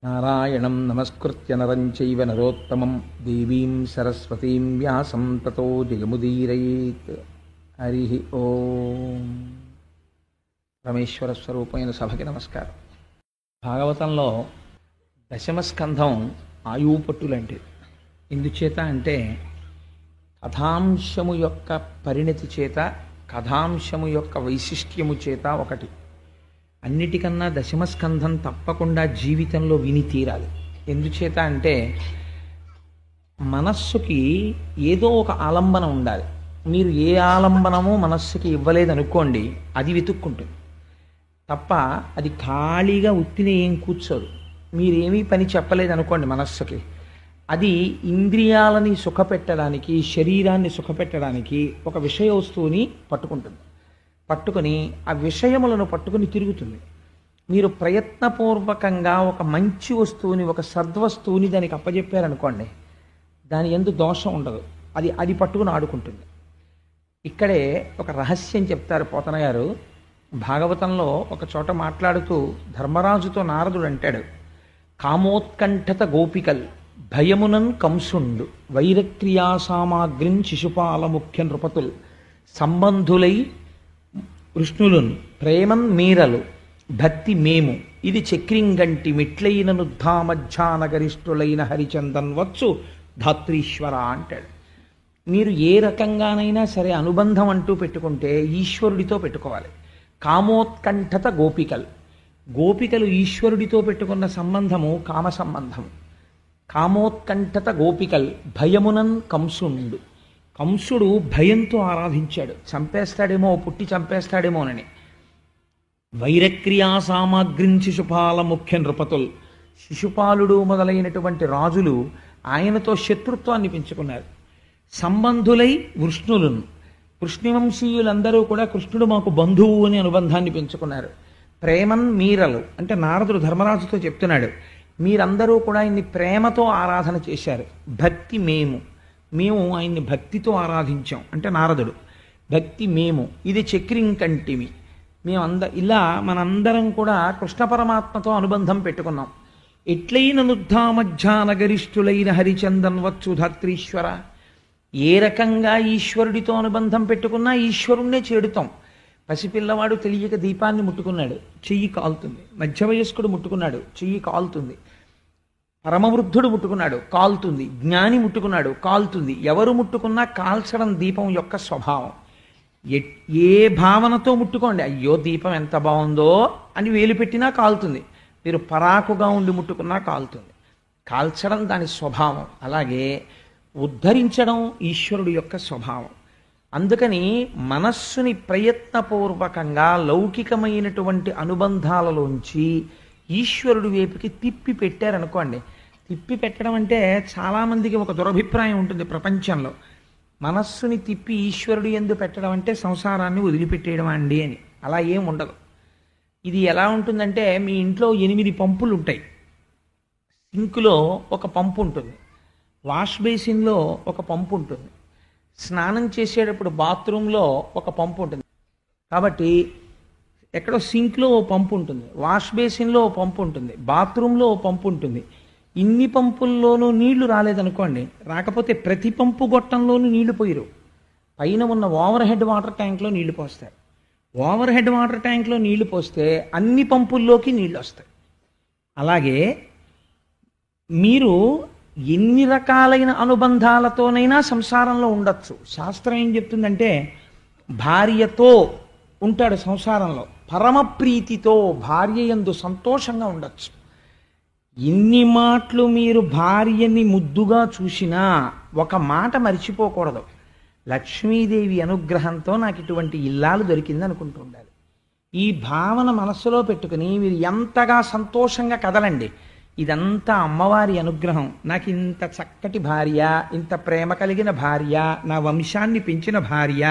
నారాయణం నమస్కృత్య నరం చైవ నరోత్తమం దేవీం సరస్వతీం వ్యాసం తతో జయముదీరయేత్. హరి ఓం. పరమేశ్వర స్వరూపమైన సభకి నమస్కారం. భాగవతంలో దశమస్కంధం ఆయువు పట్టులాంటిది. ఎందుచేత అంటే కథాంశము యొక్క పరిణతి చేత, కథాంశము యొక్క వైశిష్ట్యము చేత ఒకటి. అన్నిటికన్నా దశమస్కంధం తప్పకుండా జీవితంలో విని తీరాలి. ఎందుచేత అంటే మనస్సుకి ఏదో ఒక ఆలంబన ఉండాలి. మీరు ఏ ఆలంబనమో మనస్సుకి ఇవ్వలేదనుకోండి, అది వెతుక్కుంటుంది తప్ప అది ఖాళీగా ఉత్తిని ఏం కూర్చోదు. మీరేమీ పని చెప్పలేదనుకోండి మనస్సుకి, అది ఇంద్రియాలని సుఖపెట్టడానికి, శరీరాన్ని సుఖపెట్టడానికి ఒక విషయ వస్తువుని పట్టుకుంటుంది. పట్టుకుని ఆ విషయములను పట్టుకుని తిరుగుతుంది. మీరు ప్రయత్నపూర్వకంగా ఒక మంచి వస్తువుని, ఒక సద్వస్తువుని దానికి అప్పజెప్పారనుకోండి, దాని యందు దోషం ఉండదు. అది పట్టుకుని ఆడుకుంటుంది. ఇక్కడే ఒక రహస్యం చెప్తారు పోతన గారు. భాగవతంలో ఒక చోట మాట్లాడుతూ ధర్మరాజుతో నారదుడు అంటాడు, కామోత్కంఠత గోపికల్ భయమునన్ కంసుండు వైరక్రియా సామాగ్రిం శిశుపాల ముఖ్య నృపతుల్ సంబంధులై వృష్ణులున్ ప్రేమన్ మీరలు భక్తి మేము ఇది చక్రింగంటి మిట్లైన నుద్ధామధ్యానగరిష్ఠులైన హరిచందన్ వచ్చు ధాత్రీశ్వర అంటాడు. మీరు ఏ రకంగానైనా సరే అనుబంధం అంటూ పెట్టుకుంటే ఈశ్వరుడితో పెట్టుకోవాలి. కామోత్కంఠత గోపికలు ఈశ్వరుడితో పెట్టుకున్న సంబంధము కామ సంబంధము. కామోత్కంఠత గోపికల్ భయమునన్ కంసుండు. కంసుడు భయంతో ఆరాధించాడు, చంపేస్తాడేమో, పుట్టి చంపేస్తాడేమోనని. వైరక్రియా సామాగ్రిం శిశుపాల ముఖ్య నృపతుల్, శిశుపాలుడు మొదలైనటువంటి రాజులు ఆయనతో శత్రుత్వాన్ని పెంచుకున్నారు. సంబంధులై వృష్ణులను, వృష్ణివంశీయులందరూ కూడా కృష్ణుడు మాకు బంధువు అని అనుబంధాన్ని పెంచుకున్నారు. ప్రేమన్ మీరలు అంటే నారదుడు ధర్మరాజుతో చెప్తున్నాడు, మీరందరూ కూడా ఆయన్ని ప్రేమతో ఆరాధన చేశారు. భక్తి మేము ఆయన్ని భక్తితో ఆరాధించాం అంటే నారదుడు. భక్తి మేము ఇది చక్రింకంటిమి, ఇలా మనందరం కూడా కృష్ణ పరమాత్మతో అనుబంధం పెట్టుకున్నాం. ఎట్లైన నుద్ధామధ్యానగరిష్ఠులైన హరిచందన్ వచ్చు ధాత్రీశ్వర. ఏ రకంగా ఈశ్వరుడితో అనుబంధం పెట్టుకున్నా ఈశ్వరుణ్ణే చేడుతాం. పసిపిల్లవాడు తెలియక దీపాన్ని ముట్టుకున్నాడు, చెయ్యి కాలుతుంది. మధ్య వయస్కుడు ముట్టుకున్నాడు, చెయ్యి కాలుతుంది. పరమవృద్ధుడు ముట్టుకున్నాడు, కాలుతుంది. జ్ఞాని ముట్టుకున్నాడు, కాలుతుంది. ఎవరు ముట్టుకున్నా కాల్చడం దీపం యొక్క స్వభావం. ఏ భావనతో ముట్టుకోండి, అయ్యో దీపం ఎంత బాగుందో అని వేలు పెట్టినా కాలుతుంది. మీరు పరాకుగా ఉండి ముట్టుకున్నా కాలుతుంది. కాల్చడం దాని స్వభావం. అలాగే ఉద్ధరించడం ఈశ్వరుడు యొక్క స్వభావం. అందుకని మనస్సుని ప్రయత్నపూర్వకంగా లౌకికమైనటువంటి అనుబంధాలలోంచి ఈశ్వరుడి వైపుకి తిప్పి పెట్టారనుకోండి. తిప్పి పెట్టడం అంటే చాలామందికి ఒక దురభిప్రాయం ఉంటుంది ప్రపంచంలో. మనస్సుని తిప్పి ఈశ్వరుడు యందు పెట్టడం అంటే సంసారాన్ని వదిలిపెట్టేయడం అండి అని. అలా ఏం ఉండదు. ఇది ఎలా ఉంటుందంటే, మీ ఇంట్లో 8 పంపులు ఉంటాయి. సింకులో ఒక పంపు ఉంటుంది, వాష్ బేసిన్లో ఒక పంపు ఉంటుంది, స్నానం చేసేటప్పుడు బాత్రూంలో ఒక పంపు ఉంటుంది. కాబట్టి ఎక్కడో సింక్లో ఓ పంపు ఉంటుంది, వాష్ బేసిన్లో ఓ పంపు ఉంటుంది, బాత్రూంలో ఓ పంపు ఉంటుంది. ఇన్ని పంపుల్లోనూ నీళ్లు రాలేదనుకోండి, రాకపోతే ప్రతి పంపు గొట్టంలోనూ నీళ్లు పోయిరు. పైన ఉన్న ఓవర్ హెడ్ వాటర్ ట్యాంక్లో నీళ్లు పోస్తారు. ఓవర్ హెడ్ వాటర్ ట్యాంక్లో నీళ్లు పోస్తే అన్ని పంపుల్లోకి నీళ్లు వస్తాయి. అలాగే మీరు ఎన్ని రకాలైన అనుబంధాలతోనైనా సంసారంలో ఉండొచ్చు. శాస్త్రం ఏం చెప్తుందంటే, భార్యతో ఉంటాడు సంసారంలో, పరమప్రీతితో భార్య యందు సంతోషంగా ఉండొచ్చు. ఎన్ని మాటలు మీరు భార్యని ముద్దుగా చూసినా ఒక మాట మర్చిపోకూడదు, లక్ష్మీదేవి అనుగ్రహంతో నాకు ఇటువంటి ఇల్లాలు దొరికింది అనుకుంటూ ఉండాలి. ఈ భావన మనస్సులో పెట్టుకుని మీరు ఎంతగా సంతోషంగా కదలండి. ఇదంతా అమ్మవారి అనుగ్రహం, నాకు ఇంత చక్కటి భార్య, ఇంత ప్రేమ కలిగిన భార్య, నా వంశాన్ని పెంచిన భార్య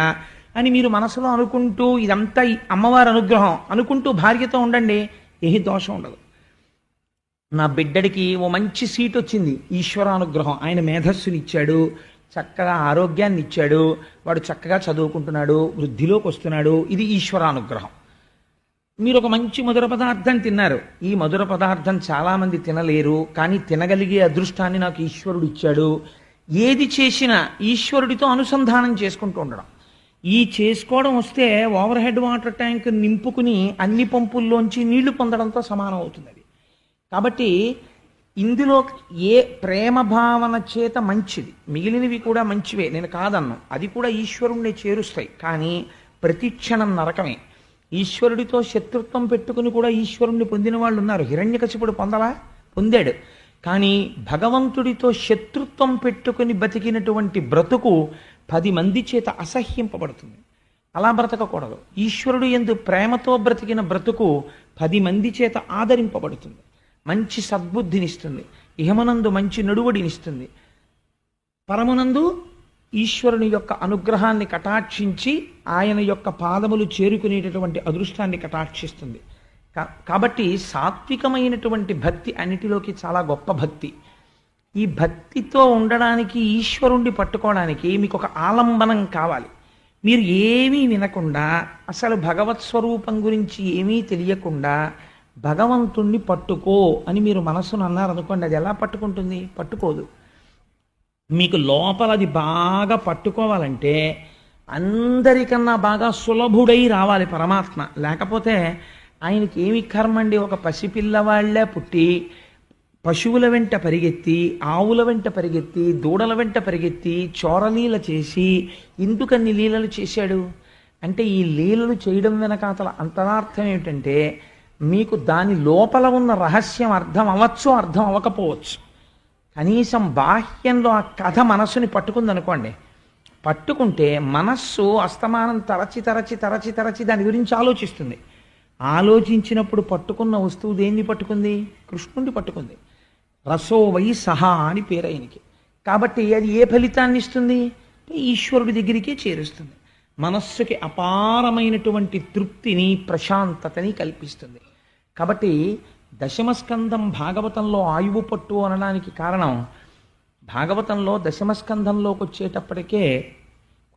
అని మీరు మనసులో అనుకుంటూ, ఇదంతా అమ్మవారి అనుగ్రహం అనుకుంటూ భార్యతో ఉండండి. ఏ దోషం ఉండదు. నా బిడ్డడికి ఓ మంచి సీట్ వచ్చింది, ఈశ్వరానుగ్రహం. ఆయన మేధస్సునిచ్చాడు, చక్కగా ఆరోగ్యాన్ని ఇచ్చాడు, వాడు చక్కగా చదువుకుంటున్నాడు, వృద్ధిలోకి వస్తున్నాడు, ఇది ఈశ్వరానుగ్రహం. మీరు ఒక మంచి మధుర పదార్థం తిన్నారు. ఈ మధుర పదార్థం చాలామంది తినలేరు, కానీ తినగలిగే అదృష్టాన్ని నాకు ఈశ్వరుడు ఇచ్చాడు. ఏది చేసినా ఈశ్వరుడితో అనుసంధానం చేసుకుంటూ ఉండడం. ఈ చేసుకోవడం వస్తే ఓవర్ హెడ్ వాటర్ ట్యాంక్ నింపుకుని అన్ని పంపుల్లోంచి నీళ్లు పొందడంతో సమానం అవుతుంది అది. కాబట్టి ఇందులో ఏ ప్రేమ భావన చేత మంచిది, మిగిలినవి కూడా మంచివే, నేను కాదన్నాను, అది కూడా ఈశ్వరుణ్ణి చేరుస్తాయి. కానీ ప్రతి క్షణం నరకమే. ఈశ్వరుడితో శత్రుత్వం పెట్టుకుని కూడా ఈశ్వరుణ్ణి పొందిన వాళ్ళు ఉన్నారు. హిరణ్యకశిపుడు పొందాడు. కానీ భగవంతుడితో శత్రుత్వం పెట్టుకుని బతికినటువంటి బ్రతుకు 10 మంది చేత అసహ్యింపబడుతుంది. అలా బ్రతకకూడదు. ఈశ్వరుడు యందు ప్రేమతో బ్రతికిన బ్రతుకు 10 మంది చేత ఆదరింపబడుతుంది. మంచి సద్బుద్ధినిస్తుంది, ఇహమునందు మంచి నడువడినిస్తుంది, పరమునందు ఈశ్వరుని యొక్క అనుగ్రహాన్ని కటాక్షించి ఆయన యొక్క పాదములు చేరుకునేటటువంటి అదృష్టాన్ని కటాక్షిస్తుంది. కాబట్టి సాత్వికమైనటువంటి భక్తి అన్నిటిలోకి చాలా గొప్ప భక్తి. ఈ భక్తితో ఉండడానికి, ఈశ్వరుణ్ణి పట్టుకోవడానికి మీకు ఒక ఆలంబనం కావాలి. మీరు ఏమీ వినకుండా, అసలు భగవత్ స్వరూపం గురించి ఏమీ తెలియకుండా భగవంతుణ్ణి పట్టుకో అని మీరు మనసును అన్నారనుకోండి, అది ఎలా పట్టుకుంటుంది? పట్టుకోదు. మీకు లోపల అది బాగా పట్టుకోవాలంటే అందరికన్నా బాగా సులభుడై రావాలి పరమాత్మ. లేకపోతే ఆయనకి ఏమి కర్మండి? ఒక పసిపిల్లవాళ్లే పుట్టి పశువుల వెంట పరిగెత్తి, ఆవుల వెంట పరిగెత్తి, దూడల వెంట పరిగెత్తి, చోరలీల చేసి ఎందుకన్ని లీలలు చేశాడు అంటే, ఈ లీలలు చేయడం వెనకాతల అంతరార్థం ఏమిటంటే, మీకు దాని లోపల ఉన్న రహస్యం అర్థం అవ్వచ్చు, అర్థం అవ్వకపోవచ్చు. కనీసం బాహ్యంలో ఆ కథ మనస్సుని పట్టుకుందనుకోండి, పట్టుకుంటే మనస్సు అస్తమానం తరచి తరచి తరచి తరచి దాని గురించి ఆలోచిస్తుంది. ఆలోచించినప్పుడు పట్టుకున్న వస్తువు దేన్ని పట్టుకుంది? కృష్ణుడిని పట్టుకుంది. రసో వై సహా అని పేరు ఆయనకి. కాబట్టి అది ఏ ఫలితాన్ని ఇస్తుంది? ఈశ్వరుడి దగ్గరికే చేరుస్తుంది. మనస్సుకి అపారమైనటువంటి తృప్తిని, ప్రశాంతతని కల్పిస్తుంది. కాబట్టి దశమస్కంధం భాగవతంలో ఆయువు పట్టు అనడానికి కారణం, భాగవతంలో దశమస్కంధంలోకి వచ్చేటప్పటికే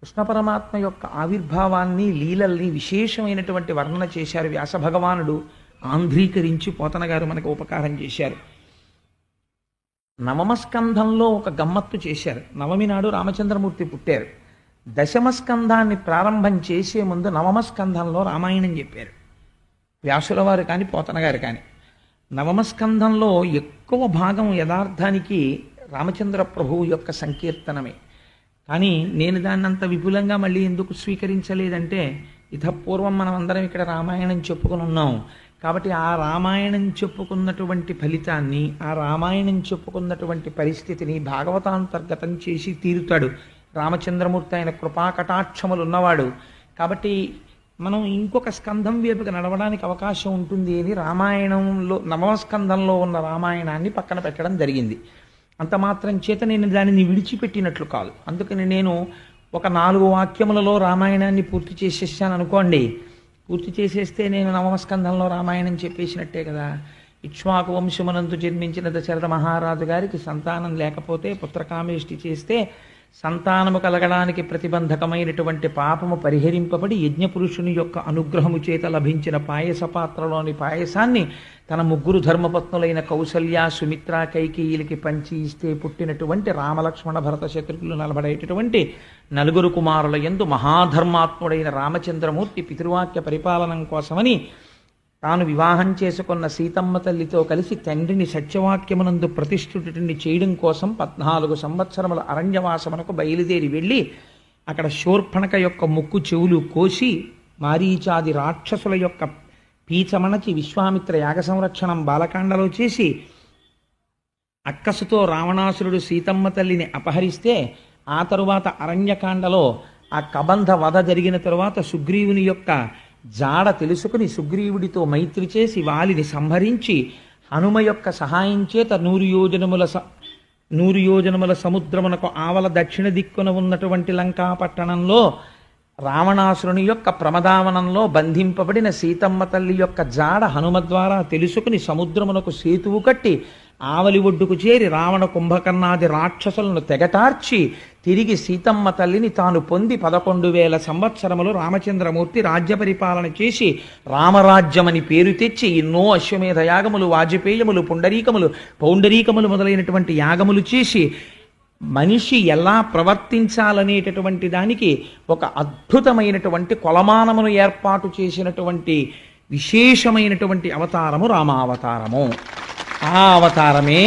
కృష్ణ పరమాత్మ యొక్క ఆవిర్భావాన్ని, లీలల్ని విశేషమైనటువంటి వర్ణన చేశారు వ్యాస భగవానుడు. ఆంధ్రీకరించి పోతన గారు మనకు ఉపకారం చేశారు. నవమస్కంధంలో ఒక గమ్మత్తు చేశారు. నవమి నాడు రామచంద్రమూర్తి పుట్టారు. దశమస్కంధాన్ని ప్రారంభం చేసే ముందు నవమస్కంధంలో రామాయణం చెప్పారు వ్యాసుల వారు కానీ పోతన గారు కానీ. నవమస్కంధంలో ఎక్కువ భాగం యథార్థానికి రామచంద్ర ప్రభువు యొక్క సంకీర్తనమే. కానీ నేను దాన్ని అంత విపులంగా మళ్ళీ ఎందుకు స్వీకరించలేదంటే, ఇతపూర్వం మనం అందరం ఇక్కడ రామాయణం చెప్పుకుని ఉన్నాం కాబట్టి ఆ రామాయణం చెప్పుకున్నటువంటి ఫలితాన్ని, ఆ రామాయణం చెప్పుకున్నటువంటి పరిస్థితిని భాగవతాంతర్గతం చేసి తీరుతాడు రామచంద్రమూర్తి. ఆయన కృపాకటాక్షములు ఉన్నవాడు. కాబట్టి మనం ఇంకొక స్కంధం వైపుకి నడవడానికి అవకాశం ఉంటుంది అని రామాయణంలో నవమస్కంధంలో ఉన్న రామాయణాన్ని పక్కన పెట్టడం జరిగింది. అంత మాత్రం చేత నేను దానిని విడిచిపెట్టినట్లు కాదు. అందుకని నేను ఒక 4 వాక్యములలో రామాయణాన్ని పూర్తి చేసేసాను అనుకోండి. పూర్తి చేసేస్తే నేను నవమస్కంధంలో రామాయణం చెప్పేసినట్టే కదా. ఇక్ష్వాకు వంశమునందు జన్మించిన దశరథ మహారాజు గారికి సంతానం లేకపోతే పుత్రకామేష్టి చేస్తే సంతానము కలగడానికి ప్రతిబంధకమైనటువంటి పాపము పరిహరింపబడి యజ్ఞపురుషుని యొక్క అనుగ్రహము చేత లభించిన పాయస పాత్రలోని పాయసాన్ని తన 3 ధర్మపత్నులైన కౌసల్య, సుమిత్ర, కైకేయిలకి పంచి ఇస్తే పుట్టినటువంటి రామలక్ష్మణ భరత శత్రుఘ్నులు నలబడేటటువంటి 4 కుమారుల యందు మహాధర్మాత్ముడైన రామచంద్రమూర్తి పితృవాక్య పరిపాలనం కోసమని తాను వివాహం చేసుకున్న సీతమ్మ తల్లితో కలిసి తండ్రిని సత్యవాక్యమునందు ప్రతిష్ఠితుడిని చేయడం కోసం 14 సంవత్సరముల అరణ్యవాసమునకు బయలుదేరి వెళ్ళి అక్కడ శూర్పణఖ యొక్క ముక్కు చెవులు కోసి, మారీచాది రాక్షసుల యొక్క పీచమణచి, విశ్వామిత్ర యాగ సంరక్షణం బాలకాండలో చేసి, అక్కసుతో రావణాసురుడు సీతమ్మ తల్లిని అపహరిస్తే ఆ తరువాత అరణ్యకాండలో ఆ కబంధ వధ జరిగిన తరువాత సుగ్రీవుని యొక్క జాడ తెలుసుకుని సుగ్రీవుడితో మైత్రి చేసి వాలిని సంహరించి హనుమ యొక్క సహాయం చేత 100 యోజనముల సముద్రమునకు ఆవల దక్షిణ దిక్కున ఉన్నటువంటి లంకాపట్టణంలో రావణాసురుని యొక్క ప్రమదావనంలో బంధింపబడిన సీతమ్మ తల్లి యొక్క జాడ హనుమ ద్వారా తెలుసుకుని సముద్రమునకు సేతువు కట్టి ఆవలి ఒడ్డుకు చేరి రావణ కుంభకర్ణాది రాక్షసులను తెగటార్చి తిరిగి సీతమ్మ తల్లిని తాను పొంది 11,000 సంవత్సరములు రామచంద్రమూర్తి రాజ్య పరిపాలన చేసి రామరాజ్యమని పేరు తెచ్చి ఎన్నో అశ్వమేధ యాగములు, వాజపేయములు, పౌండరీకములు మొదలైనటువంటి యాగములు చేసి మనిషి ఎలా ప్రవర్తించాలనేటటువంటి దానికి ఒక అద్భుతమైనటువంటి కొలమానమును ఏర్పాటు చేసినటువంటి విశేషమైనటువంటి అవతారము రామావతారము. ఆ అవతారమే,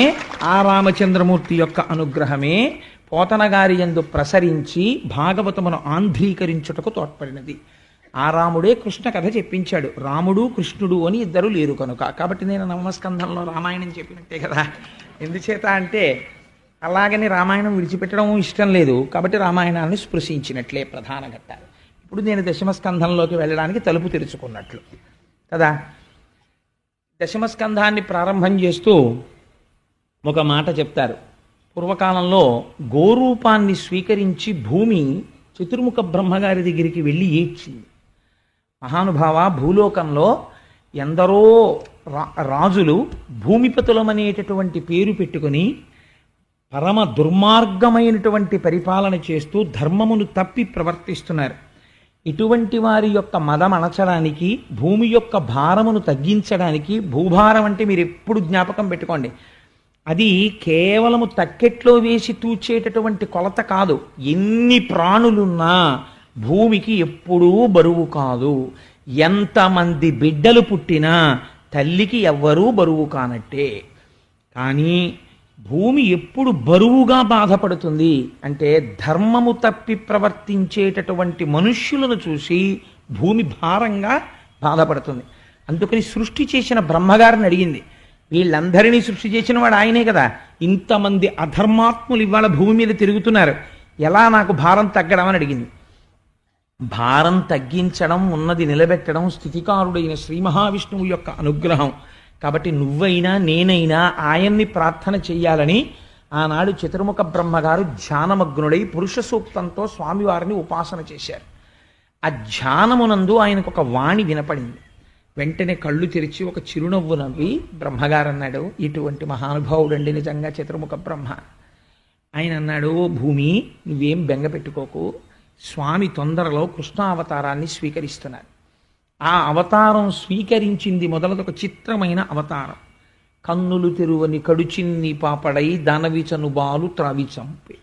ఆ రామచంద్రమూర్తి యొక్క అనుగ్రహమే పోతన గారి యందు ప్రసరించి భాగవతమును ఆంధ్రీకరించుటకు తోడ్పడినది. ఆ రాముడే కృష్ణ కథ చెప్పించాడు. రాముడు కృష్ణుడు అని ఇద్దరు లేరు కనుక. కాబట్టి నేను నవమస్కంధంలో రామాయణం చెప్పినట్టే కదా. ఎందుచేత అంటే అలాగని రామాయణం విడిచిపెట్టడం ఇష్టం లేదు కాబట్టి రామాయణాన్ని స్పృశించినట్లే ప్రధాన ఘట్టాలు. ఇప్పుడు నేను దశమస్కంధంలోకి వెళ్ళడానికి తలుపు తెరుచుకున్నట్లు కదా. దశమస్కంధాన్ని ప్రారంభం చేస్తూ ఒక మాట చెప్తారు. పూర్వకాలంలో గోరూపాన్ని స్వీకరించి భూమి చతుర్ముఖ బ్రహ్మగారి దగ్గరికి వెళ్ళి ఏడ్చింది. మహానుభావ, భూలోకంలో ఎందరో రాజులు భూమిపతులమనేటటువంటి పేరు పెట్టుకుని పరమ దుర్మార్గమైనటువంటి పరిపాలన చేస్తూ ధర్మమును తప్పి ప్రవర్తిస్తున్నారు. ఇటువంటి వారి యొక్క మదం అణచడానికి, భూమి యొక్క భారమును తగ్గించడానికి, భూభారం అంటే మీరు ఎప్పుడు జ్ఞాపకం పెట్టుకోండి, అది కేవలము తక్కెట్లో వేసి తూచేటటువంటి కొలత కాదు. ఎన్ని ప్రాణులున్నా భూమికి ఎప్పుడూ బరువు కాదు. ఎంతమంది బిడ్డలు పుట్టినా తల్లికి ఎవ్వరూ బరువు కానట్టే. కానీ భూమి ఎప్పుడు బరువుగా బాధపడుతుంది అంటే ధర్మము తప్పి ప్రవర్తించేటటువంటి మనుష్యులను చూసి భూమి భారంగా బాధపడుతుంది. అందుకని సృష్టి చేసిన బ్రహ్మగారిని అడిగింది. వీళ్ళందరినీ సృష్టి చేసిన వాడు ఆయనే కదా. ఇంతమంది అధర్మాత్ములు ఇవాళ భూమి మీద తిరుగుతున్నారు, ఎలా నాకు భారం తగ్గడం అని అడిగింది. భారం తగ్గించడం, ఉన్నది నిలబెట్టడం స్థితికారుడైన శ్రీ మహావిష్ణువు యొక్క అనుగ్రహం. కాబట్టి నువ్వైనా నేనైనా ఆయన్ని ప్రార్థన చెయ్యాలని ఆనాడు చతుర్ముఖ బ్రహ్మగారు ధ్యానమగ్నుడై పురుష సూక్తంతో స్వామివారిని ఉపాసన చేశారు. ఆ ధ్యానమునందు ఆయనకు ఒక వాణి వినపడింది. వెంటనే కళ్ళు తెరిచి ఒక చిరునవ్వు నవ్వి బ్రహ్మగారు అన్నాడు, ఇటువంటి మహానుభావుడండి నిజంగా చతుర్ముఖ బ్రహ్మ. ఆయన అన్నాడు, భూమి నువ్వేం బెంగ పెట్టుకోకు, స్వామి తొందరలో కృష్ణావతారాన్ని స్వీకరిస్తున్నారు. ఆ అవతారం స్వీకరించింది మొదలదొక చిత్రమైన అవతారం. కన్నులు తెరువని కడుచిన్ని పాపడై దానవిచను బాలు త్రావి చంపి,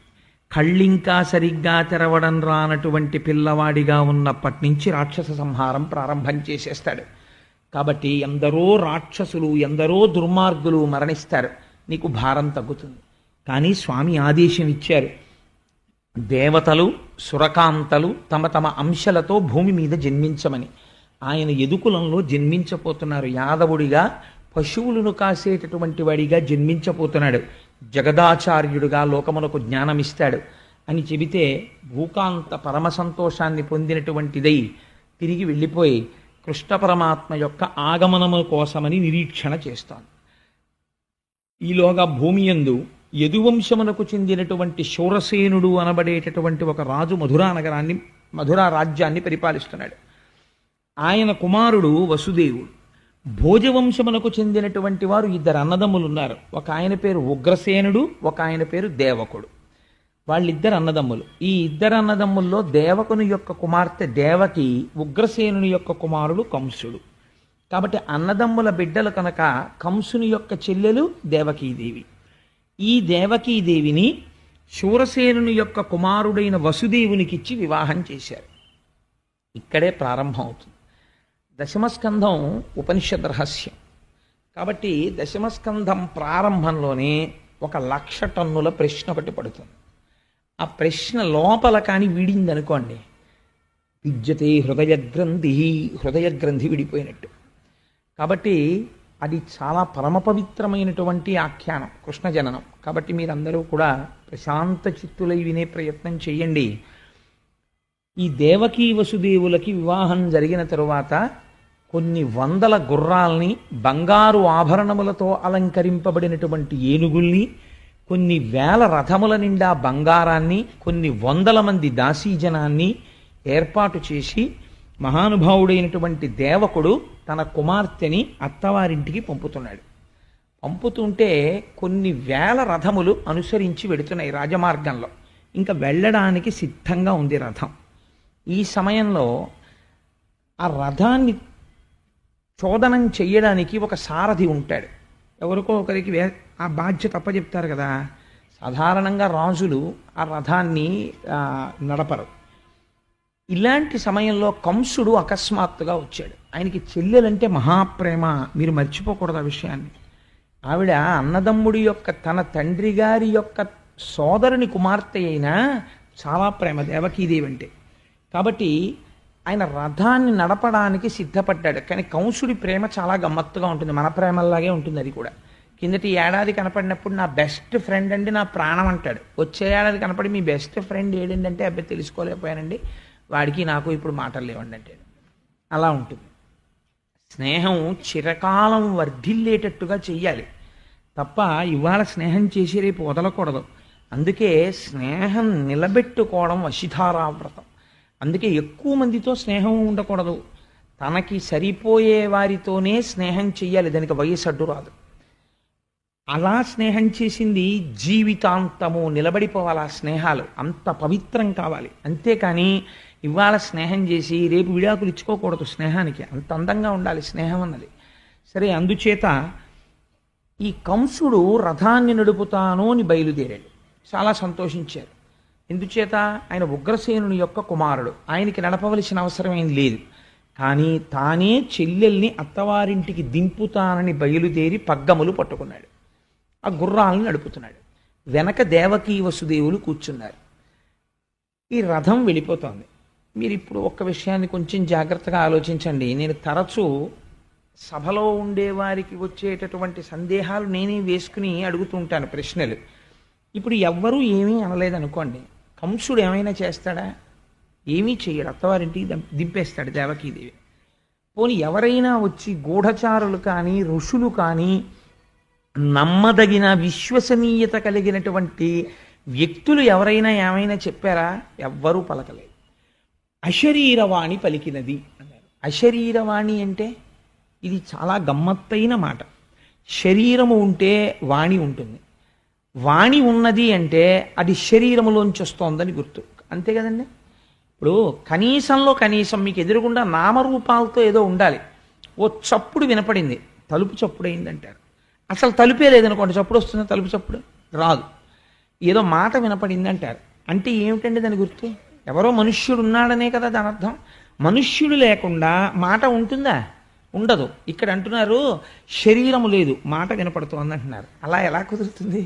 కళ్ళింకా సరిగ్గా తెరవడం రానటువంటి పిల్లవాడిగా ఉన్నప్పటి నుంచి రాక్షస సంహారం ప్రారంభం చేసేస్తాడు. కాబట్టి ఎందరో రాక్షసులు, ఎందరో దుర్మార్గులు మరణిస్తారు, నీకు భారం తగ్గుతుంది. కానీ స్వామి ఆదేశం ఇచ్చారు, దేవతలు సురకాంతలు తమ తమ అంశలతో భూమి మీద జన్మించమని. ఆయన యదుకులంలో జన్మించపోతున్నారు. యాదవుడిగా పశువులను కాసేటటువంటి వాడిగా జన్మించపోతున్నాడు. జగదాచార్యుడిగా లోకమునకు జ్ఞానమిస్తాడు అని చెబితే భూకాంత పరమ సంతోషాన్ని పొందినటువంటిదై తిరిగి వెళ్ళిపోయి కృష్ణ పరమాత్మ యొక్క ఆగమనము కోసమని నిరీక్షణ చేస్తాను. ఈలోగా భూమియందు యదువంశమునకు చెందినటువంటి శూరసేనుడు అనబడేటటువంటి ఒక రాజు మధురా రాజ్యాన్ని పరిపాలిస్తున్నాడు. ఆయన కుమారుడు వసుదేవుడు. భోజవంశమునకు చెందినటువంటి వారు ఇద్దరు అన్నదమ్ములు ఉన్నారు. ఒక ఆయన పేరు ఉగ్రసేనుడు, ఒక ఆయన పేరు దేవకుడు. వాళ్ళిద్దరు అన్నదమ్ములు. ఈ ఇద్దరు అన్నదమ్ముల్లో దేవకుని యొక్క కుమార్తె దేవకి, ఉగ్రసేనుని యొక్క కుమారుడు కంసుడు. కాబట్టి అన్నదమ్ముల బిడ్డలు కనుక కంసుని యొక్క చెల్లెలు దేవకీదేవి. ఈ దేవకీదేవిని శూరసేనుని యొక్క కుమారుడైన వసుదేవునికిచ్చి వివాహం చేశారు. ఇక్కడే ప్రారంభం అవుతుంది. దశమస్కంధం ఉపనిషద్ రహస్యం. కాబట్టి దశమస్కంధం ప్రారంభంలోనే 1,00,000 టన్నుల ప్రశ్న ఒకటి పడుతుంది. ఆ ప్రశ్న లోపల కానీ వీడిందనుకోండి, విద్యతే హృదయ గ్రంథి విడిపోయినట్టు. కాబట్టి అది చాలా పరమ పవిత్రమైనటువంటి ఆఖ్యానం, కృష్ణ జననం. కాబట్టి మీరందరూ కూడా ప్రశాంత చిత్తులై వినే ప్రయత్నం చేయండి. ఈ దేవకీ వసుదేవులకి వివాహం జరిగిన తరువాత కొన్ని వందల గుర్రాల్ని, బంగారు ఆభరణములతో అలంకరింపబడినటువంటి ఏనుగుల్ని, కొన్ని వేల రథముల నిండా బంగారాన్ని, కొన్ని వందల మంది దాసీజనాన్ని ఏర్పాటు చేసి మహానుభావుడైనటువంటి దేవకుడు తన కుమార్తెని అత్తవారింటికి పంపుతున్నాడు. పంపుతుంటే కొన్ని వేల రథములు అనుసరించి వెడుతున్నాయి రాజమార్గంలో. ఇంకా వెళ్ళడానికి సిద్ధంగా ఉంది రథం. ఈ సమయంలో ఆ రథాన్ని చోదనం చెయ్యడానికి ఒక సారథి ఉంటాడు. ఎవరికో ఒకరికి ఆ బాధ్యత అప్పచెప్తారు కదా. సాధారణంగా రాజులు ఆ రథాన్ని నడపరు. ఇలాంటి సమయంలో కంసుడు అకస్మాత్తుగా వచ్చాడు. ఆయనకి చెల్లెలంటే మహాప్రేమ, మీరు మర్చిపోకూడదు ఆ విషయాన్ని. ఆవిడ అన్నదమ్ముడి యొక్క తన తండ్రి గారి యొక్క సోదరుని కుమార్తె అయినా చాలా ప్రేమ దేవకీదేవి అంటే. కాబట్టి ఆయన రథాన్ని నడపడానికి సిద్ధపడ్డాడు. కానీ కంసుడి ప్రేమ చాలా గమ్మత్తుగా ఉంటుంది, మన ప్రేమలాగే ఉంటుంది అది కూడా. కిందటి ఏడాది కనపడినప్పుడు నా బెస్ట్ ఫ్రెండ్ అండి, నా ప్రాణం అంటాడు. వచ్చే ఏడాది కనపడి మీ బెస్ట్ ఫ్రెండ్ ఏడండి అంటే అబ్బాయి తెలుసుకోలేకపోయానండి, వాడికి నాకు ఇప్పుడు మాటలు లేవండి అంటే. అలా ఉంటుంది. స్నేహం చిరకాలం వర్ధిల్లేటట్టుగా చెయ్యాలి తప్ప ఇవాళ స్నేహం చేసి రేపు వదలకూడదు. అందుకే స్నేహం నిలబెట్టుకోవడం వశిధారావ్రతం. అందుకే ఎక్కువ మందితో స్నేహం ఉండకూడదు. తనకి సరిపోయే వారితోనే స్నేహం చెయ్యాలి, దానికి వయసు అడ్డు రాదు. అలా స్నేహం చేసింది జీవితాంతము నిలబడిపోవాలి. ఆ స్నేహాలు అంత పవిత్రం కావాలి. అంతేకాని ఇవాళ స్నేహం చేసి రేపు విడాకులు ఇచ్చుకోకూడదు. స్నేహానికి అంత అందంగా ఉండాలి స్నేహం అన్నది. సరే, అందుచేత ఈ కంసుడు రథాన్ని నడుపుతాను అని బయలుదేరాడు. చాలా సంతోషించారు. ఎందుచేత ఆయన ఉగ్రసేనుని యొక్క కుమారుడు, ఆయనకి నడపవలసిన అవసరం ఏం లేదు. కానీ తానే చెల్లెల్ని అత్తవారింటికి దింపుతానని బయలుదేరి పగ్గములు పట్టుకున్నాడు. ఆ గుర్రాలను నడుపుతున్నాడు. వెనక దేవకీ వసుదేవులు కూర్చున్నారు. ఈ రథం వెళ్ళిపోతోంది. మీరు ఇప్పుడు ఒక్క విషయాన్ని కొంచెం జాగ్రత్తగా ఆలోచించండి. నేను తరచూ సభలో ఉండేవారికి వచ్చేటటువంటి సందేహాలు నేనే వేసుకుని అడుగుతూ ఉంటాను ప్రశ్నలు. ఇప్పుడు ఎవ్వరూ ఏమీ అనలేదనుకోండి, కంసుడు ఏమైనా చేస్తాడా? ఏమీ చెయ్యడు. అత్తవారింటికి దింపేస్తాడు దేవకీదేవి. పోనీ ఎవరైనా వచ్చి గూఢచారులు కానీ ఋషులు కానీ నమ్మదగిన విశ్వసనీయత కలిగినటువంటి వ్యక్తులు ఎవరైనా ఏమైనా చెప్పారా? ఎవ్వరూ పలకలేదు. అశరీరవాణి పలికినది అన్నారు. అశరీరవాణి అంటే ఇది చాలా గమ్మత్తైన మాట. శరీరము ఉంటే వాణి ఉంటుంది. వాణి ఉన్నది అంటే అది శరీరములోంచి వస్తోందని గుర్తు. అంతే కదండి. ఇప్పుడు కనీసంలో కనీసం మీకు ఎదురుగుండా నామరూపాలతో ఏదో ఉండాలి. ఓ చప్పుడు వినపడింది, తలుపు చప్పుడు అయిందంటారు. అసలు తలుపే లేదనుకోండి, చప్పుడు వస్తుందా? తలుపు చప్పుడు రాదు. ఏదో మాట వినపడింది అంటారు. అంటే ఏమిటండి దాని గుర్తు? ఎవరో మనుష్యుడు ఉన్నాడనే కదా దాని అర్థం. మనుష్యుడు లేకుండా మాట ఉంటుందా? ఉండదు. ఇక్కడ అంటున్నారు శరీరము లేదు, మాట వినపడుతోంది అంటున్నారు. అలా ఎలా కుదురుతుంది?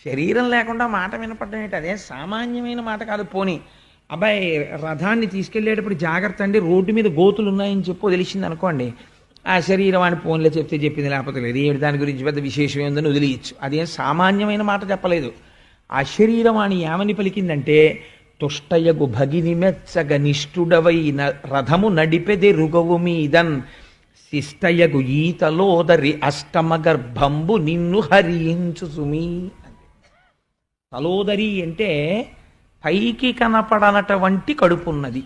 శరీరం లేకుండా మాట వినపడడం ఏంటి? అదే సామాన్యమైన మాట కాదు. పోనీ అబ్బాయి రథాన్ని తీసుకెళ్లేటప్పుడు జాగ్రత్త అండి, రోడ్డు మీద గోతులు ఉన్నాయని చెప్పు తెలిసింది అనుకోండి, ఆ శరీరం అని ఫోన్లో చెప్తే చెప్పింది, లేకపోతే లేదు, ఏమిటి దాని గురించి పెద్ద విశేషం ఏందని వదిలేయచ్చు. అదేం సామాన్యమైన మాట చెప్పలేదు. ఆ శరీరం అని ఏమని పలికిందంటే, తుష్టయగు భగిని మెచ్చగ నిష్ఠుడవైన రథము నడిపెదే రుగవు మీదన్ శిష్టయగు ఈతలోదరి అష్టమ గర్భంబు నిన్ను హరించు సుమీ. తలోదరి అంటే పైకి కనపడనటువంటి కడుపు ఉన్నది.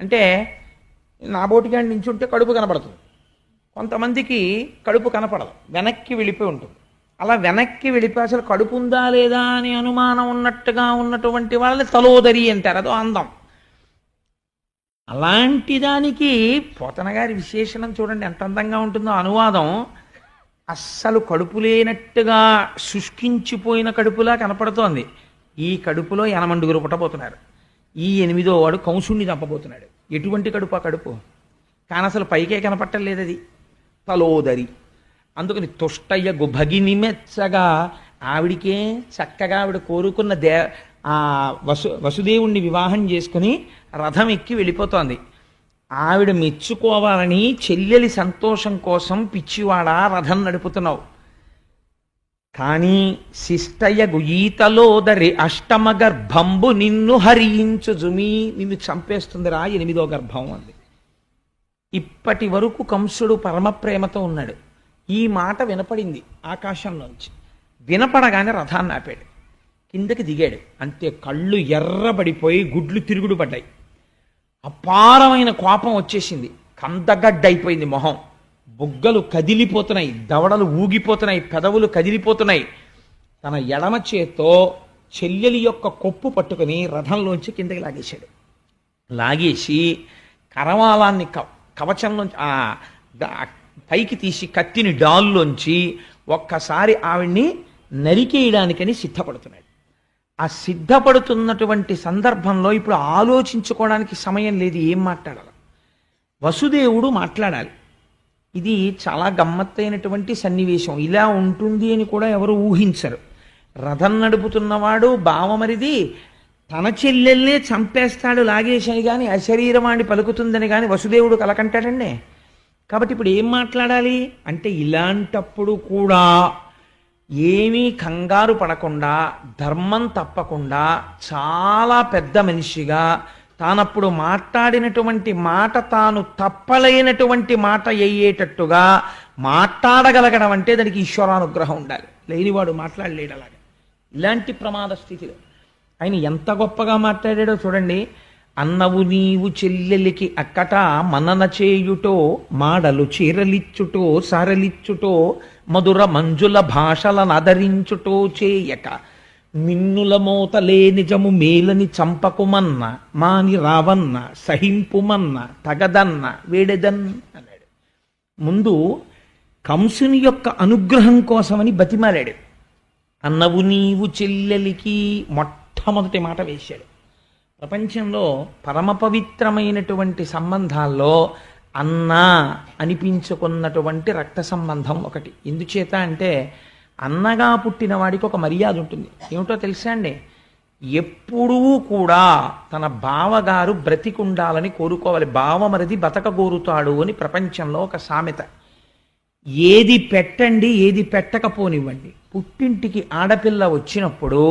అంటే నాబోటిగా నించుంటే కడుపు కనపడుతుంది, కొంతమందికి కడుపు కనపడదు, వెనక్కి వెళ్ళిపోయి ఉంటుంది. అలా వెనక్కి వెళ్ళిపోయి అసలు కడుపు ఉందా లేదా అని అనుమానం ఉన్నట్టుగా ఉన్నటువంటి వాళ్ళని తలోదరి అంటారు. అదో అందం. అలాంటి దానికి పోతన గారి విశేషణం చూడండి ఎంత అందంగా ఉంటుందో. అనువాదం అస్సలు కడుపు లేనట్టుగా శుష్కించిపోయిన కడుపులా కనపడుతోంది. ఈ కడుపులో 8 పుట్టబోతున్నారు. ఈ 8వ వాడు కంసుణ్ణి చంపబోతున్నాడు. ఎటువంటి కడుపు ఆ కడుపు? కానీ అసలు పైకే కనపట్టలేదు అది. తలోదరి. అందుకని తుష్టయ్య గుభగిని మెచ్చగా ఆవిడికే చక్కగా ఆవిడ కోరుకున్న ఆ వసుదేవుణ్ణి వివాహం చేసుకుని రథం ఎక్కి వెళ్ళిపోతోంది. ఆవిడ మెచ్చుకోవాలని చెల్లెలి సంతోషం కోసం పిచ్చివాడా రథం నడుపుతున్నావు. కానీ శిష్టయ్యగు ఈతలోదరి అష్టమ గర్భంబు నిన్ను హరించు జుమి, నిన్ను చంపేస్తుందిరా 8వ గర్భం అంది. ఇప్పటి వరకు కంసుడు పరమ ప్రేమతో ఉన్నాడు. ఈ మాట వినపడింది ఆకాశంలోంచి. వినపడగానే రథాన్ని ఆపాడు, కిందకి దిగాడు. అంతే, కళ్ళు ఎర్రబడిపోయి గుడ్లు తిరుగుడు పడ్డాయి. అపారమైన కోపం వచ్చేసింది. కందగడ్డైపోయింది మొహం. బుగ్గలు కదిలిపోతున్నాయి, దవడలు ఊగిపోతున్నాయి, పెదవులు కదిలిపోతున్నాయి. తన ఎడమ చేత్తో చెల్లెలి యొక్క కొప్పు పట్టుకుని రథంలోంచి కిందకి లాగేశాడు. లాగేసి కరవాలాన్ని కవచంలోంచి పైకి తీసి కత్తిని డాల్లోంచి ఒక్కసారి ఆవిడ్ని నరికేయడానికని సిద్ధపడుతున్నాడు. ఆ సిద్ధపడుతున్నటువంటి సందర్భంలో ఇప్పుడు ఆలోచించుకోవడానికి సమయం లేదు, ఏం మాట్లాడాలి. వసుదేవుడు మాట్లాడాలి. ఇది చాలా గమ్మత్తైనటువంటి సన్నివేశం. ఇలా ఉంటుంది అని కూడా ఎవరు ఊహించరు. రథం నడుపుతున్నవాడు బావమరిది తన చెల్లెల్నే చంపేస్తాడు లాగేశని కానీ అశరీరవాణి పలుకుతుందని కానీ వసుదేవుడు కలకంటాడండి. కాబట్టి ఇప్పుడు ఏం మాట్లాడాలి అంటే, ఇలాంటప్పుడు కూడా ఏమీ కంగారు పడకుండా, ధర్మం తప్పకుండా, చాలా పెద్ద మనిషిగా తానప్పుడు మాట్లాడినటువంటి మాట తాను తప్పలేనటువంటి మాట అయ్యేటట్టుగా మాట్లాడగలగడం అంటే దానికి ఈశ్వరానుగ్రహం ఉండాలి. లేనివాడు మాట్లాడలేడు. అలాగా ఇలాంటి ప్రమాద స్థితిలో ఆయన ఎంత గొప్పగా మాట్లాడాడో చూడండి. అన్నవు నీవు చెల్లెలికి అక్కట మనన చేయుటో, మాడలు చీరలిచ్చుటో సారలిచ్చుటో, మధుర మంజుల భాషలను ఆదరించుటో చేయక, మిన్నుల మోతలే నిజము మేలని చంపకుమన్న, మాని రావన్న సహింపుమన్న, తగదన్న వేడెదన్ అన్నాడు. ముందు కంసుని యొక్క అనుగ్రహం కోసమని బతిమాలాడు. అన్నవు నీవు చెల్లెలికి మొట్టమొదటి మాట వేశాడు. ప్రపంచంలో పరమ పవిత్రమైనటువంటి సంబంధాల్లో అన్న అనిపించుకున్నటువంటి రక్త సంబంధం ఒకటి. ఎందుచేత అంటే అన్నగా పుట్టిన వాడికి ఒక మర్యాద ఉంటుంది. ఏమిటో తెలుసా అండి, ఎప్పుడూ కూడా తన బావగారు బ్రతికుండాలని కోరుకోవాలి. బావమరిది బతకగోరుతాడు అని ప్రపంచంలో ఒక సామెత. ఏది పెట్టండి ఏది పెట్టకపోనివ్వండి, పుట్టింటికి ఆడపిల్ల వచ్చినప్పుడు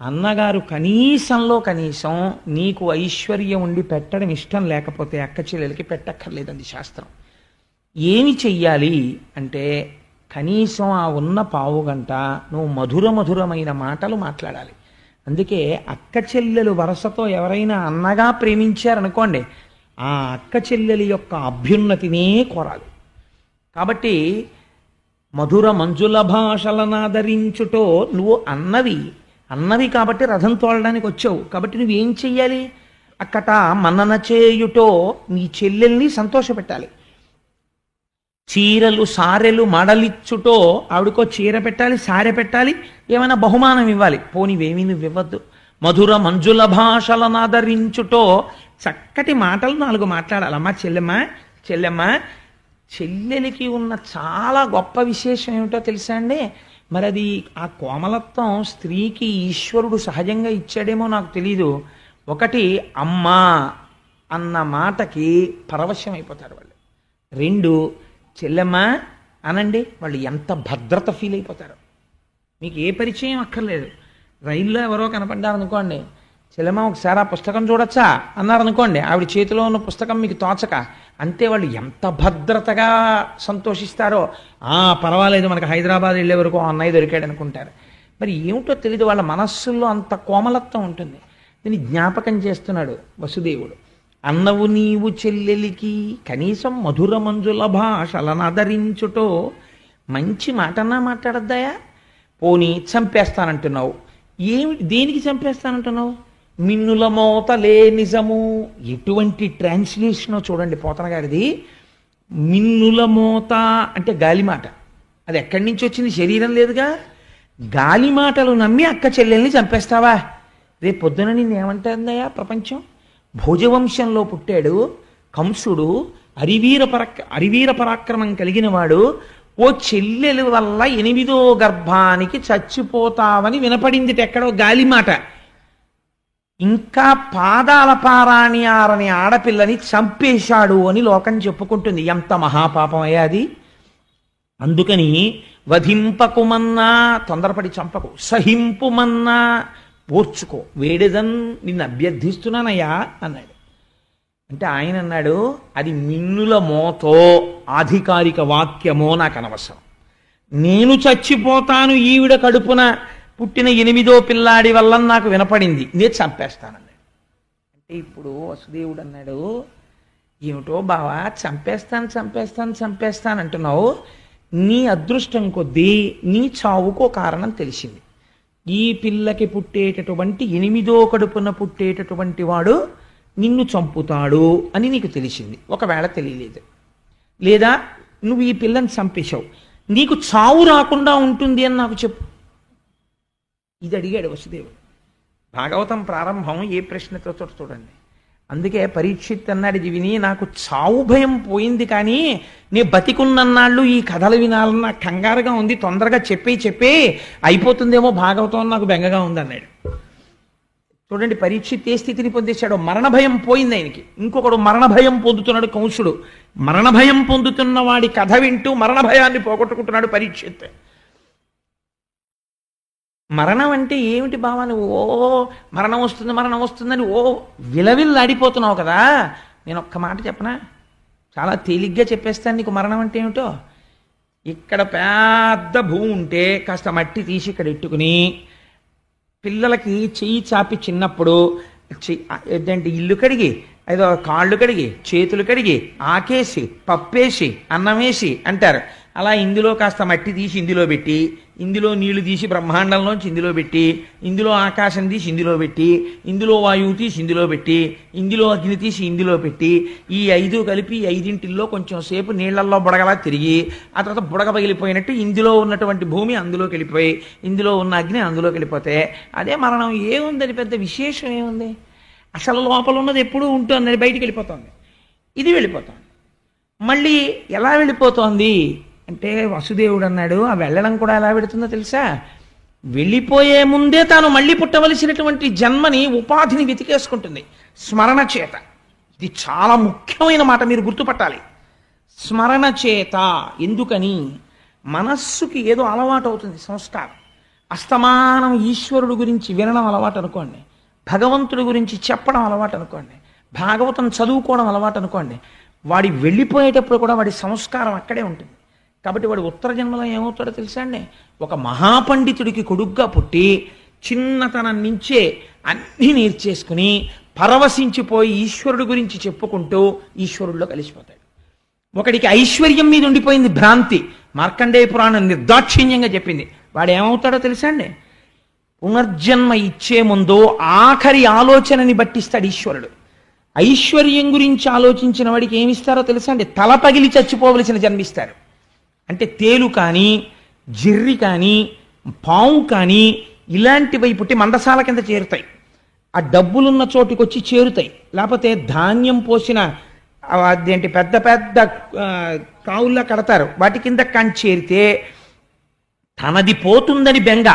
అన్నగారు కనీసంలో కనీసం నీకు ఐశ్వర్యం ఉండి పెట్టడం ఇష్టం లేకపోతే అక్క చెల్లెలకి పెట్టక్కర్లేదండి శాస్త్రం. ఏమి చెయ్యాలి అంటే కనీసం ఆ ఉన్న పావుగంట నువ్వు మధురమైన మాటలు మాట్లాడాలి. అందుకే అక్క చెల్లెలు వరసతో ఎవరైనా అన్నగా ప్రేమించారనుకోండి, ఆ అక్క చెల్లెలి యొక్క అభ్యున్నతినే కోరాలి. కాబట్టి మధుర మంజుల భాషలను ఆదరించుటో, నువ్వు అన్నవి కాబట్టి రథం తోలడానికి వచ్చావు. కాబట్టి నువ్వేం చెయ్యాలి, అక్కట మన్నన చేయుటో, నీ చెల్లెల్ని సంతోషపెట్టాలి. చీరలు సారెలు మడలిచ్చుటో, ఆవిడకో చీర పెట్టాలి, సారె పెట్టాలి, ఏమైనా బహుమానం ఇవ్వాలి. పోనివేమీ నువ్వు ఇవ్వద్దు. మధుర మంజుల భాషలను ఆదరించుటో, చక్కటి మాటలు 4 మాట్లాడాలి. అమ్మా చెల్లెమ్మ చెల్లెలికి ఉన్న చాలా గొప్ప విశేషం ఏమిటో తెలుసా అండి. మరి అది ఆ కోమలత్వం స్త్రీకి ఈశ్వరుడు సహజంగా ఇచ్చాడేమో నాకు తెలీదు. ఒకటి, అమ్మా అన్న మాటకి పరవశం అయిపోతారు వాళ్ళు. 2, చెల్లెమ్మ అనండి, వాళ్ళు ఎంత భద్రత ఫీల్ అయిపోతారు. మీకు ఏ పరిచయం అక్కర్లేదు. రైల్లో ఎవరో కనపడ్డారనుకోండి, చెల్లెమ్మ ఒకసారి ఆ పుస్తకం చూడొచ్చా అన్నారనుకోండి, ఆవిడ చేతిలో ఉన్న పుస్తకం మీకు తోచక, అంతే వాళ్ళు ఎంత భద్రతగా సంతోషిస్తారో. పర్వాలేదు, మనకు హైదరాబాద్ వెళ్ళే వరకు అన్నయ్య దొరికాడు అనుకుంటారు. మరి ఏమిటో తెలీదు, వాళ్ళ మనస్సుల్లో అంత కోమలత్వం ఉంటుంది. దీన్ని జ్ఞాపకం చేస్తున్నాడు వసుదేవుడు. అన్నవు నీవు చెల్లెలికి కనీసం మధుర మంజుల భాషలను ఆదరించుటో, మంచి మాటన్నా మాట్లాడద్దాయా? పోనీ చంపేస్తానంటున్నావు. దేనికి చంపేస్తానంటున్నావు? మిన్నుల మోతలే నిజము. ఎటువంటి ట్రాన్స్లేషనో చూడండి పోతన గారిది. మిన్నుల మోత అంటే గాలిమాట. అది ఎక్కడి నుంచి వచ్చింది? శరీరం లేదుగా. గాలి మాటలు నమ్మి అక్క చెల్లెల్ని చంపేస్తావా? రేపు పొద్దున నిన్నేమంటుందయ్యా ప్రపంచం? భోజవంశంలో పుట్టాడు కంసుడు, అరివీర పరాక్రమం కలిగిన వాడు. ఓ చెల్లెలు వల్ల 8వ గర్భానికి చచ్చిపోతావని వినపడింది ఎక్కడో గాలిమాట. ఇంకా పాదాల పారాణి ఆరని ఆడపిల్లని చంపేశాడు అని లోకం చెప్పుకుంటుంది. ఎంత మహాపాపమయ్యా అది. అందుకని వధింపకుమన్నా, తొందరపడి చంపకు, సహింపుమన్నా ఓర్చుకో, వేడెదన్ నిన్ను అభ్యర్థిస్తున్నానయ్యా అన్నాడు. అంటే ఆయన అన్నాడు, అది మిన్నుల మోతో ఆధికారిక వాక్యమో నాకు అనవసరం. నేను చచ్చిపోతాను ఈవిడ కడుపున పుట్టిన 8వ పిల్లాడి వల్ల నాకు వినపడింది, నేను చంపేస్తానన్నాడు. అంటే ఇప్పుడు వసుదేవుడు అన్నాడు, ఏమిటో బావా చంపేస్తాను చంపేస్తాను చంపేస్తాను అంటున్నావు. నీ అదృష్టం కొద్దీ నీ చావుకో కారణం తెలిసింది. ఈ పిల్లకి పుట్టేటటువంటి 8వ కడుపున పుట్టేటటువంటి వాడు నిన్ను చంపుతాడు అని నీకు తెలిసింది. ఒకవేళ తెలియలేదు, లేదా నువ్వు ఈ పిల్లని చంపేశావు, నీకు చావు రాకుండా ఉంటుంది అని నాకు చెప్పు. ఇది అడిగాడు వసుదేవుడు. భాగవతం ప్రారంభం ఏ ప్రశ్నతో చూడండి. అందుకే పరీక్షిత్ అన్నాడు, ఇది విని నాకు చావు భయం పోయింది, కానీ నేను బతికున్నన్నాళ్ళు ఈ కథలు వినాలని నాకు కంగారుగా ఉంది, తొందరగా చెప్పి అయిపోతుందేమో భాగవతం అని నాకు బెంగగా ఉంది అన్నాడు. చూడండి పరీక్షిత్ ఏ స్థితిని పొందేశాడో. మరణ భయం పోయింది ఆయనకి. ఇంకొకడు మరణ భయం పొందుతున్నాడు కంసుడు. మరణ భయం పొందుతున్న వాడి కథ వింటూ మరణ భయాన్ని పోగొట్టుకుంటున్నాడు పరీక్షిత్. మరణం అంటే ఏమిటి బావా, నువ్వు మరణం వస్తుందని విలవిల్లాడిపోతున్నావు కదా. నేను ఒక్క మాట చెప్పనా, చాలా తేలిగ్గా చెప్పేస్తాను నీకు మరణం అంటే ఏమిటో. ఇక్కడ పెద్ద భూమి ఉంటే కాస్త మట్టి తీసి ఇక్కడ ఎట్టుకుని పిల్లలకి చెయ్యి చాపి చిన్నప్పుడు ఏంటంటే ఇల్లు కడిగి, ఏదో కాళ్ళు కడిగి, చేతులు కడిగి, ఆకేసి, పప్పేసి, అన్నమేసి అంటారు. అలా ఇందులో కాస్త మట్టి తీసి ఇందులో పెట్టి, ఇందులో నీళ్లు తీసి బ్రహ్మాండంలోంచి ఇందులో పెట్టి, ఇందులో ఆకాశం తీసి ఇందులో పెట్టి, ఇందులో వాయువు తీసి ఇందులో పెట్టి, ఇందులో అగ్ని తీసి ఇందులో పెట్టి, ఈ 5 కలిపి 5 కొంచెం సేపు నీళ్లల్లో బుడగలా తిరిగి, ఆ తర్వాత బుడగ పగిలిపోయినట్టు ఇందులో ఉన్నటువంటి భూమి అందులోకి వెళ్ళిపోయి, ఇందులో ఉన్న అగ్ని అందులోకి వెళ్ళిపోతే అదే మరణం. ఏముందని పెద్ద విశేషం ఏముంది? అసలు లోపల ఉన్నది ఎప్పుడూ ఉంటుంది, బయటికి వెళ్ళిపోతుంది. ఇది వెళ్ళిపోతుంది. మళ్ళీ ఎలా వెళ్ళిపోతోంది అంటే వసుదేవుడు అన్నాడు, ఆ వెళ్ళడం కూడా ఎలా పెడుతుందో తెలుసా? వెళ్ళిపోయే ముందే తాను మళ్ళీ పుట్టవలసినటువంటి జన్మని, ఉపాధిని వెతికేసుకుంటుంది స్మరణ చేత. ఇది చాలా ముఖ్యమైన మాట, మీరు గుర్తుపట్టాలి. స్మరణ చేత. ఎందుకని? మనస్సుకి ఏదో అలవాటు అవుతుంది, సంస్కారం. అస్తమానం ఈశ్వరుడు గురించి వినడం అలవాటు అనుకోండి, భగవంతుడి గురించి చెప్పడం అలవాటు అనుకోండి, భాగవతం చదువుకోవడం అలవాటు అనుకోండి, వాడి వెళ్ళిపోయేటప్పుడు కూడా వాడి సంస్కారం అక్కడే ఉంటుంది. కాబట్టి వాడు ఉత్తర జన్మలో ఏమవుతాడో తెలుసా అండి? ఒక మహాపండితుడికి కొడుగ్గా పుట్టి చిన్నతనం నుంచే అన్నీ నేర్చేసుకుని పరవశించిపోయి ఈశ్వరుడు గురించి చెప్పుకుంటూ ఈశ్వరుడిలో కలిసిపోతాడు. ఒకడికి ఐశ్వర్యం మీద ఉండిపోయింది భ్రాంతి, మార్కండేయ పురాణం నిర్దాక్షిణ్యంగా చెప్పింది. వాడు ఏమవుతాడో తెలుసా అండి? పునర్జన్మ ఇచ్చే ముందు ఆఖరి ఆలోచనని బట్టిస్తాడు ఈశ్వరుడు. ఐశ్వర్యం గురించి ఆలోచించిన వాడికి ఏమిస్తారో తెలుసా అండి? తల పగిలి చచ్చిపోవలసిన జన్మిస్తారు. అంటే తేలు కానీ, జిర్రి కానీ, పాము కానీ ఇలాంటివి పుట్టి మందసాల కింద చేరుతాయి. ఆ డబ్బులున్న చోటుకి వచ్చి చేరుతాయి. లేకపోతే ధాన్యం పోసిన అదేంటి పెద్ద పెద్ద కావుల్లా కడతారు, వాటి కింద కానీ చేరితే తనది పోతుందని బెంగ.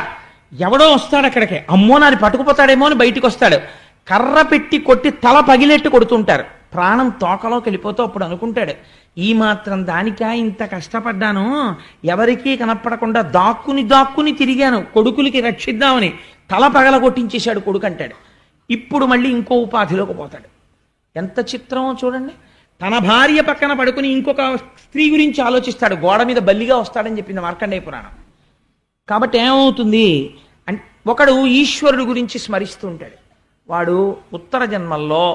ఎవడో వస్తాడు అక్కడికి, అమ్మో నాది పట్టుకుపోతాడేమో అని బయటికి వస్తాడు. కర్ర పెట్టి కొట్టి తల పగిలేట్టు కొడుతుంటారు. ప్రాణం తోకలోకి వెళ్ళిపోతూ అప్పుడు అనుకుంటాడు, ఈ మాత్రం దానికా ఇంత కష్టపడ్డాను, ఎవరికీ కనపడకుండా దాక్కుని తిరిగాను కొడుకులకి రక్షిద్దామని. తల పగల కొట్టించేశాడు కొడుకు అంటాడు. ఇప్పుడు మళ్ళీ ఇంకో ఉపాధిలోకి పోతాడు. ఎంత చిత్రమో చూడండి. తన భార్య పక్కన పడుకుని ఇంకొక స్త్రీ గురించి ఆలోచిస్తాడు, గోడ మీద బల్లిగా వస్తాడని చెప్పింది మార్కండేయ పురాణం. కాబట్టి ఏమవుతుంది అంటే, ఒకడు ఈశ్వరుడు గురించి స్మరిస్తూ ఉంటాడు. వాడు ఉత్తర జన్మల్లో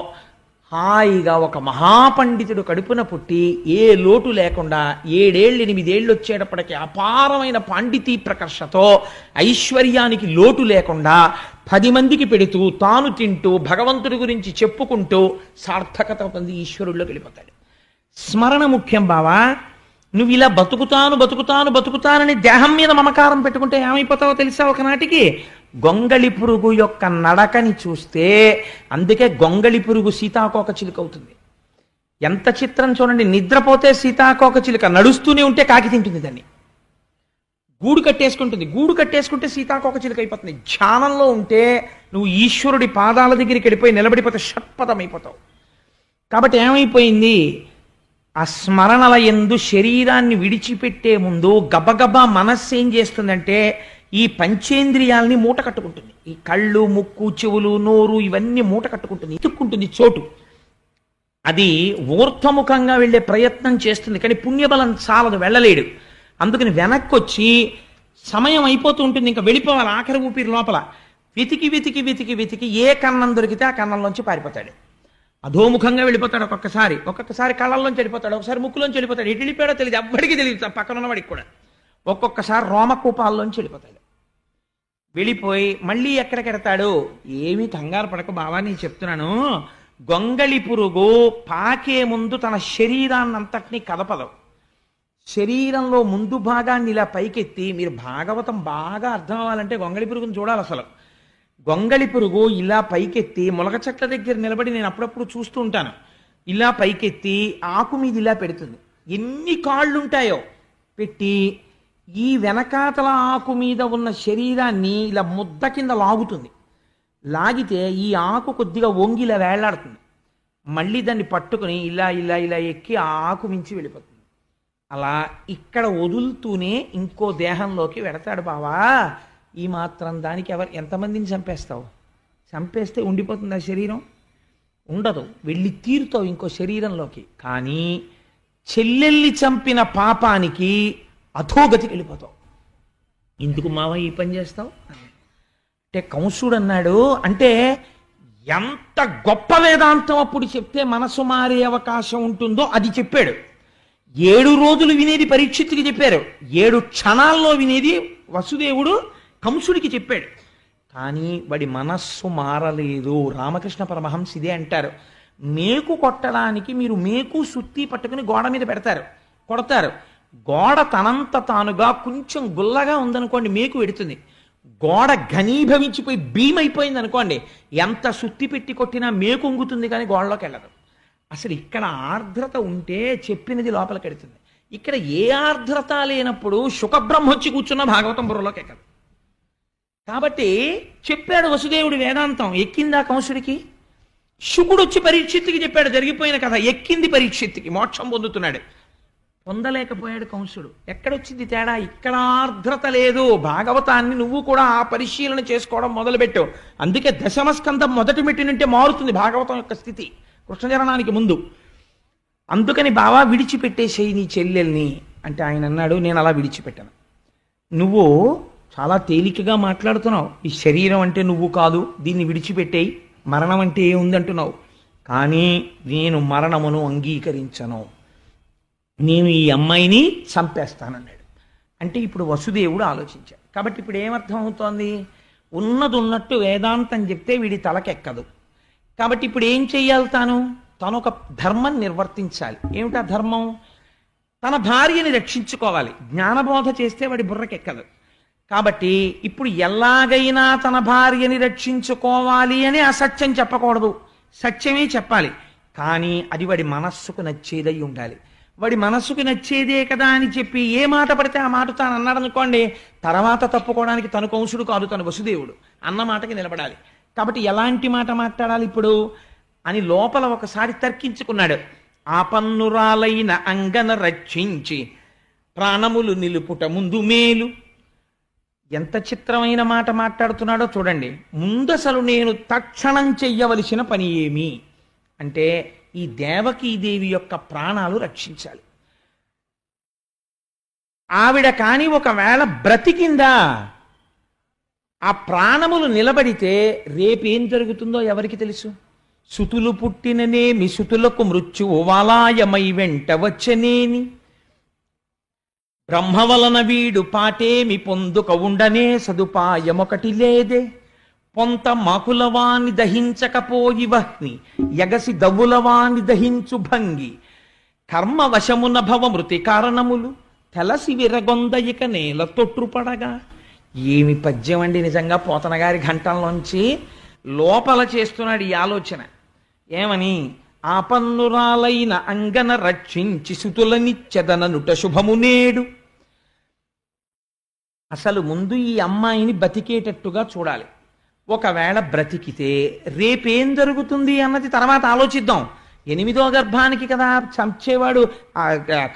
హాయిగా ఒక మహాపండితుడు కడుపున పుట్టి ఏ లోటు లేకుండా 7 ఏళ్ళు 8 ఏళ్ళు వచ్చేటప్పటికి అపారమైన పాండితీ ప్రకర్షతో ఐశ్వర్యానికి లోటు లేకుండా 10 మందికి పెడుతూ తాను తింటూ భగవంతుడి గురించి చెప్పుకుంటూ సార్థకత పొంది ఈశ్వరుడిలోకి వెళ్ళిపోతాడు. స్మరణ ముఖ్యం బావా. నువ్వు ఇలా బతుకుతానని దేహం మీద మమకారం పెట్టుకుంటే ఏమైపోతావో తెలుసా? ఒకనాటికి గొంగళి పురుగు యొక్క నడకని చూస్తే, అందుకే గొంగళి పురుగు సీతాకోక చిలుక అవుతుంది. ఎంత చిత్రం చూడండి. నిద్రపోతే సీతాకోక చిలుక, నడుస్తూనే ఉంటే కాకి తింటుంది దాన్ని. గూడు కట్టేసుకుంటే సీతాకోక చిలుక అయిపోతుంది. ధ్యానంలో ఉంటే నువ్వు ఈశ్వరుడి పాదాల దగ్గరికి వెళ్ళిపోయి నిలబడిపోతే షట్పథమైపోతావు. కాబట్టి ఏమైపోయింది? ఆ స్మరణల యందు శరీరాన్ని విడిచిపెట్టే ముందు గబగబా మనస్సు ఏం చేస్తుందంటే, ఈ పంచేంద్రియాల్ని మూట కట్టుకుంటుంది. ఈ కళ్ళు, ముక్కు, చెవులు, నోరు ఇవన్నీ మూట కట్టుకుంటుంది, ఇతుక్కుంటుంది చోటు. అది ఊర్ధముఖంగా వెళ్ళే ప్రయత్నం చేస్తుంది, కానీ పుణ్యబలం చాలదు, వెళ్ళలేడు. అందుకని వెనక్కి వచ్చి సమయం అయిపోతూ ఉంటుంది, ఇంకా వెళ్ళిపోవాలి. ఆఖరి ఊపిరి లోపల వెతికి ఏ కన్నం దొరికితే ఆ కన్నంలోంచి పారిపోతాడు. అధోముఖంగా వెళ్ళిపోతాడు, ఒక్కొక్కసారి కళ్ళల్లోంచి వెళ్ళిపోతాడు, ఒకసారి ముక్కులోంచి వెళ్ళిపోతాడు, ఎటు వెళ్ళిపోయాడో తెలియదు, ఎవ్వడికి తెలియదు, పక్కన ఉన్నవాడికి కూడా. ఒక్కొక్కసారి రోమకూపాల్లోంచి వెళ్ళిపోతాడు. వెళ్ళిపోయి మళ్ళీ ఎక్కడికెడతాడు? ఏమీ కంగారు పడక బావా, నేను చెప్తున్నాను, గొంగళి పురుగు పాకే ముందు తన శరీరాన్నంతటినీ కదపదు. శరీరంలో ముందు భాగాన్ని ఇలా పైకెత్తి, మీరు భాగవతం బాగా అర్థం అవ్వాలంటే గొంగళి పురుగుని చూడాలి. అసలు గొంగళి పురుగు ఇలా పైకెత్తి ములగ చెట్ల దగ్గర నిలబడి, నేను అప్పుడప్పుడు చూస్తూ ఉంటాను, ఇలా పైకెత్తి ఆకు మీద ఇలా పెడుతుంది. ఎన్ని కాళ్ళు ఉంటాయో పెట్టి ఈ వెనకాతల ఆకు మీద ఉన్న శరీరాన్ని ఇలా ముద్ద కింద లాగుతుంది. లాగితే ఈ ఆకు కొద్దిగా వంగి ఇలా వేళ్లాడుతుంది. మళ్ళీ దాన్ని పట్టుకుని ఇలా ఇలా ఇలా ఎక్కి ఆ ఆకు మించి వెళ్ళిపోతుంది. అలా ఇక్కడ వదులుతూనే ఇంకో దేహంలోకి వెడతాడు బావా. ఈ మాత్రం దానికి ఎంతమందిని చంపేస్తావు? చంపేస్తే ఉండిపోతుంది ఆ శరీరం? ఉండదు, వెళ్ళి తీరుతావు ఇంకో శరీరంలోకి. కానీ చెల్లెల్ని చంపిన పాపానికి అధోగతికి వెళ్ళిపోతావు. ఎందుకు మావ ఈ పని చేస్తావు అంటే కంసుడు అన్నాడు. అంటే ఎంత గొప్ప వేదాంతం అప్పుడు చెప్తే మనసు మారే అవకాశం ఉంటుందో అది చెప్పాడు. 7 రోజులు వినేది పరీక్షిత్తుకి చెప్పారు, 7 క్షణాల్లో వినేది వసుదేవుడు కంసుడికి చెప్పాడు. కానీ వాడి మనస్సు మారలేదు. రామకృష్ణ పరమహంస ఇదే అంటారు, మేకు కొట్టడానికి మీరు మేకు సుత్తి పట్టుకుని గోడ మీద పెడతారు, కొడతారు. గోడ తనంత తానుగా కొంచెం గుల్లగా ఉందనుకోండి మేకు పెడుతుంది. గోడ ఘనీభవించిపోయి భీమైపోయింది అనుకోండి, ఎంత సుత్తి పెట్టి కొట్టినా మేకు ఉంగుతుంది కానీ గోడలోకి వెళ్ళదు. అసలు ఇక్కడ ఆర్ద్రత ఉంటే చెప్పినది లోపలికి వెడుతుంది. ఇక్కడ ఏ ఆర్ద్రత లేనప్పుడు శుకబ్రహ్మ వచ్చి కూర్చున్న భాగవతం బుర్రలోకి ఎక్కదు. కాబట్టి చెప్పాడు వసుదేవుడు వేదాంతం. ఎక్కిందా కంసుడికి? శుకుడు వచ్చి పరీక్షిత్తుకి చెప్పాడు జరిగిపోయిన కథ. ఎక్కింది పరీక్షిత్తుకి, మోక్షం పొందుతున్నాడు. పొందలేకపోయాడు కంసుడు. ఎక్కడొచ్చింది తేడా? ఇక్కడ ఆర్ద్రత లేదు. భాగవతాన్ని నువ్వు కూడా ఆ పరిశీలన చేసుకోవడం మొదలుపెట్టు. అందుకే దశమస్కంధం మొదటి మెట్టినంటే మారుతుంది భాగవతం యొక్క స్థితి కృష్ణజననానికి ముందు. అందుకని బావా విడిచిపెట్టేసేయి నీ చెల్లెల్ని అంటే ఆయన అన్నాడు, నేను అలా విడిచిపెట్టాను. నువ్వు చాలా తేలికగా మాట్లాడుతున్నావు. ఈ శరీరం అంటే నువ్వు కాదు, దీన్ని విడిచిపెట్టేయి, మరణం అంటే ఏముందంటున్నావు. కానీ నేను మరణమును అంగీకరించను, నేను ఈ అమ్మాయిని చంపేస్తానన్నాడు. అంటే ఇప్పుడు వసుదేవుడు ఆలోచించాడు. కాబట్టి ఇప్పుడు ఏమర్థం అవుతోంది? ఉన్నది ఉన్నట్టు వేదాంతం చెప్తే వీడి తలకెక్కదు. కాబట్టి ఇప్పుడు ఏం చెయ్యాలి? తను ఒక ధర్మం నిర్వర్తించాలి. ఏమిటా ధర్మం? తన భార్యని రక్షించుకోవాలి. జ్ఞానబోధ చేస్తే వాడి బుర్రకెక్కదు. కాబట్టి ఇప్పుడు ఎలాగైనా తన భార్యని రక్షించుకోవాలి అని అసత్యం చెప్పకూడదు, సత్యమే చెప్పాలి. కానీ అది వాడి మనస్సుకు నచ్చేదై ఉండాలి. వాడి మనస్సుకు నచ్చేదే కదా అని చెప్పి ఏ మాట పడితే ఆ మాట తాను అన్నాడు అనుకోండి, తర్వాత తప్పుకోవడానికి తను కంసుడు కాదు, తను వసుదేవుడు. అన్న మాటకి నిలబడాలి. కాబట్టి ఎలాంటి మాట మాట్లాడాలి ఇప్పుడు అని లోపల ఒకసారి తర్కించుకున్నాడు. ఆపన్నురాలైన అంగన రక్షించి ప్రాణములు నిలుపుట ముందు మేలు. ఎంత చిత్రమైన మాట మాట్లాడుతున్నాడో చూడండి. ముందసలు నేను తక్షణం చెయ్యవలసిన పని ఏమి అంటే ఈ దేవకీదేవి యొక్క ప్రాణాలు రక్షించాలి. ఆవిడ కాని ఒకవేళ బ్రతికిందా, ఆ ప్రాణములు నిలబడితే రేపేం జరుగుతుందో ఎవరికి తెలుసు? సుతులు పుట్టిననేమి సుతులకు మృత్యువు వాలాయమై వెంట వచ్చనేని, బ్రహ్మ వలన వీడు పాటేమి పొందుక ఉండనే సదుపాయమొకటి లేదే, పొంత మాకులవాని దహించకపోయి వహ్ని యగసి దవులవాని దహించు భంగి, కర్మ వశమున భవ మృతి కారణములు తెలసి విరగొందయిక నేల తొట్టుపడగా. ఏమి పద్యం అండి నిజంగా. పోతన గారి ఘంటంలోంచి లోపల చేస్తున్నాడు ఈ ఆలోచన. ఏమని? ఆపన్నురాలైన అంగన రక్షించి సుతులనిచ్చెదననుట శుభము నేడు. అసలు ముందు ఈ అమ్మాయిని బతికేటట్టుగా చూడాలి. ఒకవేళ బ్రతికితే రేపేం జరుగుతుంది అన్నది తర్వాత ఆలోచిద్దాం. 8వ గర్భానికి కదా చంపేవాడు,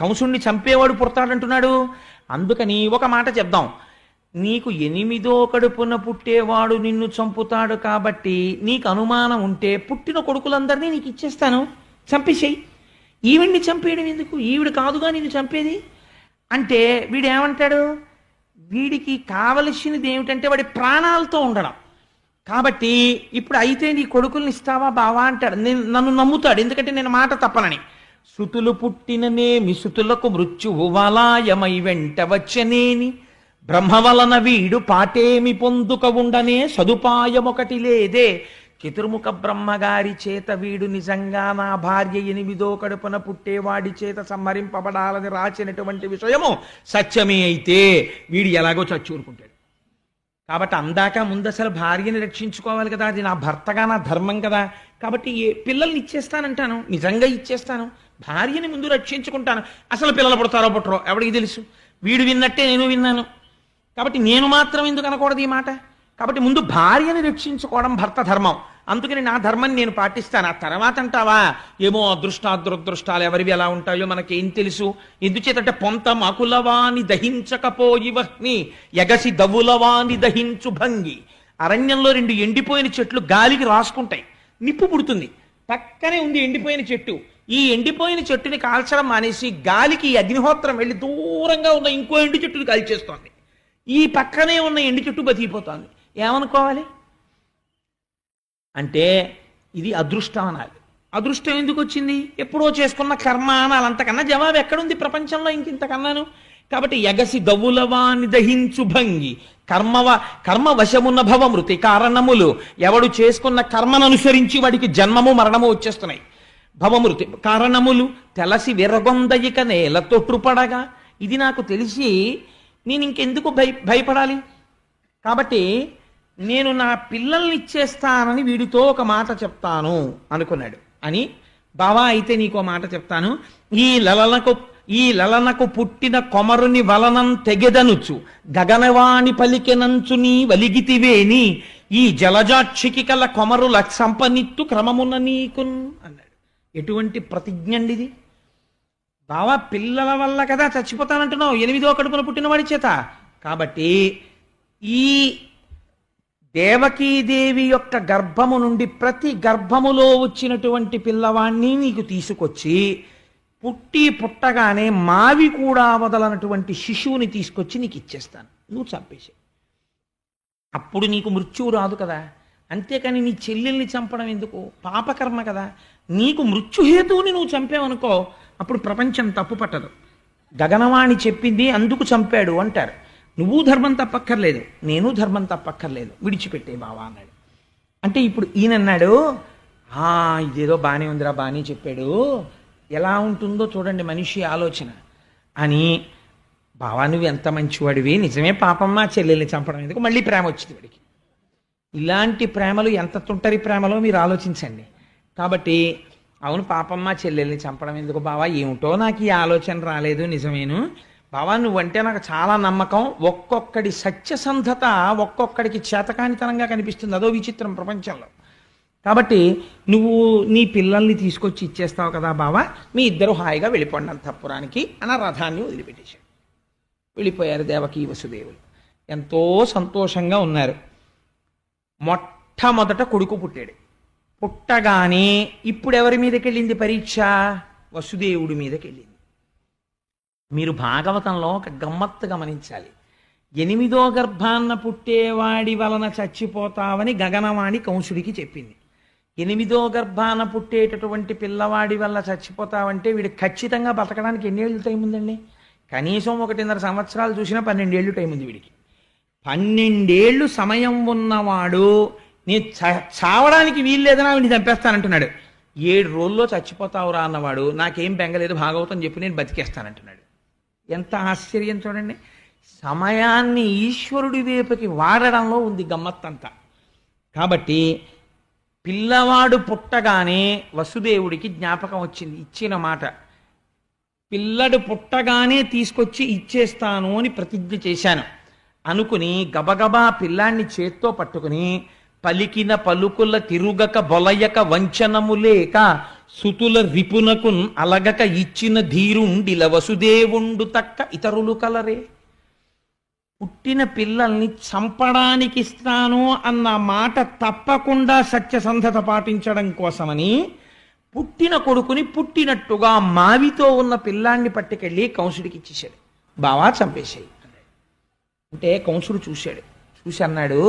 కంసుణ్ణి చంపేవాడు పుడతాడంటున్నాడు. అందుకని ఒక మాట చెప్దాం. నీకు 8వ కడుపున పుట్టేవాడు నిన్ను చంపుతాడు కాబట్టి నీకు అనుమానం ఉంటే పుట్టిన కొడుకులందరినీ నీకు ఇచ్చేస్తాను, చంపేసేయి. ఈవిడ్ని చంపేయడం ఎందుకు? ఈవిడ కాదుగా నిన్ను చంపేది అంటే వీడేమంటాడు? వీడికి కావలసినది ఏమిటంటే వాడి ప్రాణాలతో ఉండడం. కాబట్టి ఇప్పుడు అయితే నీ కొడుకుల్ని ఇస్తావా బావా అంటాడు. నన్ను నమ్ముతాడు, ఎందుకంటే నేను మాట తప్పనని. సుతులు పుట్టిననేమి సుతులకు మృత్యువు వలాయమై వెంట వచ్చనేని, బ్రహ్మ వలన వీడు పాటేమి పొందుక ఉండనే సదుపాయమొకటి లేదే. చతుర్ముఖ బ్రహ్మగారి చేత వీడు నిజంగా నా భార్య 8వ కడుపున పుట్టేవాడి చేత సంహరింపబడాలని రాసినటువంటి విషయము సత్యమే అయితే వీడు ఎలాగో చచ్చూరుకుంటాడు. కాబట్టి అందాక ముందు అసలు భార్యని రక్షించుకోవాలి కదా, అది నా భర్తగా నా ధర్మం కదా. కాబట్టి పిల్లల్ని ఇచ్చేస్తానంటాను, నిజంగా ఇచ్చేస్తాను, భార్యని ముందు రక్షించుకుంటాను. అసలు పిల్లలు పుడతారో పుట్టరో ఎవరికి తెలుసు, వీడు విన్నట్టే నేను విన్నాను. కాబట్టి నేను మాత్రం ఎందుకు అనకూడదు ఈ మాట. కాబట్టి ముందు భార్యని రక్షించుకోవడం భర్త ధర్మం, అందుకని నా ధర్మాన్ని నేను పాటిస్తాను. ఆ తర్వాత అంటావా ఏమో అదృష్టాదురదృష్టాలు ఎవరివి ఎలా ఉంటాయో మనకేం తెలుసు. ఎందుచేతంటే పొంత మాకులవాని దహించకపోయివహ్ని ఎగసి దవులవాని దహించు భంగి. అరణ్యంలో 2 ఎండిపోయిన చెట్లు గాలికి రాసుకుంటాయి, నిప్పు పుడుతుంది. పక్కనే ఉంది ఎండిపోయిన చెట్టు. ఈ ఎండిపోయిన చెట్టుని కాల్చడం మానేసి గాలికి అగ్నిహోత్రం వెళ్ళి దూరంగా ఉన్న ఇంకో ఎండు చెట్టుని కాల్చేస్తోంది. ఈ పక్కనే ఉన్న ఎండు చెట్టు బతికిపోతోంది. ఏమనుకోవాలి అంటే ఇది అదృష్టం అనాలి. అదృష్టం ఎందుకు వచ్చింది? ఎప్పుడో చేసుకున్న కర్మ అనాలి. అంతకన్నా జవాబు ఎక్కడుంది ప్రపంచంలో ఇంతకన్నాను. కాబట్టి ఎగసి దవులవాని దహించు భంగి కర్మ వశమున్న భవమృతి కారణములు. ఎవడు చేసుకున్న కర్మను అనుసరించి వాడికి జన్మము మరణము వచ్చేస్తున్నాయి. భవమృతి కారణములు తెలసి విరగొందయిక నేల తొట్టుపడగా. ఇది నాకు తెలిసి నేను ఇంకెందుకు భయపడాలి. కాబట్టి నేను నా పిల్లల్ని ఇచ్చేస్తానని వీడితో ఒక మాట చెప్తాను అనుకున్నాడు. అని బావా అయితే నీకో మాట చెప్తాను. ఈ లలనకు పుట్టిన కొమరుని వలనం తెగెదనుచు గగనవాణి పలికెనంచు నీ వలిగితివేని, ఈ జలజాక్షికి కల కొమరుల సంపనిత్తు క్రమమున నీకున్ అన్నాడు. ఎటువంటి ప్రతిజ్ఞ అండి ఇది? బావా పిల్లల వల్ల కదా చచ్చిపోతానంటున్నావు, 8వ కడుపున పుట్టినవాడి చేత. కాబట్టి ఈ దేవకీదేవి యొక్క గర్భము నుండి ప్రతి గర్భములో వచ్చినటువంటి పిల్లవాణ్ణి నీకు తీసుకొచ్చి పుట్టగానే మావి కూడా వదలనటువంటి శిశువుని తీసుకొచ్చి నీకు ఇచ్చేస్తాను, నువ్వు చంపేసి. అప్పుడు నీకు మృత్యువు రాదు కదా. అంతేకాని నీ చెల్లెల్ని చంపడం ఎందుకు? పాపకర్మ కదా. నీకు మృత్యుహేతువుని నువ్వు చంపేవనుకో అప్పుడు ప్రపంచం తప్పు పట్టదు. గగనవాణి చెప్పింది అందుకు చంపాడు అంటారు. నువ్వు ధర్మం తప్పక్కర్లేదు, నేను ధర్మం తప్పక్కర్లేదు, విడిచిపెట్టే బావా అన్నాడు. అంటే ఇప్పుడు ఈయన అన్నాడు, ఇదేదో బాగానే ఉందిరా, బాగానే చెప్పాడు, ఎలా ఉంటుందో చూడండి మనిషి ఆలోచన అని. బావా నువ్వు ఎంత మంచివాడివి, నిజమే పాపమ్మ చెల్లెల్ని చంపడం ఎందుకు? మళ్ళీ ప్రేమ వచ్చింది వాడికి. ఇలాంటి ప్రేమలు ఎంత తుంటరి ప్రేమలో మీరు ఆలోచించండి. కాబట్టి అవును పాపమ్మ చెల్లెల్ని చంపడం ఎందుకు బావా, ఏమిటో నాకు ఈ ఆలోచన రాలేదు, నిజమేను బావా నువ్వంటే నాకు చాలా నమ్మకం. ఒక్కొక్కడి సత్యసంధత ఒక్కొక్కడికి చేతకానితనంగా కనిపిస్తుంది, అదో విచిత్రం ప్రపంచంలో. కాబట్టి నువ్వు నీ పిల్లల్ని తీసుకొచ్చి ఇచ్చేస్తావు కదా బావా, మీ ఇద్దరు హాయిగా వెళ్ళిపోండి అంతఃపురానికి అని రథాన్ని వదిలిపెట్టేశాడు. వెళ్ళిపోయారు దేవకీ వసుదేవులు. ఎంతో సంతోషంగా ఉన్నారు. మొట్టమొదట కొడుకు పుట్టాడు. పుట్టగానే ఇప్పుడు ఎవరి మీదకి వెళ్ళింది పరీక్ష? వసుదేవుడి మీదకి వెళ్ళింది. మీరు భాగవతంలో ఒక గమ్మత్తు గమనించాలి. 8వ గర్భాన్న పుట్టేవాడి వలన చచ్చిపోతావని గగనవాణి కంసుడికి చెప్పింది. 8వ గర్భాన పుట్టేటటువంటి పిల్లవాడి వల్ల చచ్చిపోతావంటే వీడు ఖచ్చితంగా బతకడానికి ఎన్ని ఏళ్ళు టైం ఉందండి? కనీసం 1.5 సంవత్సరాలు చూసినా 12 ఏళ్ళు టైం ఉంది వీడికి. 12 ఏళ్ళు సమయం ఉన్నవాడు నేను చావడానికి వీలు లేదని వీడిని చంపేస్తానంటున్నాడు. 7 రోజుల్లో చచ్చిపోతావురా అన్నవాడు నాకేం బెంగలేదు భాగవతం చెప్పి నేను బతికేస్తానంటున్నాడు. ఎంత ఆశ్చర్యం చూడండి. సమయాన్ని ఈశ్వరుడి వైపుకి వాడడంలో ఉంది గమ్మత్తంతా. కాబట్టి పిల్లవాడు పుట్టగానే వసుదేవుడికి జ్ఞాపకం వచ్చింది ఇచ్చిన మాట. పిల్లడు పుట్టగానే తీసుకొచ్చి ఇచ్చేస్తాను అని ప్రతిజ్ఞ చేశాను అనుకుని గబగబా పిల్లాన్ని చేత్తో పట్టుకుని పలికిన పలుకుల తిరుగక బొలయక వంచనము లేక సుతుల రిపునకున్ అలగక ఇచ్చిన ధీరుండిల వసుదేవుండు తక్క ఇతరులు కలరే. పుట్టిన పిల్లల్ని చంపడానికి ఇస్తాను అన్న మాట తప్పకుండా సత్యసంధత పాటించడం కోసమని పుట్టిన కొడుకుని పుట్టినట్టుగా మావితో ఉన్న పిల్లాన్ని పట్టుకెళ్ళి కంసుడికి ఇచ్చేశాడు. బావా చంపేశాయి అంటే కంసుడు చూశాడు. చూసి అన్నాడు,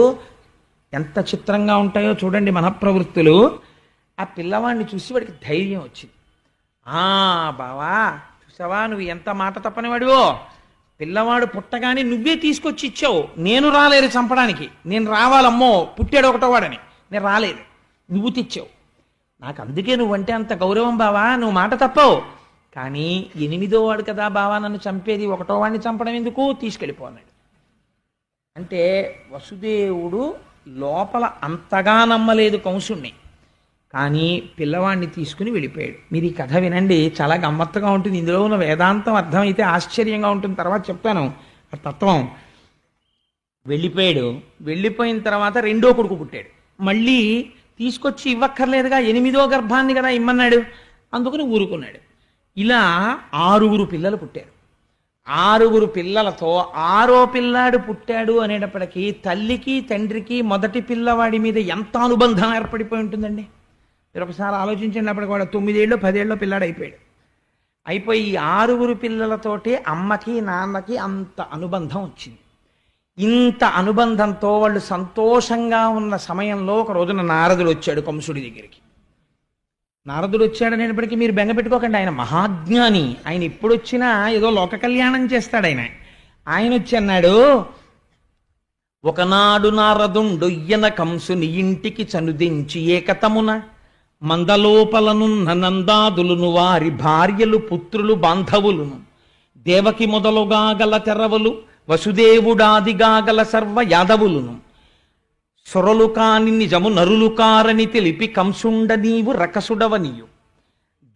ఎంత చిత్రంగా ఉంటాయో చూడండి మనఃప్రవృత్తులు. ఆ పిల్లవాడిని చూసి వాడికి ధైర్యం వచ్చింది. బావా చూసావా, నువ్వు ఎంత మాట తప్పనివాడివో, పిల్లవాడు పుట్టగానే నువ్వే తీసుకొచ్చి ఇచ్చావు, నేను రాలేదు చంపడానికి, నేను రావాలమ్మో పుట్టాడు ఒకటో వాడని, నేను రాలేదు, నువ్వు తెచ్చావు, నాకు అందుకే నువ్వంటే అంత గౌరవం బావా, నువ్వు మాట తప్పవు. కానీ 8వ వాడు కదా బావా నన్ను చంపేది, ఒకటో వాడిని చంపడం ఎందుకు, తీసుకెళ్ళిపో అన్నాడు. అంటే వసుదేవుడు లోపల అంతగా నమ్మలేదు కంసుణ్ణి, కానీ పిల్లవాడిని తీసుకుని వెళ్ళిపోయాడు. మీరు ఈ కథ వినండి, చాలా గమ్మత్తుగా ఉంటుంది. ఇందులో ఉన్న వేదాంతం అర్థమైతే ఆశ్చర్యంగా ఉంటుంది. తర్వాత చెప్తాను ఆ తత్వం. వెళ్ళిపోయాడు. వెళ్ళిపోయిన తర్వాత రెండో కొడుకు పుట్టాడు. మళ్ళీ తీసుకొచ్చి ఇవ్వక్కర్లేదుగా, 8వ గర్భాన్ని కదా ఇమ్మన్నాడు, అందుకని ఊరుకున్నాడు. ఇలా 6 పిల్లలు పుట్టారు. 6 పిల్లలతో 6వ పిల్లాడు పుట్టాడు అనేటప్పటికీ తల్లికి తండ్రికి మొదటి పిల్లవాడి మీద ఎంత అనుబంధం ఏర్పడిపోయి ఉంటుందండి. మీరు ఒకసారి ఆలోచించినప్పటికి కూడా 9 ఏళ్ళు 10 ఏళ్ళు పిల్లాడు అయిపోయాడు. అయిపోయి ఈ 6 పిల్లలతోటి అమ్మకి నాన్నకి అంత అనుబంధం వచ్చింది. ఇంత అనుబంధంతో వాళ్ళు సంతోషంగా ఉన్న సమయంలో ఒక రోజున నారదుడు వచ్చాడు కంసుడి దగ్గరికి. నారదుడు వచ్చాడనేటప్పటికీ మీరు బెంగ పెట్టుకోకండి, ఆయన మహాజ్ఞాని. ఆయన ఎప్పుడు వచ్చినా ఏదో లోక కళ్యాణం చేస్తాడు. ఆయన వచ్చి అన్నాడు, ఒకనాడు నారదుండొయ్యన కంసుని ఇంటికి చనుదించి ఏకతమున మందలోపలనున్న నందాదులును వారి భార్యలు పుత్రులు బాంధవులును దేవకి మొదలుగా గల తెరవలు వసుదేవుడాదిగా గల సర్వ యాదవులును సొరలు కాని నిజము నరులు కారని తెలిపి కంసుండ నీవు రకసుడవనియు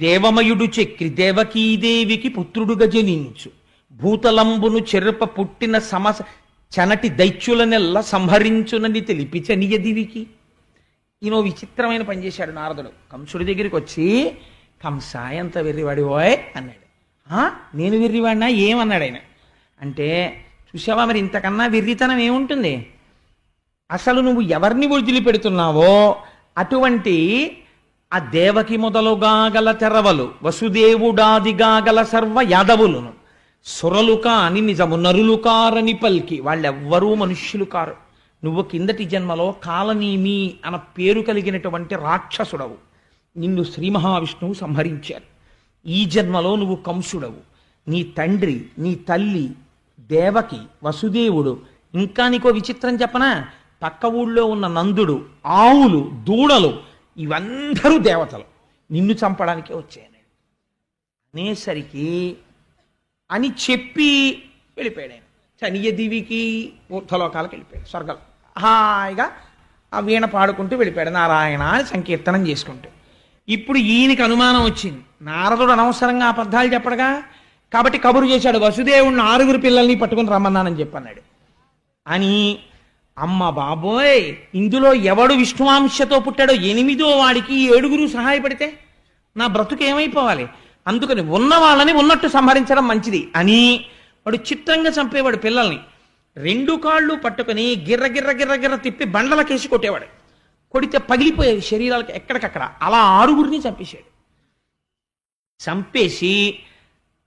దేవమయుడు చక్రి దేవకీదేవికి పుత్రుడుగా జనించు భూతలంబును చెరుప పుట్టిన చనటి దైత్యులనెల్ల సంహరించునని తెలిపి చనియదివికి. ఈయనో విచిత్రమైన పని చేశాడు నారదుడు. కంసుడి దగ్గరికి వచ్చి, కంస ఎంత వెర్రివాడి ఓయ్ అన్నాడు. నేను వెర్రివాడినా ఏమన్నాడు ఆయన అంటే, చూసావా మరి ఇంతకన్నా వెర్రితనం ఏముంటుంది, అసలు నువ్వు ఎవరిని వదిలిపెడుతున్నావో అటువంటి ఆ దేవకి మొదలుగా గల తెరవలు వసుదేవుడాదిగా గల సర్వ యాదవులను సురలు కాని నిజము నరులు కారని పల్కి, వాళ్ళెవ్వరూ మనుష్యులు కారు, నువ్వు కిందటి జన్మలో కాలనీమి అన్న పేరు కలిగినటువంటి రాక్షసుడవు, నిన్ను శ్రీ మహావిష్ణువు సంహరించారు. ఈ జన్మలో నువ్వు కంసుడవు, నీ తండ్రి నీ తల్లి దేవకి వసుదేవుడు, ఇంకా నీకో విచిత్రం చెప్పనా, పక్క ఊళ్ళో ఉన్న నందుడు ఆవులు దూడలు ఇవందరూ దేవతలు, నిన్ను చంపడానికే వచ్చాయని అనేసరికి అని చెప్పి వెళ్ళిపోయాడు ఆయన. చనియ దివికి ఊర్ధలోకాలకు వెళ్ళిపోయాడు, స్వర్గం హాయిగా ఆ వీణ పాడుకుంటూ వెళ్ళిపోయాడు, నారాయణ అని సంకీర్తనం చేసుకుంటూ. ఇప్పుడు ఈయనకి అనుమానం వచ్చింది, నారదుడు అనవసరంగా అబద్ధాలు చెప్పడగా, కాబట్టి కబురు చేశాడు, వసుదేవుడిని 6 పిల్లల్ని పట్టుకుని రమ్మన్నానని చెప్పన్నాడు అని. అమ్మ బాబోయ్, ఇందులో ఎవడు విష్ణువాంశతో పుట్టాడో 8వ వాడికి 7 సహాయపడితే నా బ్రతుకు ఏమైపోవాలి, అందుకని ఉన్న వాళ్ళని ఉన్నట్టు సంహరించడం మంచిది అని వాడు చిత్రంగా చంపేవాడు పిల్లల్ని. 2 కాళ్ళు పట్టుకుని గిర్ర గిర్ర గిర్ర గిర్ర తిప్పి బండలకేసి కొట్టేవాడు, కొడితే పగిలిపోయేవి శరీరాలకి ఎక్కడికక్కడ. అలా 6 చంపేశాడు. చంపేసి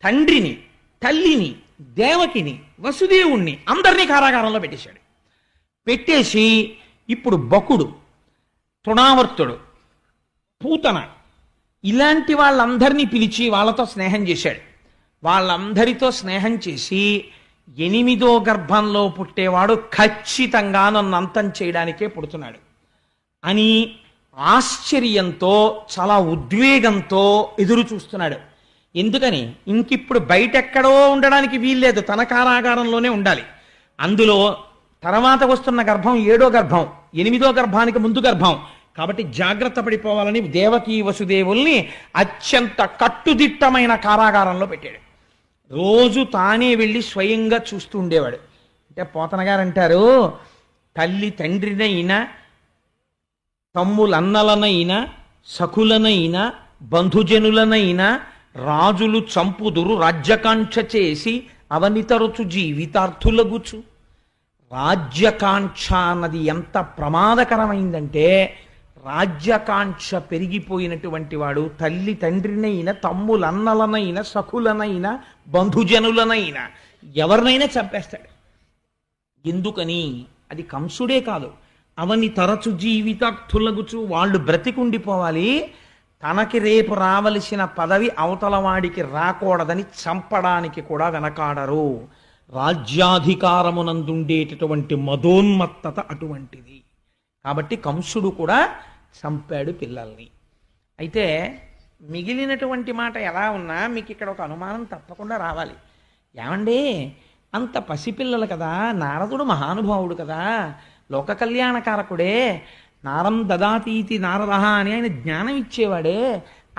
తండ్రిని తల్లిని దేవకిని వసుదేవుణ్ణి అందరినీ కారాగారంలో పెట్టేశాడు. పెట్టేసి ఇప్పుడు బకుడు తృణావర్తుడు పూతన ఇలాంటి వాళ్ళందరినీ పిలిచి వాళ్ళతో స్నేహం చేశాడు. వాళ్ళందరితో స్నేహం చేసి 8వ గర్భంలో పుట్టేవాడు ఖచ్చితంగా నన్ను అంతం చేయడానికే పుడుతున్నాడు అని ఆశ్చర్యంతో చాలా ఉద్వేగంతో ఎదురు చూస్తున్నాడు. ఎందుకని, ఇంకిప్పుడు బయటెక్కడో ఉండడానికి వీల్లేదు, తన కారాగారంలోనే ఉండాలి. అందులో తర్వాత వస్తున్న గర్భం 7వ గర్భం, 8వ గర్భానికి ముందు గర్భం కాబట్టి జాగ్రత్త పడిపోవాలని దేవకీ వసుదేవుల్ని అత్యంత కట్టుదిట్టమైన కారాగారంలో పెట్టాడు. రోజు తానే వెళ్ళి స్వయంగా చూస్తూ ఉండేవాడు. అంటే పోతన గారు అంటారు, తల్లి తండ్రినైనా తమ్ములన్నలనైనా సఖులనైనా బంధుజనులనైనా రాజులు చంపుదురు రాజ్యకాంక్ష చేసి అవనితరచు జీవితార్థులగుచు. రాజ్యకాంక్ష అన్నది ఎంత ప్రమాదకరమైందంటే, రాజ్యకాంక్ష పెరిగిపోయినటువంటి వాడు తల్లి తండ్రినైనా తమ్ములన్నలనైనా సఖులనైనా బంధుజనులనైనా ఎవరినైనా చంపేస్తాడు. ఎందుకని, అది కంసుడే కాదు అవని తరచు జీవితార్థులగుచు, వాళ్ళు బ్రతికుండిపోవాలి, తనకి రేపు రావలసిన పదవి అవతల వాడికి రాకూడదని చంపడానికి కూడా వెనకాడరు. రాజ్యాధికారమునందుండేటటువంటి మదోన్మత్తత అటువంటిది. కాబట్టి కంసుడు కూడా చంపాడు పిల్లల్ని. అయితే మిగిలినటువంటి మాట ఎలా ఉన్నా మీకు ఇక్కడ ఒక అనుమానం తప్పకుండా రావాలి. ఏమండి, అంత పసిపిల్లలు కదా, నారదుడు మహానుభావుడు కదా, లోక కళ్యాణకారకుడే, నారం దదాతీతి నారదహ అని ఆయన జ్ఞానం ఇచ్చేవాడే,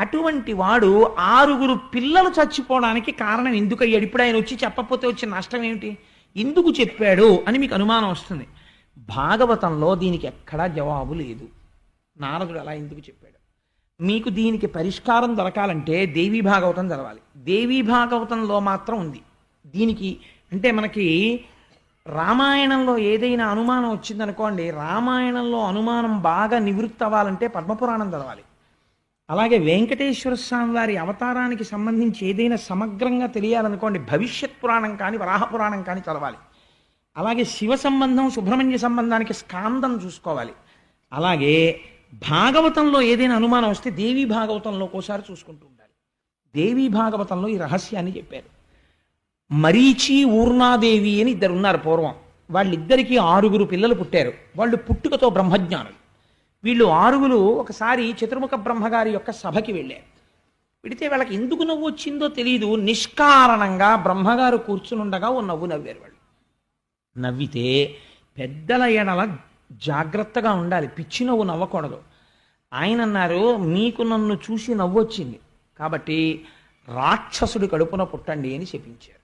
అటువంటి వాడు 6 పిల్లలు చచ్చిపోవడానికి కారణం ఎందుకు అయ్యాడు? ఇప్పుడు ఆయన వచ్చి చెప్పకపోతే వచ్చిన నష్టం ఏమిటి? ఎందుకు చెప్పాడు అని మీకు అనుమానం వస్తుంది. భాగవతంలో దీనికి ఎక్కడా జవాబు లేదు. నారదుడు అలా ఎందుకు చెప్పాడు? మీకు దీనికి పరిష్కారం దొరకాలంటే దేవీ భాగవతం చదవాలి. దేవీ భాగవతంలో మాత్రం ఉంది దీనికి. అంటే మనకి రామాయణంలో ఏదైనా అనుమానం వచ్చిందనుకోండి, రామాయణంలో అనుమానం బాగా నివృత్తి అవ్వాలంటే పద్మపురాణం చదవాలి. అలాగే వెంకటేశ్వర స్వామి వారి అవతారానికి సంబంధించి ఏదైనా సమగ్రంగా తెలియాలనుకోండి, భవిష్యత్ పురాణం కానీ వరాహ పురాణం కానీ చదవాలి. అలాగే శివ సంబంధం సుబ్రహ్మణ్య సంబంధానికి స్కాందం చూసుకోవాలి. అలాగే భాగవతంలో ఏదైనా అనుమానం వస్తే దేవీ భాగవతంలో ఒకసారి చూసుకుంటూ ఉండాలి. దేవీ భాగవతంలో ఈ రహస్యాన్ని చెప్పారు. మరీచి ఊర్ణాదేవి అని 2 ఉన్నారు పూర్వం. వాళ్ళిద్దరికీ 6 పిల్లలు పుట్టారు. వాళ్ళు పుట్టుకతో బ్రహ్మజ్ఞానులు. వీళ్ళు 6 ఒకసారి చతుర్ముఖ బ్రహ్మగారి యొక్క సభకి వెళ్ళారు. పెడితే వాళ్ళకి ఎందుకు నవ్వు వచ్చిందో తెలియదు, నిష్కారణంగా బ్రహ్మగారు కూర్చునుండగా ఓ నవ్వు నవ్వారు. వాళ్ళు నవ్వితే పెద్దల ఎడల జాగ్రత్తగా ఉండాలి, పిచ్చి నవ్వు నవ్వకూడదు. ఆయన అన్నారు, మీకు నన్ను చూసి నవ్వు వచ్చింది కాబట్టి రాక్షసుడి కడుపున పుట్టండి అని చెప్పించారు.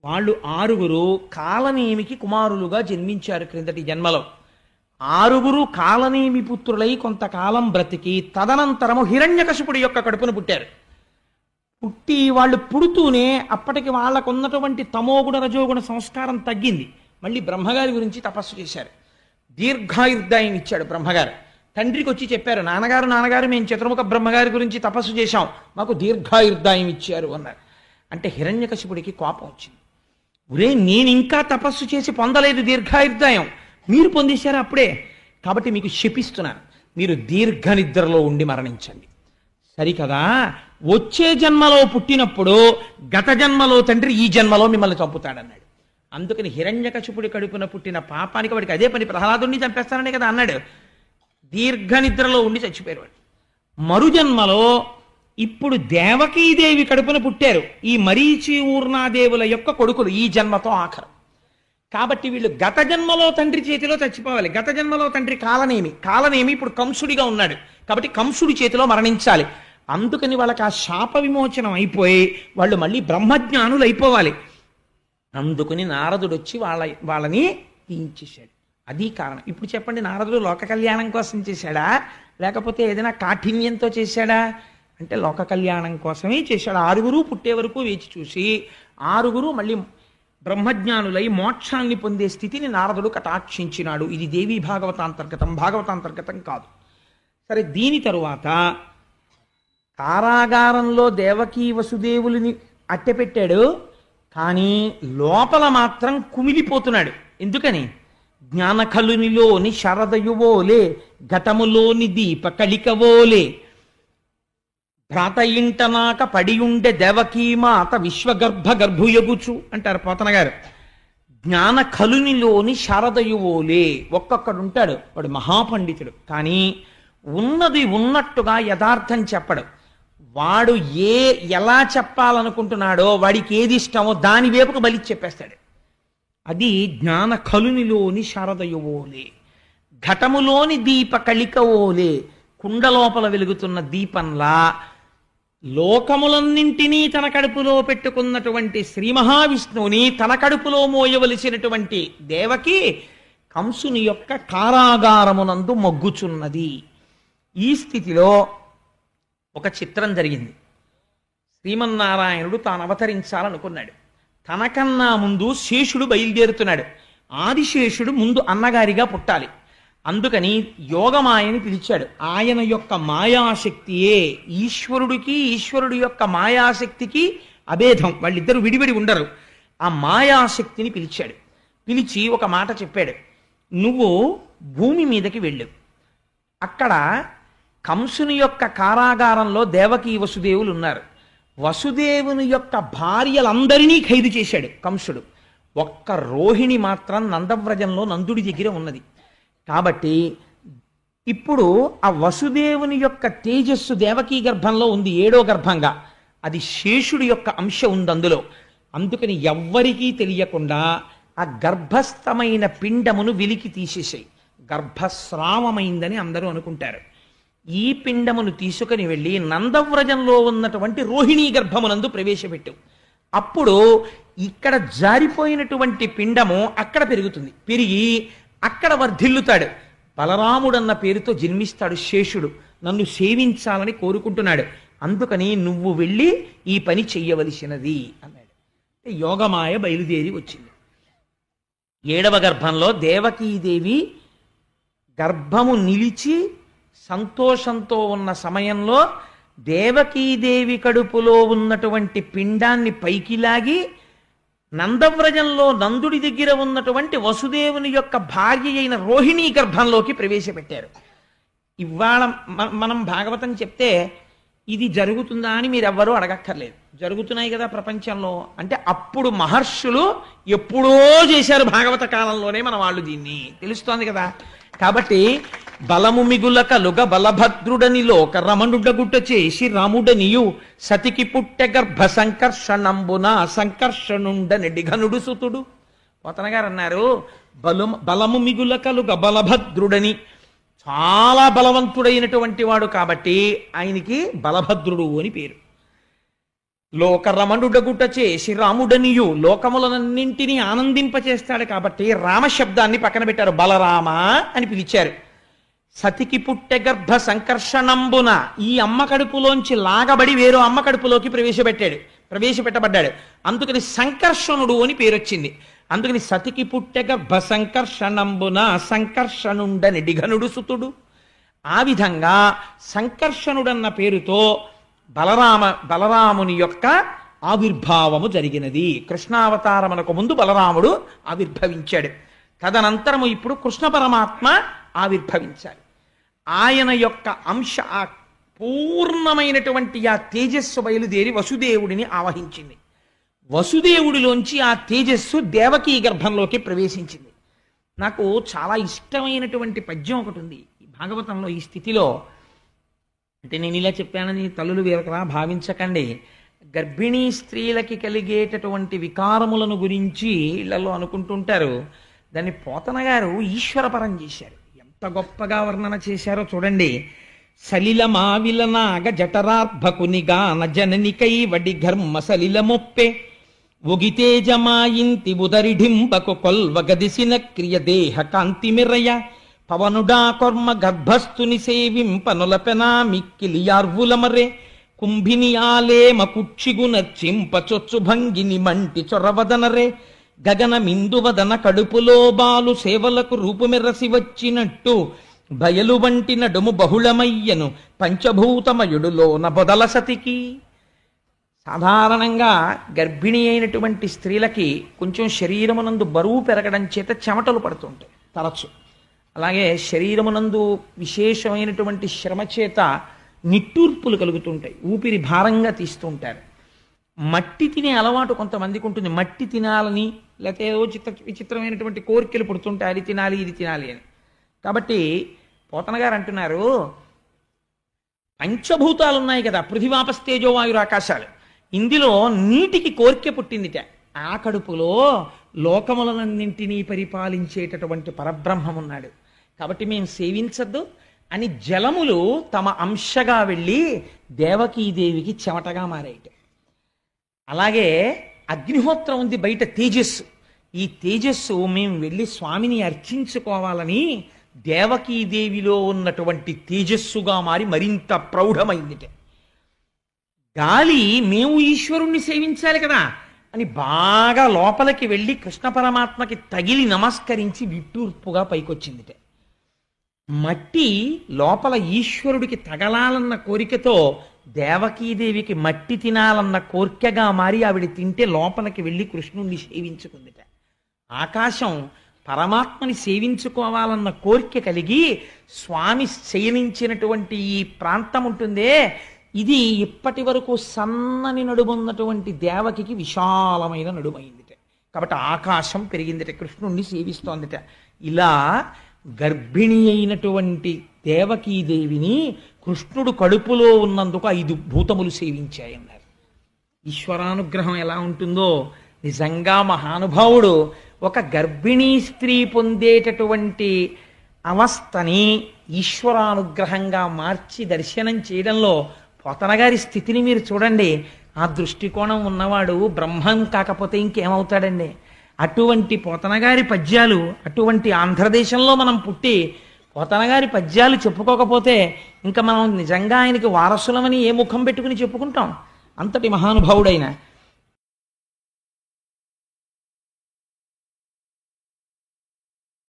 వాళ్ళు 6 కాలనేమికి కుమారులుగా జన్మించారు క్రిందటి జన్మలో. 6 కాలనేమి పుత్రులై కొంతకాలం బ్రతికి తదనంతరము హిరణ్యకశిపుడి యొక్క కడుపున పుట్టారు. పుట్టి వాళ్ళు పుడుతూనే అప్పటికి వాళ్ళకు ఉన్నటువంటి తమోగుణ రజోగుణ సంస్కారం తగ్గింది. మళ్ళీ బ్రహ్మగారి గురించి తపస్సు చేశారు. దీర్ఘాయుర్దాయం ఇచ్చాడు బ్రహ్మగారు. తండ్రికి వచ్చి చెప్పారు, నాన్నగారు మేము చతుర్ముఖ బ్రహ్మగారి గురించి తపస్సు చేశాం, మాకు దీర్ఘాయుర్దాయం ఇచ్చారు అన్నారు. అంటే హిరణ్యకశిపుడికి కోపం వచ్చింది. ఒరే, నేను ఇంకా తపస్సు చేసి పొందలేదు దీర్ఘాయుర్దాయం, మీరు పొందేశారు అప్పుడే, కాబట్టి మీకు శపిస్తున్నాను, మీరు దీర్ఘ నిద్రలో ఉండి మరణించండి. సరికదా, వచ్చే జన్మలో పుట్టినప్పుడు గత జన్మలో తండ్రి ఈ జన్మలో మిమ్మల్ని చంపుతాడన్నాడు. అందుకని హిరణ్యకశిపుడి కడుపున పుట్టిన పాపానికి వాడికి అదే పని, ప్రహ్లాదుడిని చంపేస్తాననే కదా అన్నాడు. దీర్ఘ నిద్రలో ఉండి చచ్చిపోయారు వాడు. మరుజన్మలో ఇప్పుడు దేవకీదేవి కడుపున పుట్టారు ఈ మరీచి ఊర్ణాదేవుల యొక్క కొడుకులు, ఈ జన్మతో ఆఖరు. కాబట్టి వీళ్ళు గత జన్మలో తండ్రి చేతిలో చచ్చిపోవాలి. గత జన్మలో తండ్రి కాలనేమి ఇప్పుడు కంసుడిగా ఉన్నాడు కాబట్టి కంసుడి చేతిలో మరణించాలి. అందుకని వాళ్ళకి ఆ శాప విమోచనం అయిపోయి వాళ్ళు మళ్ళీ బ్రహ్మజ్ఞానులు అయిపోవాలి. అందుకని నారదుడు వచ్చి వాళ్ళని తీయించేశాడు. అది కారణం. ఇప్పుడు చెప్పండి, నారదుడు లోక కళ్యాణం కోసం చేశాడా లేకపోతే ఏదైనా కాఠిన్యంతో చేశాడా అంటే లోక కళ్యాణం కోసమే చేశాడు. 6 పుట్టే వరకు వేచి చూసి 6 మళ్ళీ బ్రహ్మజ్ఞానులై మోక్షాన్ని పొందే స్థితిని నారదుడు కటాక్షించినాడు. ఇది దేవీ భాగవతాంతర్గతం, భాగవతాంతర్గతం కాదు. సరే, దీని తరువాత కారాగారంలో దేవకీ వసుదేవులని అట్టెపెట్టాడు, కానీ లోపల మాత్రం కుమిలిపోతున్నాడు. ఎందుకని? జ్ఞానకలునిలోని శరదయువోలే, ఘటములోని దీప కళికవోలే, భ్రాత ఇంటనాక పడియుండె దేవకీమాత విశ్వగర్భ గర్భుయగుచు అంటారు పోతన గారు. జ్ఞాన కలునిలోని శారదయువోలే, ఒక్కొక్కడు ఉంటాడు, వాడు మహాపండితుడు, కానీ ఉన్నది ఉన్నట్టుగా యథార్థం చెప్పడు. వాడు ఎలా చెప్పాలనుకుంటున్నాడో, వాడికి ఏది ఇష్టమో దాని వైపుకు బలి చెప్పేస్తాడు. అది జ్ఞాన కలునిలోని శారదయువోలే, ఘటములోని దీప కళికవోలే, కుండలోపల వెలుగుతున్న దీపంలా లోకములన్నింటినీ తన కడుపులో పెట్టుకున్నటువంటి శ్రీ మహావిష్ణువుని తన కడుపులో మోయవలసినటువంటి దేవకి కంసుని యొక్క కారాగారమునందు మొగ్గుచున్నది. ఈ స్థితిలో ఒక చిత్రం జరిగింది. శ్రీమన్నారాయణుడు తాను అవతరించాలనుకున్నాడు. తనకన్నా ముందు శేషుడు బయలుదేరుతున్నాడు. ఆదిశేషుడు ముందు అన్నగారిగా పుట్టాలి. అందుకని యోగమాయని పిలిచాడు. ఆయన యొక్క మాయాశక్తియే ఈశ్వరుడికి, ఈశ్వరుడి యొక్క మాయాశక్తికి అభేదం, వాళ్ళిద్దరూ విడివిడి ఉండరు. ఆ మాయాశక్తిని పిలిచాడు. పిలిచి ఒక మాట చెప్పాడు, నువ్వు భూమి మీదకి వెళ్ళు. అక్కడ కంసుని యొక్క కారాగారంలో దేవకీ వసుదేవులు ఉన్నారు. వసుదేవుని యొక్క భార్యలందరినీ ఖైదు చేశాడు కంసుడు. ఒక్క రోహిణి మాత్రం నందవ్రజంలో నందుడి దగ్గర ఉన్నది. కాబట్టి ఇప్పుడు ఆ వసుదేవుని యొక్క తేజస్సు దేవకీ గర్భంలో ఉంది, 7వ గర్భంగా. అది శేషుడి యొక్క అంశ ఉంది అందులో. అందుకని ఎవ్వరికీ తెలియకుండా ఆ గర్భస్థమైన పిండమును వెలికి తీసేసాయి. గర్భస్రావమైందని అందరూ అనుకుంటారు. ఈ పిండమును తీసుకుని వెళ్ళి నందవ్రజంలో ఉన్నటువంటి రోహిణీ గర్భమునందు ప్రవేశపెట్టు. అప్పుడు ఇక్కడ జారిపోయినటువంటి పిండము అక్కడ పెరుగుతుంది. పెరిగి అక్కడ వర్ధిల్లుతాడు. బలరాముడన్న పేరుతో జన్మిస్తాడు శేషుడు. నన్ను సేవించాలని కోరుకుంటున్నాడు. అందుకని నువ్వు వెళ్ళి ఈ పని చెయ్యవలసినది అన్నాడు. యోగమాయ బయలుదేరి వచ్చింది. 7వ గర్భంలో దేవకీదేవి గర్భము నిలిచి సంతోషంతో ఉన్న సమయంలో దేవకీదేవి కడుపులో ఉన్నటువంటి పిండాన్ని పైకి లాగి నందవ్రజంలో నందుడి దగ్గర ఉన్నటువంటి వసుదేవుని యొక్క భార్య అయిన రోహిణీ గర్భంలోకి ప్రవేశపెట్టారు. ఇవాళ మనం భాగవతం చెప్తే ఇది జరుగుతుందా అని మీరెవ్వరూ అడగక్కర్లేదు. జరుగుతున్నాయి కదా ప్రపంచంలో. అంటే అప్పుడు మహర్షులు ఎప్పుడో చేశారు, భాగవత కాలంలోనే మన వాళ్ళు దీన్ని. తెలుస్తోంది కదా. కాబట్టి బలము మిగుల కలుగ బలభద్రుడని లోక రమణుడగుట చేసి రాముడనియు సతికి పుట్టె గర్భ సంకర్షణంబున సంకర్షణుండనెడి ఘనుడు సుతుడు. పోతన గారు అన్నారు, బలము మిగుల కలుగ బలభద్రుడని, చాలా బలవంతుడైనటువంటి వాడు కాబట్టి ఆయనకి బలభద్రుడు అని పేరు. లోకరమణుడగుట చేసి రాముడనియు, లోకములన్నింటినీ ఆనందింపచేస్తాడు కాబట్టి రామశబ్దాన్ని పక్కన పెట్టారు, బలరామ అని పిలిచారు. సతికి పుట్టె గర్భ సంకర్షణంబున, ఈ అమ్మ కడుపులోంచి లాగబడి వేరో అమ్మ కడుపులోకి ప్రవేశపెట్టబడ్డాడు. అందుకని సంకర్షణుడు అని పేరు వచ్చింది. అందుకని సతికి పుట్టె గర్భ సంకర్షణంబున సంకర్షణుండని డిఘనుడు సుతుడు. ఆ విధంగా సంకర్షణుడన్న పేరుతో బలరాముని యొక్క ఆవిర్భావము జరిగినది. కృష్ణావతారమునకు ముందు బలరాముడు ఆవిర్భవించాడు. తదనంతరము ఇప్పుడు కృష్ణ పరమాత్మ ఆవిర్భవించాలి. ఆయన యొక్క అంశ ఆ పూర్ణమైనటువంటి ఆ తేజస్సు బయలుదేరి వసుదేవుడిని ఆవహించింది. వసుదేవుడిలోంచి ఆ తేజస్సు దేవకీ గర్భంలోకి ప్రవేశించింది. నాకు చాలా ఇష్టమైనటువంటి పద్యం ఒకటి ఉంది ఈ భాగవతంలో. ఈ స్థితిలో అంటే నేను ఇలా చెప్పానని తల్లులు వీరకలా భావించకండి. గర్భిణీ స్త్రీలకి కలిగేటటువంటి వికారములను గురించి ఇళ్లలో అనుకుంటుంటారు. దాన్ని పోతన గారు ఈశ్వరపరం చేశారు. ఎంత గొప్పగా వర్ణన చేశారో చూడండి. సలిల మావిల నాగ జఠరార్భకునిగాన జననికై వడి ఘర్మ సలిల మొప్పే ఒగితేజమాయింతి ఉదరిఢింబకు కొల్వగదిసిన క్రియ దేహ కాంతి మిరయ పవనుడా కొర్మ గర్భస్థుని సేవింపనులపెనా మిక్కిలియార్వులమరే కుంభిని ఆలేమ కుక్షిగున చింపచొచ్చు భంగిని మంటి చొరవదనరే గగన మిందువదన కడుపులో బాలు సేవలకు రూపుమెరసి వచ్చినట్టు బయలు వంటి నడుము బహుళమయ్యను పంచభూతమయుడులోన బొదల సతికి. సాధారణంగా గర్భిణి అయినటువంటి స్త్రీలకి కొంచెం శరీరమునందు బరువు పెరగడం చేత చెమటలు పడుతుంటాయి తరచు. అలాగే శరీరమునందు విశేషమైనటువంటి శ్రమ చేత నిట్టూర్పులు కలుగుతుంటాయి, ఊపిరి భారంగా తీస్తుంటారు. మట్టి తినే అలవాటు కొంతమందికి ఉంటుంది. మట్టి తినాలని లేకపోతే ఏదో విచిత్రమైనటువంటి కోరికలు పుడుతుంటాయి, అది తినాలి ఇది తినాలి అని. కాబట్టి పోతన గారు అంటున్నారు, పంచభూతాలు ఉన్నాయి కదా, పృథివాపస్తేజో వాయురు ఆకాశాలు. ఇందులో నీటికి కోరిక పుట్టిందిట. ఆ కడుపులో లోకములన్నింటినీ పరిపాలించేటటువంటి పరబ్రహ్మం ఉన్నాడు. కాబట్టి మేము సేవించద్దు అని జలములు తమ అంశగా వెళ్ళి దేవకీదేవికి చెమటగా మారాయిట. అలాగే అగ్నిహోత్రం ఉంది బయట, తేజస్సు. ఈ తేజస్సు మేము వెళ్ళి స్వామిని అర్చించుకోవాలని దేవకీదేవిలో ఉన్నటువంటి తేజస్సుగా మారి మరింత ప్రౌఢమైందిట. గాలి మేము ఈశ్వరుణ్ణి సేవించాలి కదా అని బాగా లోపలికి వెళ్ళి కృష్ణ పరమాత్మకి తగిలి నమస్కరించి విట్టూర్పుగా పైకొచ్చిందిట. మట్టి లోపల ఈశ్వరుడికి తగలాలన్న కోరికతో దేవకీదేవికి మట్టి తినాలన్న కోరికగా మారి ఆవిడ తింటే లోపలికి వెళ్ళి కృష్ణుణ్ణి సేవించుకుందిట. ఆకాశం పరమాత్మని సేవించుకోవాలన్న కోరిక కలిగి స్వామి శయనించినటువంటి ఈ ప్రాంతం ఉంటుందే, ఇది ఇప్పటి వరకు సన్నని నడుమున్నటువంటి దేవకికి విశాలమైన నడుమైందిట. కాబట్టి ఆకాశం పెరిగిందిట, కృష్ణుణ్ణి సేవిస్తోందిట. ఇలా గర్భిణి అయినటువంటి దేవకీదేవిని కృష్ణుడు కడుపులో ఉన్నందుకు 5 భూతములు సేవించాయన్నారు. ఈశ్వరానుగ్రహం ఎలా ఉంటుందో నిజంగా మహానుభావుడు ఒక గర్భిణీ స్త్రీ పొందేటటువంటి అవస్థని ఈశ్వరానుగ్రహంగా మార్చి దర్శనం చేయడంలో పోతనగారి స్థితిని మీరు చూడండి. ఆ దృష్టికోణం ఉన్నవాడు బ్రహ్మం కాకపోతే ఇంకేమవుతాడండి? అటువంటి పోతనగారి పద్యాలు, అటువంటి ఆంధ్రదేశంలో మనం పుట్టి పోతనగారి పద్యాలు చెప్పుకోకపోతే ఇంకా మనం నిజంగా ఆయనకి వారసులమని ఏ ముఖం పెట్టుకుని చెప్పుకుంటాం? అంతటి మహానుభావుడైన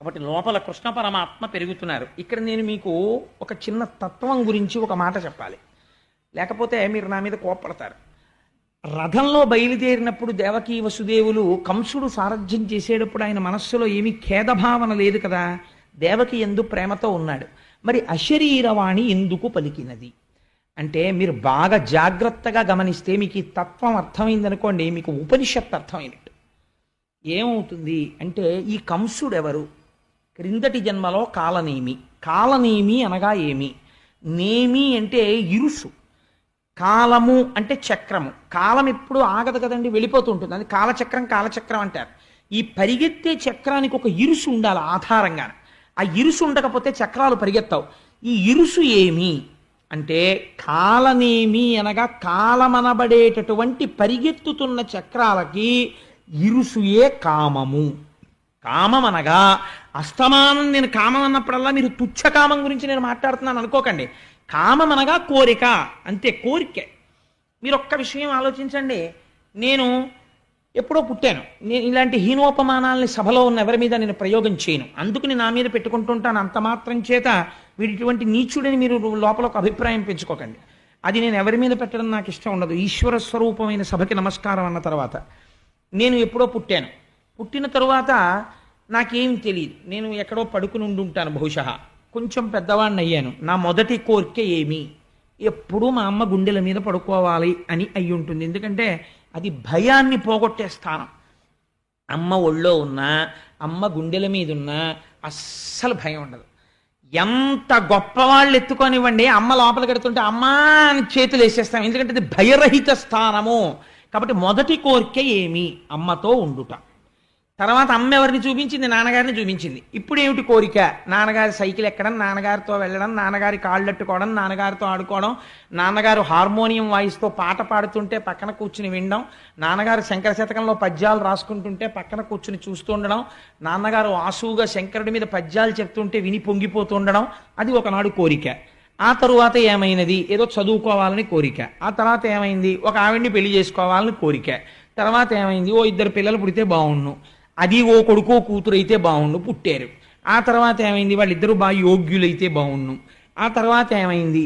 కాబట్టి లోపల కృష్ణ పరమాత్మ పెరుగుతున్నారు. ఇక్కడ నేను మీకు ఒక చిన్న తత్వం గురించి ఒక మాట చెప్పాలి, లేకపోతే మీరు నా మీద కోపడతారు. రథంలో బయలుదేరినప్పుడు దేవకీ వసుదేవులు కంసుడు సారథ్యం చేసేటప్పుడు ఆయన మనస్సులో ఏమీ ఖేదభావన లేదు కదా, దేవకి ఎందు ప్రేమతో ఉన్నాడు. మరి అశరీరవాణి ఎందుకు పలికినది అంటే మీరు బాగా జాగ్రత్తగా గమనిస్తే మీకు ఈ తత్వం అర్థమైందనుకోండి, మీకు ఉపనిషత్తు అర్థమైనట్టు. ఏమవుతుంది అంటే ఈ కంసుడు ఎవరు? క్రిందటి జన్మలో కాలనేమి. కాలనేమి అనగా ఏమి? నేమి అంటే ఇరుసు, కాలము అంటే చక్రము. కాలం ఎప్పుడు ఆగదు కదండి, వెళ్ళిపోతూ ఉంటుంది. అది కాలచక్రం, కాలచక్రం అంటారు. ఈ పరిగెత్తే చక్రానికి ఒక ఇరుసు ఉండాలి ఆధారంగా. ఆ ఇరుసు ఉండకపోతే చక్రాలు పరిగెత్తావు. ఈ ఇరుసు ఏమి అంటే కాలనేమి అనగా కాలమనబడేటటువంటి పరిగెత్తుతున్న చక్రాలకి ఇరుసుయే కామము. కామం అనగా అస్తమానం నేను కామం అన్నప్పుడల్లా మీరు తుచ్చ కామం గురించి నేను మాట్లాడుతున్నాను అనుకోకండి. కామం అనగా కోరిక, అంతే, కోరిక. మీరు ఒక్క విషయం ఆలోచించండి. నేను ఎప్పుడో పుట్టాను, నేను ఇలాంటి హీనోపమానాలని సభలో ఉన్న ఎవరి మీద నేను ప్రయోగం చేయను, అందుకని నా మీద పెట్టుకుంటుంటాను. అంత మాత్రం చేత వీడిటువంటి నీచుడని మీరు లోపల ఒక అభిప్రాయం పెంచుకోకండి. అది నేను ఎవరి మీద పెట్టడం నాకు ఇష్టం ఉండదు. ఈశ్వర స్వరూపమైన సభకి నమస్కారం అన్న తర్వాత నేను ఎప్పుడో పుట్టాను. పుట్టిన తరువాత నాకేం తెలియదు, నేను ఎక్కడో పడుకుని ఉండుంటాను బహుశా. కొంచెం పెద్దవాడిని అయ్యాను. నా మొదటి కోరిక ఏమి? ఎప్పుడూ మా అమ్మ గుండెల మీద పడుకోవాలి అని అయి ఉంటుంది. ఎందుకంటే అది భయాన్ని పోగొట్టే స్థానం. అమ్మ ఒళ్ళో ఉన్నా, అమ్మ గుండెల మీద ఉన్నా అస్సలు భయం ఉండదు. ఎంత గొప్పవాళ్ళు ఎత్తుకొనివ్వండి, అమ్మ లోపలికి ఎడుతుంటే అమ్మా అని చేతులు వేసేస్తాం, ఎందుకంటే అది భయరహిత స్థానము. కాబట్టి మొదటి కోరిక ఏమి? అమ్మతో ఉండుట. తర్వాత అమ్మ ఎవరిని చూపించింది? నాన్నగారిని చూపించింది. ఇప్పుడు ఏమిటి కోరిక? నాన్నగారి సైకిల్ ఎక్కడం, నాన్నగారితో వెళ్ళడం, నాన్నగారి కాళ్ళట్టుకోవడం, నాన్నగారితో ఆడుకోవడం, నాన్నగారు హార్మోనియం వాయిస్తో పాట పాడుతుంటే పక్కన కూర్చుని వినడం, నాన్నగారు శంకర శతకంలో పద్యాలు రాసుకుంటుంటే పక్కన కూర్చుని చూస్తూ ఉండడం, నాన్నగారు ఆసువుగా శంకరుడి మీద పద్యాలు చెప్తుంటే విని పొంగిపోతుండడం. అది ఒకనాడు కోరిక. ఆ తరువాత ఏమైనది? ఏదో చదువుకోవాలని కోరిక. ఆ తర్వాత ఏమైంది? ఒక ఆవిడ్ని పెళ్లి చేసుకోవాలని కోరిక. తర్వాత ఏమైంది? ఓ 2 పిల్లలు పుడితే బాగుండు, అది ఓ కొడుకో కూతురు అయితే బాగుండు, పుట్టారు. ఆ తర్వాత ఏమైంది? వాళ్ళిద్దరూ బాగా యోగ్యులైతే బాగుండు. ఆ తర్వాత ఏమైంది?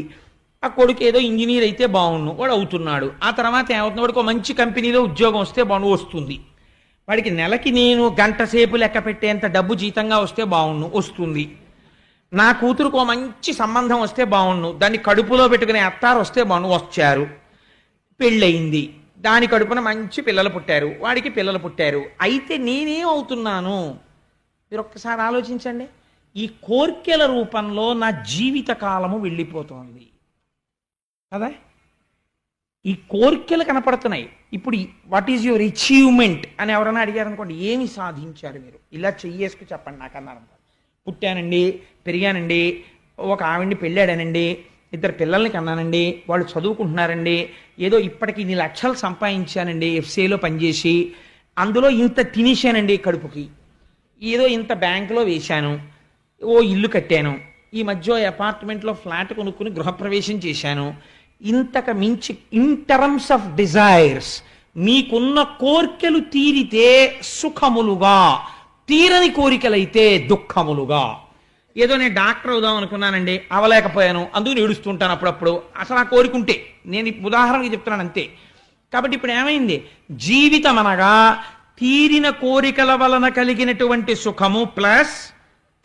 ఆ కొడుకు ఏదో ఇంజనీర్ అయితే బాగుండు, వాడు అవుతున్నాడు. ఆ తర్వాత ఏమవుతుంది? వాడికి మంచి కంపెనీలో ఉద్యోగం వస్తే బాగుండు, వస్తుంది. వాడికి నెలకి నేను గంట సేపు లెక్క పెట్టేంత డబ్బు జీతంగా వస్తే బాగుండు, వస్తుంది. నా కూతురుకు మంచి సంబంధం వస్తే బాగుండు, దాన్ని కడుపులో పెట్టుకునే అత్తారు వస్తే బాగుండు, వచ్చారు. పెళ్ళయింది, దాని కడుపున మంచి పిల్లలు పుట్టారు, వాడికి పిల్లలు పుట్టారు. అయితే నేనేం అవుతున్నాను? మీరు ఒక్కసారి ఆలోచించండి. ఈ కోర్కెల రూపంలో నా జీవిత కాలము వెళ్ళిపోతుంది కదా. ఈ కోర్కెలు కనపడుతున్నాయి. ఇప్పుడు వాట్ ఈజ్ యువర్ అచీవ్మెంట్ అని ఎవరైనా అడిగారు అనుకోండి, ఏమి సాధించారు మీరు? ఇలా చెయ్యేసుకు చెప్పండి నాకన్నారు. పుట్టానండి, పెరిగానండి, ఒక ఆవిడ్ని పెళ్ళాడానండి, 2 పిల్లల్ని కన్నానండి, వాళ్ళు చదువుకుంటున్నారండి, ఏదో ఇప్పటికి ఇన్ని లక్షలు సంపాదించానండి ఎఫ్సీలో పనిచేసి, అందులో ఇంత తినేశానండి కడుపుకి, ఏదో ఇంత బ్యాంకులో వేశాను, ఓ ఇల్లు కట్టాను, ఈ మధ్య అపార్ట్మెంట్లో ఫ్లాట్ కొనుక్కుని గృహప్రవేశం చేశాను. ఇంతకు మించి ఇన్ టర్మ్స్ ఆఫ్ డిజైర్స్ మీకున్న కోర్కెలు తీరితే సుఖములుగా, తీరని కోరికలైతే దుఃఖములుగా. ఏదో నేను డాక్టర్ అవుదాం అనుకున్నానండి, అవలేకపోయాను, అందుకు ఏడుస్తుంటాను అప్పుడప్పుడు. అసలు ఆ కోరికుంటే నేను ఉదాహరణకి చెప్తున్నాను అంతే. కాబట్టి ఇప్పుడు ఏమైంది? జీవితం అనగా తీరిన కోరికల వలన కలిగినటువంటి సుఖము ప్లస్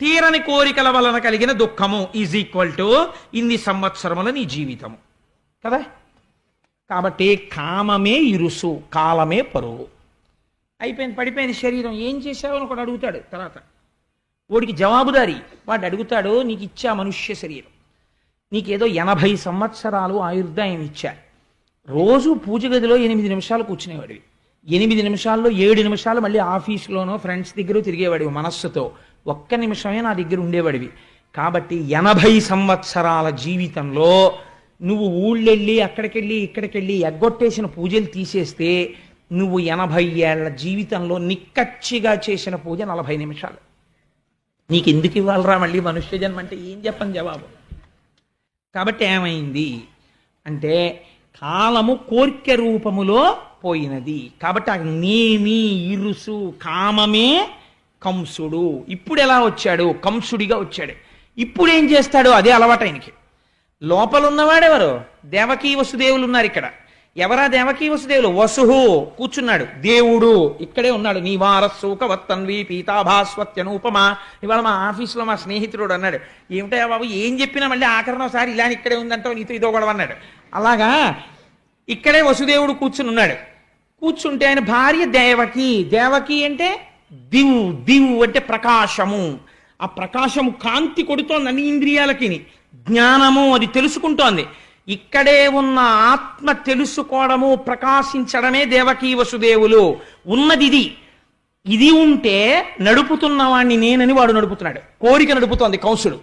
తీరని కోరికల వలన కలిగిన దుఃఖము ఈజ్ ఈక్వల్ టు ఇన్ని సంవత్సరముల నీ జీవితము కదా. కాబట్టి కామమే ఇరుసు, కాలమే పరువు. అయిపోయింది, పడిపోయింది శరీరం. ఏం చేశావు అని ఒకడు అడుగుతాడు. తర్వాత వాడికి జవాబుదారి. వాడు అడుగుతాడు, నీకు ఇచ్చా మనుష్య శరీరం, నీకేదో 80 సంవత్సరాలు ఆయుర్దాయం ఇచ్చా, రోజు పూజ గదిలో 8 నిమిషాలు కూర్చునేవాడివి, 8 నిమిషాల్లో 7 నిమిషాలు మళ్ళీ ఆఫీసులోనో ఫ్రెండ్స్ దగ్గర తిరిగేవాడివి మనస్సుతో, 1 నిమిషమే నా దగ్గర ఉండేవాడివి. కాబట్టి 80 సంవత్సరాల జీవితంలో నువ్వు ఊళ్ళెళ్ళి అక్కడికెళ్ళి ఇక్కడికెళ్ళి ఎగ్గొట్టేసిన పూజలు తీసేస్తే నువ్వు 80 ఏళ్ల జీవితంలో నిక్కచ్చిగా చేసిన పూజ 40 నిమిషాలు. నీకు ఎందుకు ఇవ్వాలరా మళ్ళీ మనుష్య జన్మ అంటే ఏం చెప్పని జవాబు. కాబట్టి ఏమైంది అంటే కాలము కోర్కె రూపములో పోయినది. కాబట్టి ఆ నేమి ఇరుసు కామమే కంసుడు. ఇప్పుడు ఎలా వచ్చాడు? కంసుడిగా వచ్చాడు. ఇప్పుడు ఏం చేస్తాడు? అదే అలవాటు ఆయనకి. లోపల ఉన్నవాడెవరు? దేవకీ వసుదేవులు ఉన్నారు ఇక్కడ. ఎవరా దేవకీ వసుదేవులు? వసుహు కూర్చున్నాడు, దేవుడు ఇక్కడే ఉన్నాడు. నీవారస్సూకవత్తన్వి పీతాభాస్వత్యనూపమా. ఇవాళ మా ఆఫీసులో మా స్నేహితుడు అన్నాడు, ఏమిటా బాబు ఏం చెప్పినా మళ్ళీ ఆఖరణ ఒకసారి ఇలా ఇక్కడే ఉందంటావు, నీతో ఇదో గొడవ అన్నాడు. అలాగా ఇక్కడే వసుదేవుడు కూర్చుని ఉన్నాడు. కూర్చుంటే ఆయన భార్య దేవకి. దేవకి అంటే దివు, దివు అంటే ప్రకాశము. ఆ ప్రకాశము కాంతి కొడుతోంది అన్ని ఇంద్రియాలకి, జ్ఞానము అది తెలుసుకుంటోంది. ఇక్కడే ఉన్న ఆత్మ తెలుసుకోవడము ప్రకాశించడమే దేవకీ వసుదేవులు ఉన్నది. ఇది ఇది ఉంటే నడుపుతున్నవాణ్ణి నేనని వాడు నడుపుతున్నాడు. కోరిక నడుపుతోంది కంసుడు.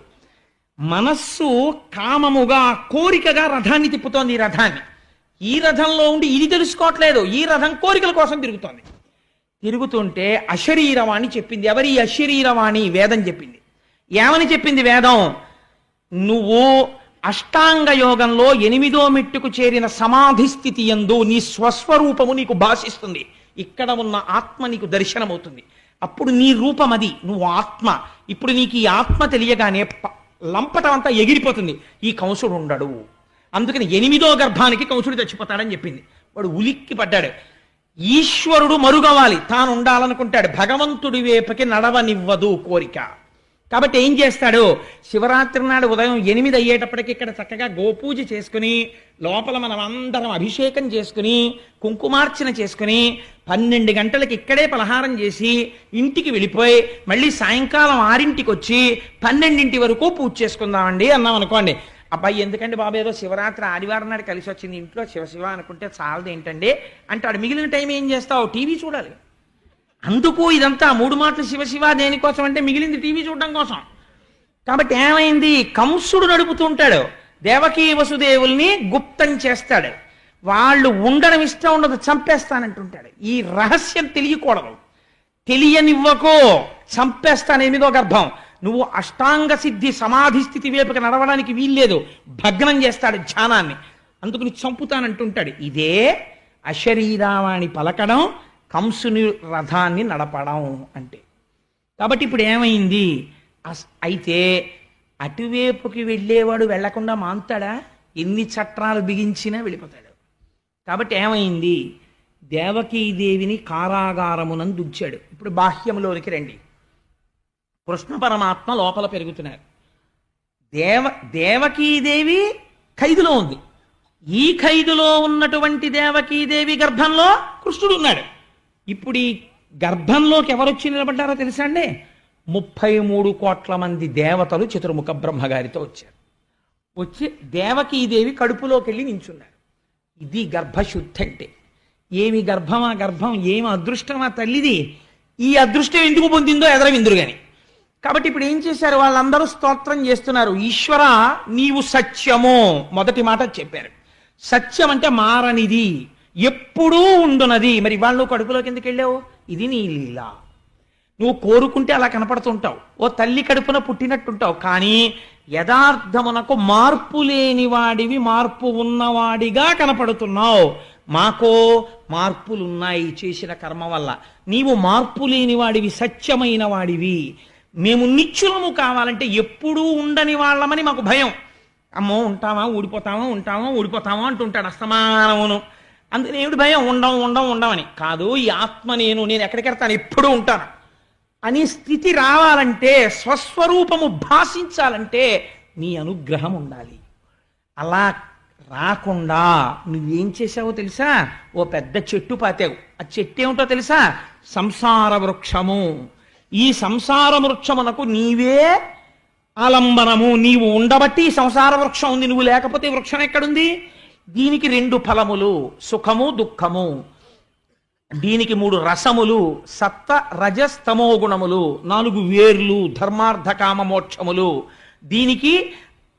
మనస్సు కామముగా కోరికగా రథాన్ని తిప్పుతోంది. ఈ రథాన్ని, ఈ రథంలో ఉండి ఇది తెలుసుకోవట్లేదు. ఈ రథం కోరికల కోసం తిరుగుతోంది. తిరుగుతుంటే అశరీరవాణి చెప్పింది. ఎవరి అశరీరవాణి? వేదం చెప్పింది. ఏమని చెప్పింది వేదం? నువ్వు అష్టాంగ యోగంలో 8వ మెట్టుకు చేరిన సమాధి స్థితి యందు నీ స్వస్వరూపము నీకు భాషిస్తుంది. ఇక్కడ ఉన్న ఆత్మ నీకు దర్శనమవుతుంది. అప్పుడు నీ రూపం అది, నువ్వు ఆత్మ. ఇప్పుడు నీకు ఈ ఆత్మ తెలియగానే లంపటం అంతా ఎగిరిపోతుంది. ఈ కంసుడు ఉండడు. అందుకని 8వ గర్భానికి కంసుడు చచ్చిపోతాడని చెప్పింది. వాడు ఉలిక్కి పడ్డాడు. ఈశ్వరుడు మరుగవాలి, తాను ఉండాలనుకుంటాడు. భగవంతుడి వైపుకి నడవనివ్వదు కోరిక. కాబట్టి ఏం చేస్తాడు? శివరాత్రి నాడు ఉదయం 8 అయ్యేటప్పటికి ఇక్కడ చక్కగా గోపూజ చేసుకుని, లోపల మనం అందరం అభిషేకం చేసుకుని, కుంకుమార్చన చేసుకుని, 12 గంటలకి ఇక్కడే పలహారం చేసి ఇంటికి వెళ్ళిపోయి మళ్ళీ సాయంకాలం 6ంటికి వచ్చి 12 వరకు పూజ చేసుకుందామండి అన్నాం అనుకోండి. అబ్బాయి ఎందుకండి బాబు, ఏదో శివరాత్రి ఆదివారం నాడు కలిసి వచ్చింది, ఇంట్లో శివ అనుకుంటే చాలదు ఏంటండి అంటాడు. మిగిలిన టైం ఏం చేస్తావు? టీవీ చూడాలి. అందుకు ఇదంతా 3 మాటలు శివ దేనికోసం అంటే మిగిలింది టీవీ చూడడం కోసం. కాబట్టి ఏమైంది? కంసుడు నడుపుతూ ఉంటాడు. దేవకీ వసుదేవుల్ని గుప్తం చేస్తాడు. వాళ్ళు ఉండడం ఇష్టం ఉండదు, చంపేస్తానంటుంటాడు. ఈ రహస్యం తెలియకూడదు, తెలియనివ్వకో, చంపేస్తాను 8వ గర్భం. నువ్వు అష్టాంగ సిద్ధి సమాధి స్థితి వైపుకి నడవడానికి వీల్లేదు, భగ్నం చేస్తాడు ధ్యానాన్ని. అందుకు నీ చంపుతానంటుంటాడు. ఇదే అశరీరావాణి పలకడం, కంసుని రథాన్ని నడపడం అంటే. కాబట్టి ఇప్పుడు ఏమైంది? అయితే అటువైపుకి వెళ్ళేవాడు వెళ్లకుండా మాంతాడా? ఎన్ని చట్టాలు బిగించినా వెళ్ళిపోతాడు. కాబట్టి ఏమైంది? దేవకీదేవిని కారాగారమునందు ఉంచాడు. ఇప్పుడు బాహ్యంలోనికి రండి. కృష్ణ పరమాత్మ లోపల పెరుగుతున్నారు. దేవకీదేవి ఖైదులో ఉంది. ఈ ఖైదులో ఉన్నటువంటి దేవకీదేవి గర్భంలో కృష్ణుడు ఉన్నాడు. ఇప్పుడు ఈ గర్భంలోకి ఎవరొచ్చి నిలబడ్డారో తెలుసా అండి? 33 కోట్ల మంది దేవతలు చతుర్ముఖ బ్రహ్మగారితో వచ్చారు. వచ్చి దేవకీదేవి కడుపులోకి వెళ్ళి నించున్నారు. ఇది గర్భశుద్ధి అంటే. ఏమి గర్భమా గర్భం, ఏమి అదృష్టమా తల్లిది. ఈ అదృష్టం ఎందుకు పొందిందో ఎదరవిందురు గాని. కాబట్టి ఇప్పుడు ఏం చేశారు? వాళ్ళందరూ స్తోత్రం చేస్తున్నారు. ఈశ్వర నీవు సత్యము, మొదటి మాట చెప్పారు. సత్యం అంటే మారనిది, ఎప్పుడూ ఉండునది. మరి ఇవాళ నువ్వు కడుపులోకి ఎందుకు వెళ్ళావు? ఇది నీ లీల. నువ్వు కోరుకుంటే అలా కనపడుతుంటావు, ఓ తల్లి కడుపున పుట్టినట్టుంటావు. కానీ యథార్థమునకు మార్పు లేని వాడివి, మార్పు ఉన్నవాడిగా కనపడుతున్నావు. మాకో మార్పులున్నాయి చేసిన కర్మ వల్ల. నీవు మార్పు లేని వాడివి, సత్యమైన వాడివి. మేము నిత్యులము కావాలంటే ఎప్పుడూ ఉండని వాళ్ళమని మాకు భయం. అమ్మో ఉంటామా ఊడిపోతామా, ఉంటామా ఊడిపోతామా అంటుంటాడు అస్తమానమును. అందుకని ఏమిటి భయం? ఉండమని కాదు, ఈ ఆత్మ నేను ఎక్కడికి వెళ్తాను, ఎప్పుడూ ఉంటాను అని స్థితి రావాలంటే, స్వస్వరూపము భాషించాలంటే నీ అనుగ్రహం ఉండాలి. అలా రాకుండా నువ్వేం చేసావో తెలుసా? ఓ పెద్ద చెట్టు పాతావు. ఆ చెట్టు ఏమిటో తెలుసా? సంసార వృక్షము. ఈ సంసార వృక్షమునకు నీవే ఆలంబనము. నీవు ఉండబట్టి ఈ సంసార వృక్షం ఉంది, నువ్వు లేకపోతే వృక్షం ఎక్కడుంది? దీనికి 2 ఫలములు, సుఖము దుఃఖము. దీనికి 3 రసములు, సత్వ రజస్తమో గుణములు. 4 వేర్లు, ధర్మార్థ కామ మోక్షములు. దీనికి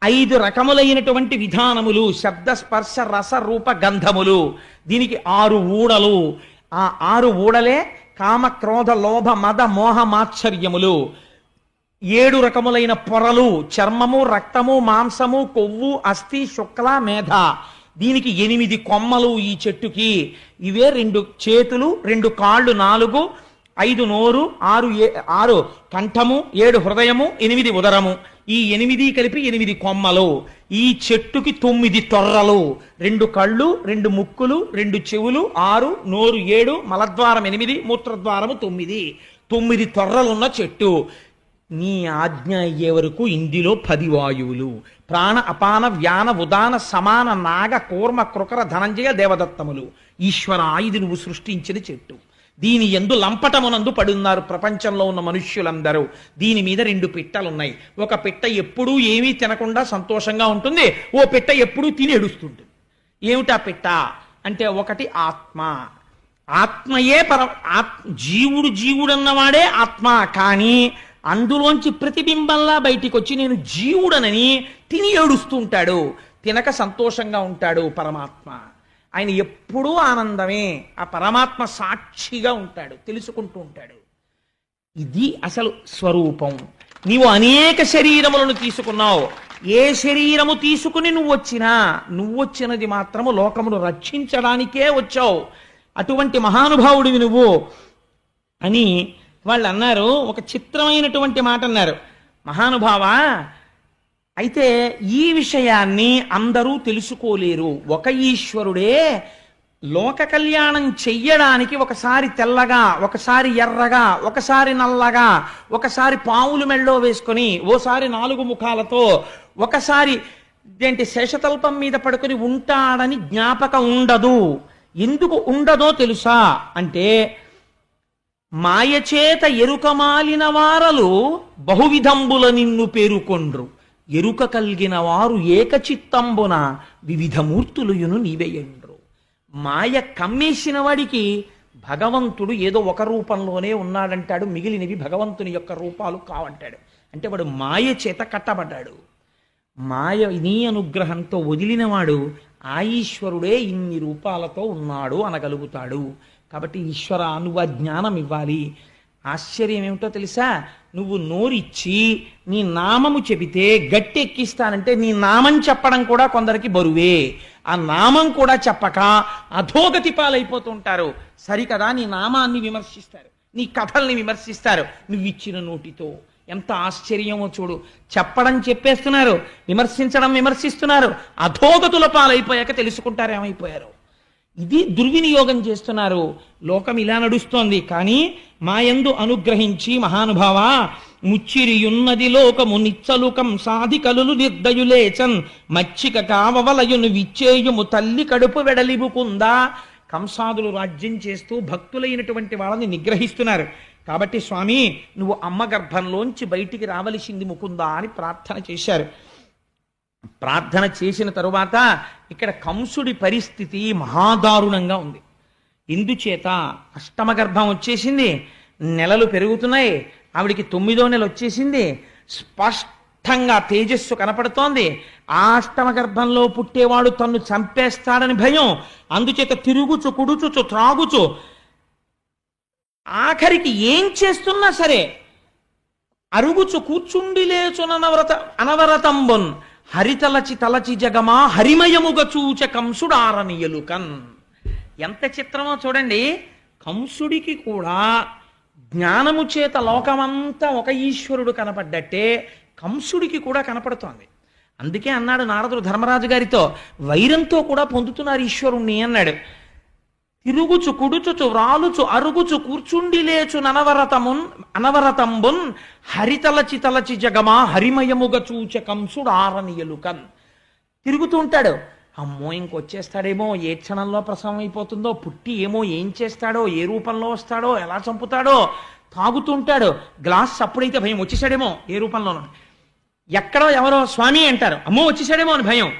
5 రకములైనటువంటి విధానములు, శబ్ద స్పర్శ రస రూప గంధములు. దీనికి 6 ఊడలు. ఆ 6 ఊడలే కామ క్రోధ లోభ మద మోహ మాత్సర్యములు. 7 రకములైన పొరలు, చర్మము, రక్తము, మాంసము, కొవ్వు, అస్థి, శుక్ల, మేధ. దీనికి 8 కొమ్మలు ఈ చెట్టుకి. ఇవే 2 చేతులు, 2 కాళ్ళు, 4, 5 నోరు, 6 కంఠము, 7 హృదయము, 8 ఉదరము. ఈ 8 కలిపి 8 కొమ్మలు. ఈ చెట్టుకి 9 తొర్రలు, 2 కళ్ళు, 2 ముక్కులు, 2 చెవులు, 6 నోరు, 7 మలద్వారం, 8 మూత్రద్వారము, 9 తొర్రలున్న చెట్టు. నీ ఆజ్ఞ అయ్యే వరకు ఇందులో 10 వాయువులు, ప్రాణ అపాన వ్యాన ఉదాన సమాన నాగ కూర్మ కృకర ధనంజయ దేవదత్తములు. ఈశ్వర, ఇది నువ్వు సృష్టించిన చెట్టు. దీని యందు లంపటమునందు పడున్నారు ప్రపంచంలో ఉన్న మనుష్యులందరూ. దీని మీద 2 పిట్టలున్నాయి. ఒక పిట్ట ఎప్పుడూ ఏమీ తినకుండా సంతోషంగా ఉంటుంది, ఓ పిట్ట ఎప్పుడూ తిని ఏడుస్తుంటుంది. ఏమిటా పిట్ట అంటే, ఒకటి ఆత్మ. ఆత్మయే జీవుడన్నవాడే ఆత్మ. కానీ అందులోంచి ప్రతిబింబంలా బయటికి వచ్చి నేను జీవుడనని తిని ఏడుస్తుంటాడు, తినక సంతోషంగా ఉంటాడు పరమాత్మ. ఆయన ఎప్పుడూ ఆనందమే. ఆ పరమాత్మ సాక్షిగా ఉంటాడు, తెలుసుకుంటూ ఉంటాడు. ఇది అసలు స్వరూపం. నీవు అనేక శరీరములను తీసుకున్నావు. ఏ శరీరము తీసుకుని నువ్వు వచ్చినది మాత్రము లోకమును రక్షించడానికే వచ్చావు. అటువంటి మహానుభావుడివి నువ్వు అని వాళ్ళు అన్నారు. ఒక చిత్రమైనటువంటి మాట అన్నారు. మహానుభావా, అయితే ఈ విషయాన్ని అందరూ తెలుసుకోలేరు. ఒక ఈశ్వరుడే లోక కళ్యాణం చెయ్యడానికి ఒకసారి తెల్లగా, ఒకసారి ఎర్రగా, ఒకసారి నల్లగా, ఒకసారి పావులు మెళ్ళో వేసుకొని, ఓసారి 4 ముఖాలతో, ఒకసారి శేషతల్పం మీద పడుకొని ఉంటాడని జ్ఞాపకం ఉండదు. ఎందుకు ఉండదో తెలుసా అంటే, మాయచేత ఎరుకమాలిన వారలు బహువిధంబుల నిన్ను పేరుకొండ్రు, ఎరుక కలిగిన వారు ఏకచిత్తంబున వివిధ మూర్తులుయును నీవేయండ్రు. మాయ కమ్మేసిన వాడికి భగవంతుడు ఏదో ఒక రూపంలోనే ఉన్నాడంటాడు, మిగిలినవి భగవంతుని యొక్క రూపాలు కావంటాడు. అంటే వాడు మాయ చేత కట్టబడ్డాడు. మాయ నీ అనుగ్రహంతో వదిలినవాడు ఆ ఈశ్వరుడే ఇన్ని రూపాలతో ఉన్నాడు అనగలుగుతాడు. కాబట్టి ఈశ్వర, నువ్వు ఆ జ్ఞానం ఇవ్వాలి. ఆశ్చర్యం ఏమిటో తెలుసా? నువ్వు నోరిచ్చి నీ నామము చెబితే గట్టి ఎక్కిస్తానంటే నీ నామం చెప్పడం కూడా కొందరికి బరువే. ఆ నామం కూడా చెప్పక అధోగతి పాలైపోతుంటారు. సరికదా, నీ నామాన్ని విమర్శిస్తారు, నీ కథల్ని విమర్శిస్తారు. నువ్వు ఇచ్చిన నోటితో ఎంత ఆశ్చర్యమో చూడు. చెప్పడం చెప్పేస్తున్నారు, విమర్శించడం విమర్శిస్తున్నారు. అధోగతుల పాలైపోయాక తెలుసుకుంటారు ఏమైపోయారు. ఇది దుర్వినియోగం చేస్తున్నారు. లోకం ఇలా నడుస్తోంది. కానీ మాయందు అనుగ్రహించి మహానుభావ, ముచ్చిరియున్నది లోకము నిచ్చలుకం సాధి కలులు నిర్దయులేచన్ మచ్చిక కావవలయును విచ్చేయుము తల్లి కడుపు వెడలిబుకుందా. కంసాదులు రాజ్యం చేస్తూ భక్తులైనటువంటి వాళ్ళని నిగ్రహిస్తున్నారు. కాబట్టి స్వామి, నువ్వు అమ్మ గర్భంలోంచి బయటికి రావలసింది ముకుందా అని ప్రార్థన చేశారు. ప్రార్థన చేసిన తరువాత ఇక్కడ కంసుడి పరిస్థితి మహాదారుణంగా ఉంది. ఎందుచేత అష్టమ గర్భం వచ్చేసింది, నెలలు పెరుగుతున్నాయి, ఆవిడికి 9వ నెల వచ్చేసింది, స్పష్టంగా తేజస్సు కనపడుతోంది. ఆ అష్టమ గర్భంలో పుట్టేవాడు తన్ను చంపేస్తాడని భయం. అందుచేత తిరుగుచు కుడుచుచు త్రాగుచు ఆఖరికి ఏం చేస్తున్నా సరే అరుగుచు కూర్చుండి లేచునవరత అనవరతంబున్ హరితలచి తలచి జగమా హరిమయముగ చూచ కంసుడారనియలుకన్. ఎంత చిత్రమో చూడండి. కంసుడికి కూడా జ్ఞానము చేత లోకమంతా ఒక ఈశ్వరుడు కనపడ్డట్టే కంసుడికి కూడా కనపడుతోంది. అందుకే అన్నాడు నారదుడు ధర్మరాజు గారితో, వైరంతో కూడా పొందుతున్నారు ఈశ్వరుణ్ణి అన్నాడు. తిరుగుచు కుడుచుచు వ్రాలుచు అరుగుచు కూర్చుండి లేచు అనవరతంబున్ హరితలచి తలచి జగమా హరిమయముగ చూచ కంసుడు ఆరనియలుకన్. తిరుగుతూ ఉంటాడు. అమ్మో ఇంకొచ్చేస్తాడేమో, ఏ క్షణంలో ప్రసవం అయిపోతుందో, పుట్టి ఏమో ఏం చేస్తాడో, ఏ రూపంలో వస్తాడో, ఎలా చంపుతాడో. తాగుతుంటాడు, గ్లాస్ అప్పుడైతే భయం, వచ్చేసాడేమో ఏ రూపంలోనో. ఎక్కడో ఎవరో స్వామి అంటారు, అమ్మో వచ్చేసాడేమో అని భయం.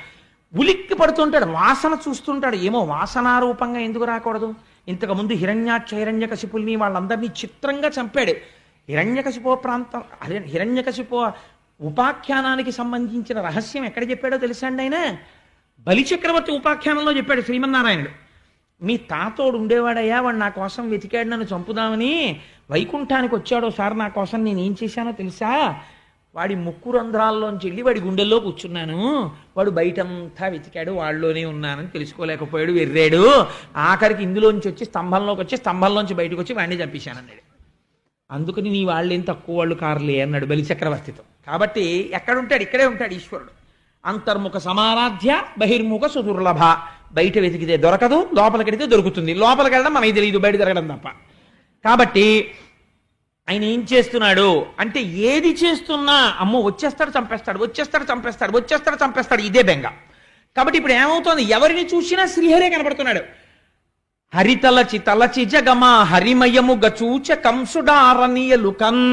ఉలిక్కి పడుతుంటాడు, వాసన చూస్తుంటాడు, ఏమో వాసనారూపంగా ఎందుకు రాకూడదు. ఇంతకుముందు హిరణ్యకశిపుల్ని వాళ్ళందరినీ చిత్రంగా చంపాడు. హిరణ్యకశిపు ఉపాఖ్యానానికి సంబంధించిన రహస్యం ఎక్కడ చెప్పాడో తెలుసండి ఆయన? బలిచక్రవర్తి ఉపాఖ్యానంలో చెప్పాడు శ్రీమన్నారాయణుడు. మీ తాతోడు ఉండేవాడయ్యా, వాడు నా కోసం వెతికాడు నన్ను చంపుదామని, వైకుంఠానికి వచ్చాడో సార్ నా కోసం, నేనేం చేశానో తెలుసా? వాడి ముక్కు రంధ్రాల్లోంచి వెళ్ళి వాడి గుండెల్లో కూర్చున్నాను, వాడు బయటంతా వెతికాడు, వాళ్ళలోనే ఉన్నానని తెలుసుకోలేకపోయాడు, వెర్రాడు, ఆఖరికి ఇందులోంచి వచ్చి స్తంభంలోంచి బయటకు వచ్చి వాడిని చంపేశానన్నాడు. అందుకని నీ వాళ్ళేం తక్కువ వాళ్ళు కారులే అన్నాడు బలిచక్రవర్తితో. కాబట్టి ఎక్కడుంటాడు? ఇక్కడే ఉంటాడు ఈశ్వరుడు. అంతర్ముఖ సమారాధ్య బహిర్ముఖ సుదుర్లభ. బయట వెతికితే దొరకదు, లోపలికెడితే దొరుకుతుంది. లోపలికి వెళ్ళడం మనకి తెలియదు, బయట తిరగడం తప్ప. కాబట్టి ఆయన ఏం చేస్తున్నాడు అంటే, ఏది చేస్తున్నా అమ్మో వచ్చేస్తాడు చంపేస్తాడు, ఇదే బెంగ. కాబట్టి ఇప్పుడు ఏమవుతోంది, ఎవరిని చూసినా శ్రీహరే కనపడుతున్నాడు. హరితలచి తలచి జగమా హరిమయము గచూచ కంసుడారనీయలుకన్.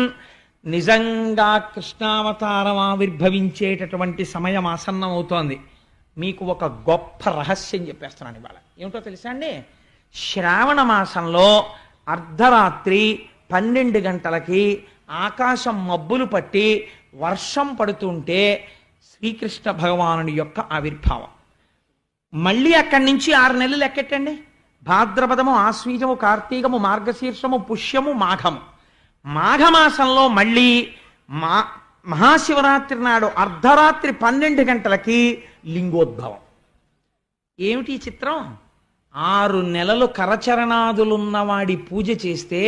నిజంగా కృష్ణావతారం ఆవిర్భవించేటటువంటి సమయం ఆసన్నం అవుతోంది. మీకు ఒక గొప్ప రహస్యం చెప్పేస్తున్నాను ఇవాళ. ఏమిటో తెలుసా అండి? శ్రావణ మాసంలో అర్ధరాత్రి 12 గంటలకి ఆకాశం మబ్బులు పట్టి వర్షం పడుతుంటే శ్రీకృష్ణ భగవానుని యొక్క ఆవిర్భావం. మళ్ళీ అక్కడి నుంచి 6 నెలలు లెక్కెట్టండి. భాద్రపదము, ఆశ్వీజము, కార్తీకము, మార్గశీర్షము, పుష్యము, మాఘము. మాఘమాసంలో మళ్ళీ మహాశివరాత్రి నాడు అర్ధరాత్రి 12 గంటలకి లింగోద్భవం. ఏమిటి చిత్రం? 6 నెలలు కరచరణాదులున్నవాడి పూజ చేస్తే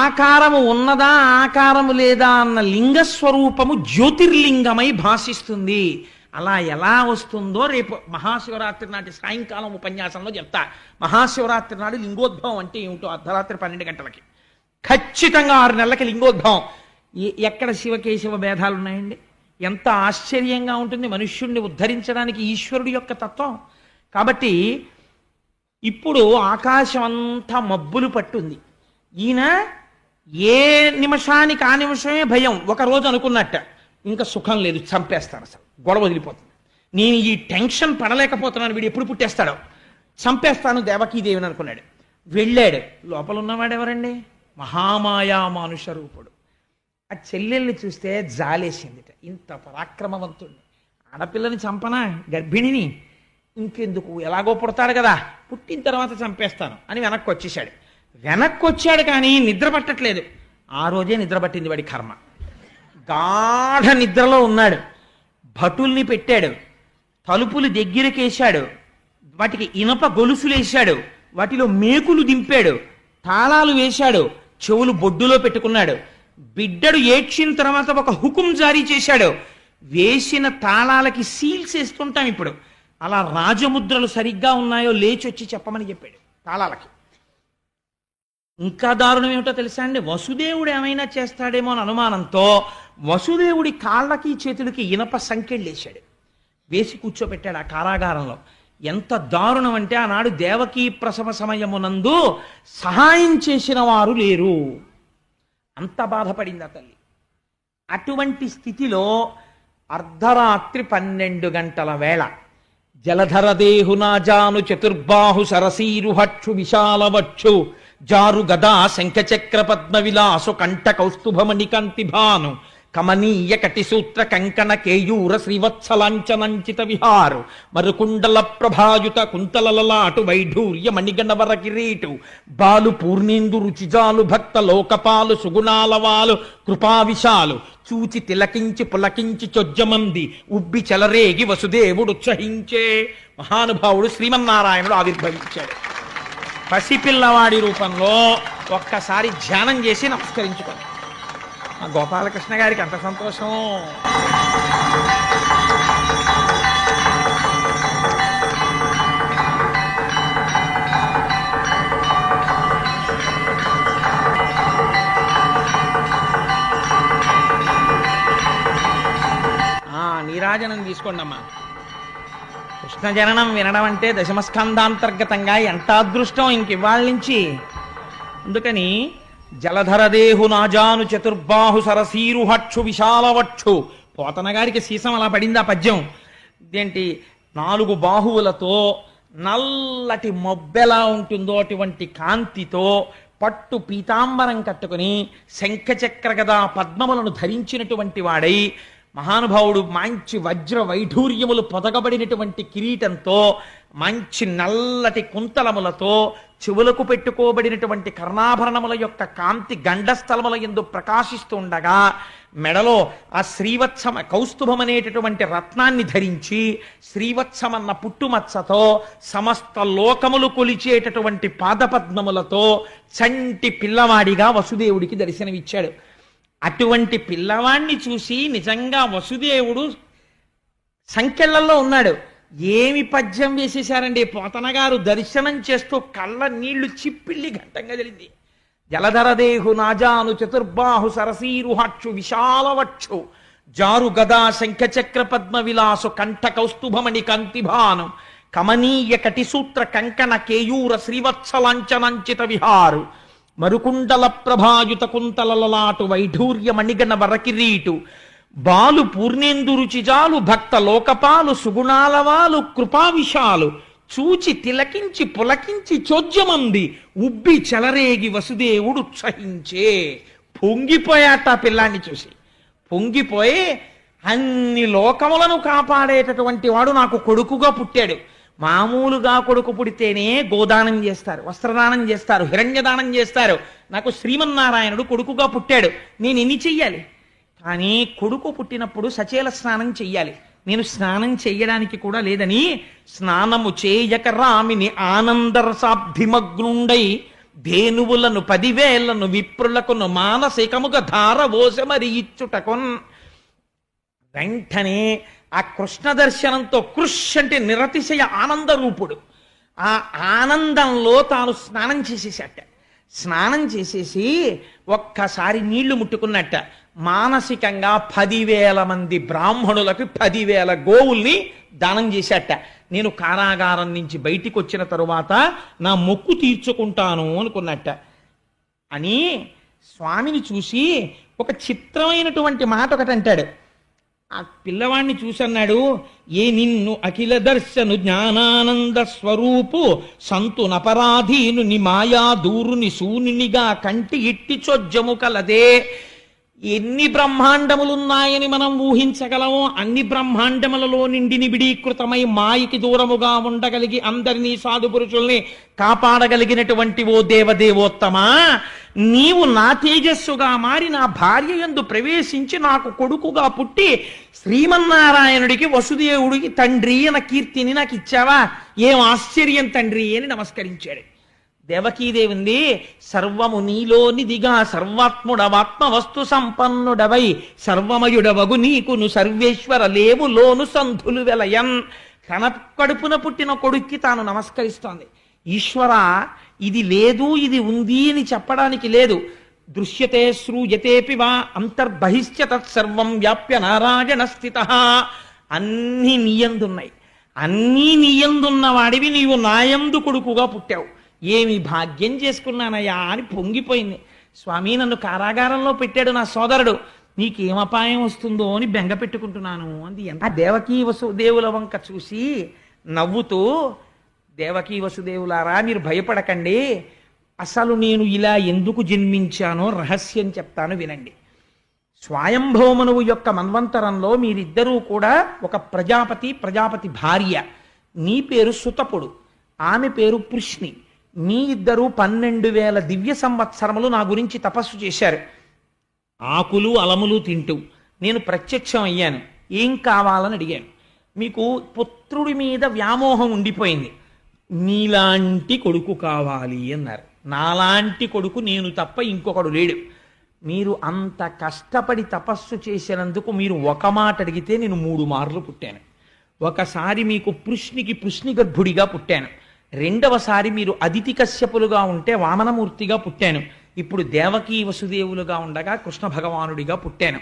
ఆకారము ఉన్నదా ఆకారము లేదా అన్న లింగస్వరూపము జ్యోతిర్లింగమై భాషిస్తుంది. అలా ఎలా వస్తుందో రేపు మహాశివరాత్రి నాటి సాయంకాలం ఉపన్యాసంలో చెప్తా. మహాశివరాత్రి నాడు లింగోద్భవం అంటే ఏమిటో అర్ధరాత్రి 12 గంటలకి ఖచ్చితంగా 6 నెలలకి లింగోద్భవం. ఎక్కడ శివకేశవ భేదాలు ఉన్నాయండి? ఎంత ఆశ్చర్యంగా ఉంటుంది మనుష్యుణ్ణి ఉద్ధరించడానికి ఈశ్వరుడి యొక్క తత్వం. కాబట్టి ఇప్పుడు ఆకాశం అంతా మబ్బులు పట్టుంది. ఈయన ఏ నిమిషానికి ఆ నిమిషమే భయం. ఒకరోజు అనుకున్నట్ట ఇంకా సుఖం లేదు, చంపేస్తాను, అసలు గొడవ వదిలిపోతుంది, నేను ఈ టెన్షన్ పడలేకపోతున్నాను, వీడు ఎప్పుడు పుట్టేస్తాడో, చంపేస్తాను దేవకీదేవిని అనుకున్నాడు. వెళ్ళాడు. లోపల ఉన్నవాడు ఎవరండి? మహామాయా మానుష రూపుడు. ఆ చెల్లెల్ని చూస్తే జాలేసిందిట. ఇంత పరాక్రమవంతుడిని, ఆడపిల్లని చంపనా, గర్భిణిని, ఇంకెందుకు, ఎలాగో పుడతాడు కదా, పుట్టిన తర్వాత చంపేస్తాను అని వెనక్కి వచ్చేసాడు. వెనక్కి వచ్చాడు కానీ నిద్ర పట్టట్లేదు. ఆ రోజే నిద్ర పట్టింది వాడి కర్మ. గాఢ నిద్రలో ఉన్నాడు. భటుల్ని పెట్టాడు, తలుపులు దగ్గరకేశాడు, వాటికి ఇనప గొలుసులేశాడు, వాటిలో మేకులు దింపాడు, తాళాలు వేశాడు, చెవులు బొడ్డులో పెట్టుకున్నాడు. బిడ్డడు ఏడ్చిన తర్వాత ఒక హుకుం జారీ చేశాడు. వేసిన తాళాలకి సీల్స్ వేస్తుంటాం ఇప్పుడు, అలా రాజముద్రలు సరిగ్గా ఉన్నాయో లేచొచ్చి చెప్పమని చెప్పాడు తాళాలకి. ఇంకా దారుణం ఏమిటో తెలుసా అండి? వసుదేవుడు ఏమైనా చేస్తాడేమో అని అనుమానంతో వసుదేవుడి కాళ్ళకి చేతులకి ఇనప సంకెళ్ళేశాడు, వేసి కూర్చోబెట్టాడు ఆ కారాగారంలో. ఎంత దారుణం అంటే, ఆనాడు దేవకీ ప్రసవ సమయమునందు సహాయం చేసిన వారు లేరు, అంత బాధపడింది ఆ తల్లి. అటువంటి స్థితిలో అర్ధరాత్రి 12 గంటల వేళ జలధరదేహునాజాను చతుర్బాహు సరసీరుహక్షు విశాలవక్షు జారు గదా శంఖచక్ర పద్మ విలాసు కంఠ కౌస్తుభమణి కంతిభాను కమనీయ కటిసూత్ర కంకణ కేయూర శ్రీవత్సలాంచనంచిత విహారు మరుకుండల ప్రభాయుత కుంతలలలాటు వైఢూర్య మణిగణవర కిరీటు బాలు పూర్ణేందు రుచిజాలు భక్త లోకపాలు సుగుణాలవాలు కృపావిశాలు చూచి తిలకించి పులకించి చొజ్జమంది ఉబ్బి చెలరేగి వసుదేవుడు ఉత్సహించే. మహానుభావుడు శ్రీమన్నారాయణుడు ఆవిర్భవించాడు పసిపిల్లవాడి రూపంలో. ఒక్కసారి ధ్యానం చేసి నమస్కరించుకోండి. ఆ గోపాలకృష్ణ గారికి అంత సంతోషం. నీరాజనం తీసుకోండి అమ్మా. కృష్ణ జననం వినడం అంటే దశమస్కందాంతర్గతంగా ఎంత అదృష్టం ఇంక ఇవాళ నుంచి. అందుకని జలధరదేహు నాజాను చతుర్బాహు సరసీరుహక్షు విశాలవక్షు, పోతన గారికి సీసం అలా పడింది ఆ పద్యం. ఇదేంటి 4 బాహువులతో నల్లటి మొబ్బెలా ఉంటుందో అటువంటి కాంతితో పట్టు పీతాంబరం కట్టుకుని శంఖచక్ర గదా పద్మములను ధరించినటువంటి వాడై మహానుభావుడు మంచి వజ్ర వైఢూర్యములు పొదగబడినటువంటి కిరీటంతో మంచి నల్లటి కుంతలములతో చెవులకు పెట్టుకోబడినటువంటి కర్ణాభరణముల యొక్క కాంతి గండస్థలముల యందు ప్రకాశిస్తూ ఉండగా మెడలో ఆ శ్రీవత్సమ కౌస్తుభం అనేటటువంటి రత్నాన్ని ధరించి శ్రీవత్సమన్న పుట్టుమచ్చతో సమస్త లోకములు కొలిచేటటువంటి పాదపద్మములతో చంటి పిల్లవాడిగా వసుదేవుడికి దర్శనమిచ్చాడు. అటువంటి పిల్లవాణ్ణి చూసి నిజంగా వసుదేవుడు సంకెళ్లలో ఉన్నాడు. ఏమి పద్యం వేసేశారండి పోతన గారు. దర్శనం చేస్తూ కళ్ళ నీళ్లు చిప్పిళ్ళి ఘట్టంగా జరిగింది. జలధరదేహు నాజాను చతుర్బాహు సరసీరుహక్షు విశాలవక్షు జారు గదా శంఖచక్ర పద్మ విలాసు కంఠ కౌస్తుభమణి కంతిభాను కమనీయ కటిసూత్ర కంకణ కేయూర శ్రీవత్సలాంఛనంచిత విహారు మరుకుండల ప్రభాయుత కుంతలలాటు వైఢూర్య మణిగణ వరకిరీటు బాలు పూర్ణేందు రుచిజాలు భక్త లోకపాలు సుగుణాలవాలు కృపావిశాలు చూచి తిలకించి పులకించి చోద్యమంది ఉబ్బి చెలరేగి వసుదేవుడు ఉత్సహించే. పొంగిపోయాట ఆ పిల్లాన్ని చూసి. పొంగిపోయి అన్ని లోకములను కాపాడేటటువంటి వాడు నాకు కొడుకుగా పుట్టాడు. మామూలుగా కొడుకు పుడితేనే గోదానం చేస్తారు, వస్త్రదానం చేస్తారు, హిరణ్యదానం చేస్తారు. నాకు శ్రీమన్నారాయణుడు కొడుకుగా పుట్టాడు, నేను ఎన్ని చెయ్యాలి? కానీ కొడుకు పుట్టినప్పుడు సచేల స్నానం చెయ్యాలి. నేను స్నానం చెయ్యడానికి కూడా లేదని స్నానము చేయక రామిని ఆనందరసాబ్ధిమగ్నుండై ధేనువులను 10,000 విప్రులకును మానసికముగా ధార ఓసమరి ఇచ్చుటకొన్. వెంటనే ఆ కృష్ణ దర్శనంతో కృష్ అంటే నిరతిశయ ఆనంద రూపుడు. ఆ ఆనందంలో తాను స్నానం చేసేసట. స్నానం చేసేసి ఒక్కసారి నీళ్లు ముట్టుకున్నట్ట. మానసికంగా 10,000 మంది బ్రాహ్మణులకు 10,000 గోవుల్ని దానం చేశాట. నేను కారాగారం నుంచి బయటికి వచ్చిన తరువాత నా మొక్కు తీర్చుకుంటాను అనుకున్నట్ట. అని స్వామిని చూసి ఒక చిత్రమైనటువంటి మాట ఒకటి అంటాడు. ఆ పిల్లవాడిని చూసన్నాడు, ఏ నిన్ను అఖిల దర్శను జ్ఞానానంద స్వరూపు సంతు నపరాధీను ని మాయా దూరుని శూనినిగా కంటి ఇట్టి చొజ్జము కలదే. ఎన్ని బ్రహ్మాండములున్నాయని మనం ఊహించగలమో అన్ని బ్రహ్మాండములలో నిండి నిబిడీకృతమై మాయకి దూరముగా ఉండగలిగి అందరినీ సాధు పురుషుల్ని కాపాడగలిగినటువంటి ఓ దేవదేవోత్తమా, నీవు నా తేజస్సుగా మారి నా భార్య యందు ప్రవేశించి నాకు కొడుకుగా పుట్టి శ్రీమన్నారాయణుడికి వసుదేవుడికి తండ్రి అన్న కీర్తిని నాకు ఇచ్చావా? ఏం ఆశ్చర్యం తండ్రి అని నమస్కరించాడు. దేవకీదేవింది, సర్వము నీలోనిదిగా సర్వాత్ముడవాత్మ వస్తు సంపన్నుడవై సర్వమయుడవగు నీకును సర్వేశ్వర లేవులోను సంధులు వెలయన్. తన కడుపున పుట్టిన కొడుక్కి తాను నమస్కరిస్తోంది. ఈశ్వర, ఇది లేదు ఇది ఉంది అని చెప్పడానికి లేదు. దృశ్యతే శ్రూయతేపి వా అంతర్బహిశ్చ తత్సర్వం వ్యాప్య నారాయణ స్థితః. అన్నీ నీయందున్నాయి. అన్నీ నీయందున్న వాడివి నీవు నాయందు కొడుకుగా పుట్టావు. ఏమి భాగ్యం చేసుకున్నానయ్యా అని పొంగిపోయింది. స్వామి, నన్ను కారాగారంలో పెట్టాడు నా సోదరుడు, నీకేం అపాయం వస్తుందో అని బెంగ పెట్టుకుంటున్నాను అంది. ఎంత దేవకీ వసుదేవుల వంక చూసి నవ్వుతూ, దేవకీ వసుదేవులారా మీరు భయపడకండి, అసలు నేను ఇలా ఎందుకు జన్మించానో రహస్యం చెప్తాను వినండి. స్వయంభవమనువు యొక్క మన్వంతరంలో మీరిద్దరూ కూడా ఒక ప్రజాపతి భార్య. నీ పేరు సుతపుడు, ఆమె పేరు పృష్ణి. మీ ఇద్దరు 12,000 దివ్య సంవత్సరములు నా గురించి తపస్సు చేశారు. ఆకులు అలములు తింటూ నేను ప్రత్యక్షం అయ్యాను. ఏం కావాలని అడిగాను. మీకు పుత్రుడి మీద వ్యామోహం ఉండిపోయింది, నీలాంటి కొడుకు కావాలి అన్నారు. నాలాంటి కొడుకు నేను తప్ప ఇంకొకడు లేడు. మీరు అంత కష్టపడి తపస్సు చేసినందుకు మీరు ఒక మాట అడిగితే నేను 3 మార్లు పుట్టాను. ఒకసారి మీకు పృష్ణి గర్భుడిగా పుట్టాను. రెండవసారి మీరు అదితి కశ్యపులుగా ఉంటే వామనమూర్తిగా పుట్టాను. ఇప్పుడు దేవకీ వసుదేవులుగా ఉండగా కృష్ణ భగవానుడిగా పుట్టాను.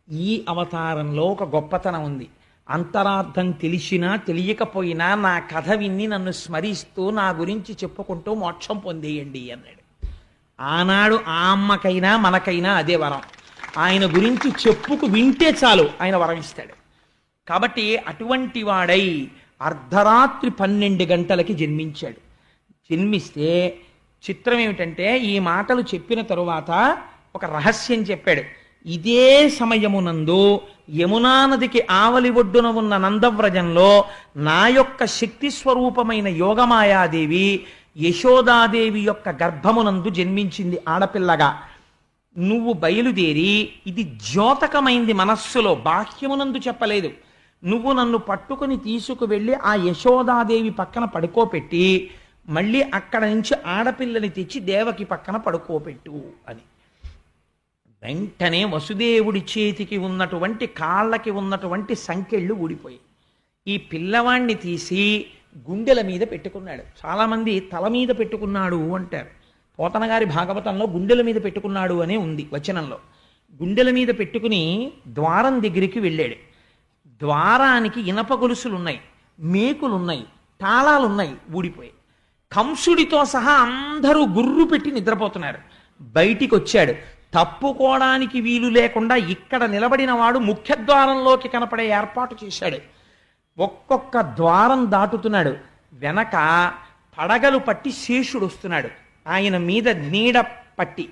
ఈ అవతారంలో ఒక గొప్పతనం ఉంది. అంతరార్థం తెలిసినా తెలియకపోయినా నా కథ విన్ని నన్ను స్మరిస్తూ నా గురించి చెప్పుకుంటూ మోక్షం పొందేయండి అన్నాడు. ఆనాడు ఆ అమ్మకైనా మనకైనా అదే వరం. ఆయన గురించి చెప్పుకు వింటే చాలు ఆయన వరం ఇస్తాడు. కాబట్టి అటువంటి వాడై అర్ధరాత్రి 12 గంటలకి జన్మించాడు. జన్మిస్తే చిత్రం ఏమిటంటే ఈ మాటలు చెప్పిన తరువాత ఒక రహస్యం చెప్పాడు. ఇదే సమయమునందు యమునా నదికి ఆవలి ఒడ్డున ఉన్న నందవ్రజంలో నా యొక్క శక్తి స్వరూపమైన యోగమాయాదేవి యశోదాదేవి యొక్క గర్భమునందు జన్మించింది ఆడపిల్లగా. నువ్వు బయలుదేరి, ఇది ద్యోతకమైంది మనస్సులో, బాహ్యమునందు చెప్పలేదు, నువ్వు నన్ను పట్టుకుని తీసుకువెళ్ళి ఆ యశోదాదేవి పక్కన పడుకోపెట్టి మళ్ళీ అక్కడ నుంచి ఆడపిల్లని తెచ్చి దేవకి పక్కన పడుకోపెట్టు అని. వెంటనే వసుదేవుడి చేతికి ఉన్నటువంటి కాళ్ళకి ఉన్నటువంటి సంకెళ్ళు ఊడిపోయి ఈ పిల్లవాణ్ణి తీసి గుండెల మీద పెట్టుకున్నాడు. చాలామంది తల మీద పెట్టుకున్నాడు అంటారు. పోతన గారి భాగవతంలో గుండెల మీద పెట్టుకున్నాడు అనే ఉంది వచనంలో. గుండెల మీద పెట్టుకుని ద్వారం దగ్గరికి వెళ్ళాడు. ద్వారానికి ఇనప గొలుసులున్నాయి, మేకులున్నాయి, తాళాలున్నాయి, ఊడిపోయాయి. కంసుడితో సహా అందరూ గుర్రు పెట్టి నిద్రపోతున్నారు. బయటికి వచ్చాడు. తప్పుకోవడానికి వీలు లేకుండా ఇక్కడ నిలబడిన వాడు ముఖ్యద్వారంలోకి కనపడే ఏర్పాటు చేశాడు. ఒక్కొక్క ద్వారం దాటుతున్నాడు. వెనక పడగలు పట్టి శేషుడు వస్తున్నాడు. ఆయన మీద నీడ పట్టి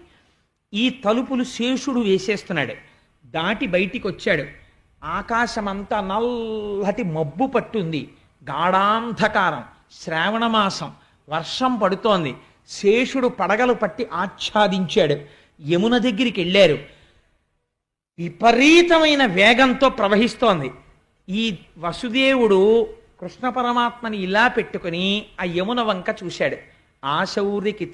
ఈ తలుపులు శేషుడు వేసేస్తున్నాడు. దాటి బయటికి వచ్చాడు. ఆకాశమంతా నల్లటి మబ్బు పట్టుంది, గాఢాంధకారం, శ్రావణమాసం, వర్షం పడుతోంది. శేషుడు పడగలు పట్టి ఆచ్ఛాదించాడు. యమున దగ్గరికి వెళ్ళారు. విపరీతమైన వేగంతో ప్రవహిస్తోంది. ఈ వసుదేవుడు కృష్ణ పరమాత్మని ఇలా పెట్టుకుని ఆ యమున వంక చూశాడు. ఆశౌరికి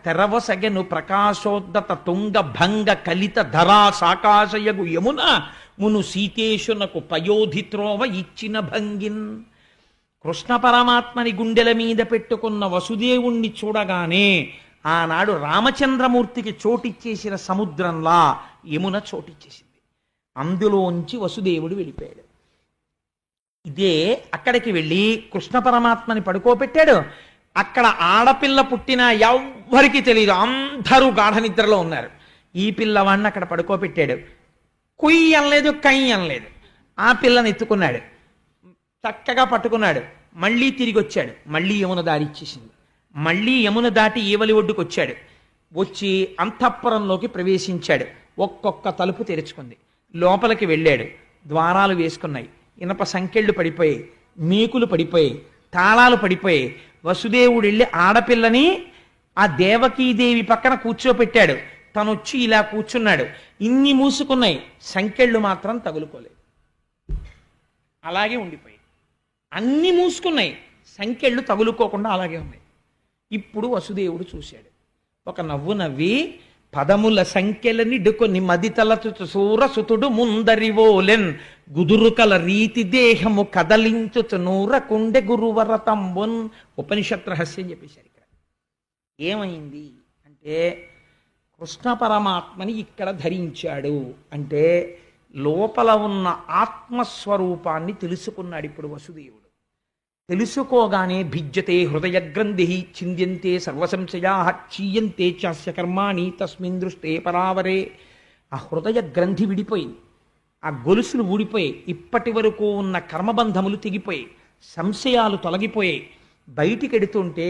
తెరవసగెను ప్రకాశోద్దత తుంగ భంగ కలిత ధరా సాకాశయగు యమున మును సీతేశునకు పయోధిత్రోవ ఇచ్చిన భంగిన్. కృష్ణ పరమాత్మని గుండెల మీద పెట్టుకున్న వసుదేవుణ్ణి చూడగానే ఆనాడు రామచంద్రమూర్తికి చోటిచ్చేసిన సముద్రంలా యమున చోటిచ్చేసింది. అందులోంచి వసుదేవుడు వెళ్ళిపోయాడు. ఇదే అక్కడికి వెళ్ళి కృష్ణ పరమాత్మని పడుకోబెట్టాడు. అక్కడ ఆడపిల్ల పుట్టిన ఎవ్వరికీ తెలియదు, అందరూ గాఢ నిద్రలో ఉన్నారు. ఈ పిల్లవాడిని అక్కడ పడుకోబెట్టాడు. కుయ్యి అనలేదు, కయ్యి అనలేదు. ఆ పిల్లని ఎత్తుకున్నాడు, చక్కగా పట్టుకున్నాడు. మళ్ళీ తిరిగి వచ్చాడు. మళ్ళీ యమున దారి ఇచ్చేసింది. మళ్ళీ యమున దాటి ఈవలి ఒడ్డుకు వచ్చాడు. వచ్చి అంతఃపురంలోకి ప్రవేశించాడు. ఒక్కొక్క తలుపు తెరుచుకుంది. లోపలికి వెళ్ళాడు. ద్వారాలు వేసుకున్నాయి. ఇనప సంకెళ్ళు పడిపోయాయి, మేకులు పడిపోయాయి, తాళాలు పడిపోయాయి. వసుదేవుడు వెళ్ళి ఆడపిల్లని ఆ దేవకీదేవి పక్కన కూర్చోపెట్టాడు. తను వచ్చి ఇలా కూర్చున్నాడు. ఇన్ని మూసుకున్నాయి, సంకెళ్ళు మాత్రం తగులుకోలేదు, అలాగే ఉండిపోయాయి. అన్ని మూసుకున్నాయి, సంకెళ్ళు తగులుకోకుండా అలాగే ఉన్నాయి. ఇప్పుడు వసుదేవుడు చూశాడు. ఒక నవ్వు నవ్వి పదముల సంఖ్యలని డుకొని మదితలచు సూరసుతుడు ముందరివోలెన్ గుదురుకల రీతి దేహము కదలించుచు నూరకుండె గురువరతంబున్. ఉపనిషత్ రహస్యం చెప్పేశారు. ఇక్కడ ఏమైంది అంటే కృష్ణ పరమాత్మని ఇక్కడ ధరించాడు అంటే లోపల ఉన్న ఆత్మస్వరూపాన్ని తెలుసుకున్నాడు. ఇప్పుడు వసుదేవుడు తెలుసుకోగానే భిజ్యతే హృదయ గ్రంథి చింద్యంతే సర్వసంశయా క్షీయంతే చాస్య కర్మాణి తస్మిన్ దృష్టే పరావరే. ఆ హృదయ గ్రంథి విడిపోయింది, ఆ గొలుసులు ఊడిపోయాయి, ఇప్పటి వరకు ఉన్న కర్మబంధములు తెగిపోయాయి, సంశయాలు తొలగిపోయాయి. బయటికి ఎడుతుంటే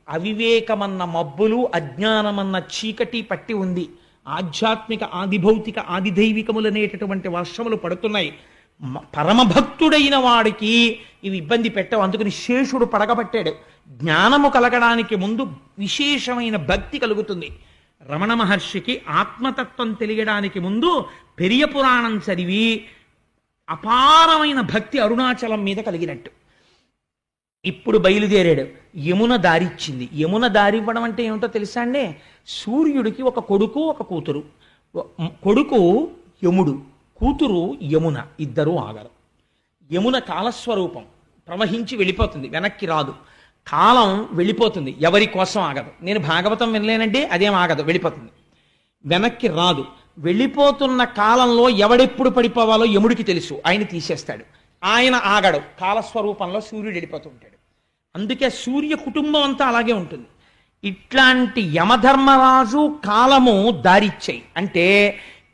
అవివేకమన్న మబ్బులు, అజ్ఞానమన్న చీకటి పట్టి ఉంది. ఆధ్యాత్మిక ఆదిభౌతిక ఆదిదైవికములనేటటువంటి వర్షములు పడుతున్నాయి. పరమభక్తుడైన వాడికి ఇవి ఇబ్బంది పెట్టవు. అందుకని శేషుడు పడగబట్టాడు. జ్ఞానము కలగడానికి ముందు విశేషమైన భక్తి కలుగుతుంది. రమణ మహర్షికి ఆత్మతత్వం తెలియడానికి ముందు పెరియ పురాణం చదివి అపారమైన భక్తి అరుణాచలం మీద కలిగినట్టు. ఇప్పుడు బయలుదేరాడు. యమున దారిచ్చింది. యమున దారివ్వడం అంటే ఏమిటో తెలుసా అండి? సూర్యుడికి ఒక కొడుకు, ఒక కూతురు. కొడుకు యముడు, కూతురు యమున, ఇద్దరూ ఆగరు. యమున కాలస్వరూపం, ప్రవహించి వెళ్ళిపోతుంది, వెనక్కి రాదు. కాలం వెళ్ళిపోతుంది, ఎవరి కోసం ఆగదు. నేను భాగవతం వినలేనండి, అదేం ఆగదు, వెళ్ళిపోతుంది, వెనక్కి రాదు. వెళ్ళిపోతున్న కాలంలో ఎవడెప్పుడు పడిపోవాలో యముడికి తెలుసు, ఆయన తీసేస్తాడు. ఆయన ఆగడు, కాలస్వరూపంలో సూర్యుడు వెళ్ళిపోతూ ఉంటాడు. అందుకే సూర్య కుటుంబం అంతా అలాగే ఉంటుంది. ఇట్లాంటి యమధర్మరాజు కాలము దారిచ్చాయి. అంటే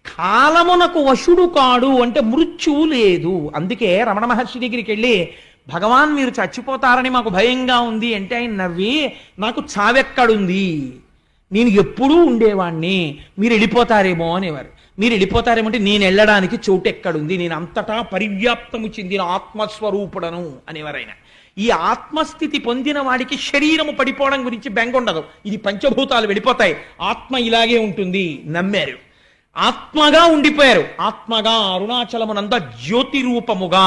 కాలమునకు వశుడు కాడు, అంటే మృత్యువు లేదు. అందుకే రమణ మహర్షి దగ్గరికి వెళ్ళి, భగవాన్ మీరు చచ్చిపోతారని మాకు భయంగా ఉంది అంటే ఆయన నవ్వి, నాకు చావెక్కడుంది, నేను ఎప్పుడూ ఉండేవాణ్ణి, మీరు వెళ్ళిపోతారేమో అనేవారు. మీరు వెళ్ళిపోతారేమో అంటే నేను వెళ్ళడానికి చోటు ఎక్కడుంది, నేను అంతటా పరివ్యాప్తము చెందిన ఆత్మస్వరూపుడను అనేవారు ఆయన. ఈ ఆత్మస్థితి పొందిన వాడికి శరీరము పడిపోవడం గురించి బెంగ ఉండదు. ఇది పంచభూతాలు వెళ్ళిపోతాయి, ఆత్మ ఇలాగే ఉంటుంది నమ్మారు. ఆత్మగా ఉండిపోయారు. ఆత్మగా అరుణాచలమునంద జ్యోతి రూపముగా.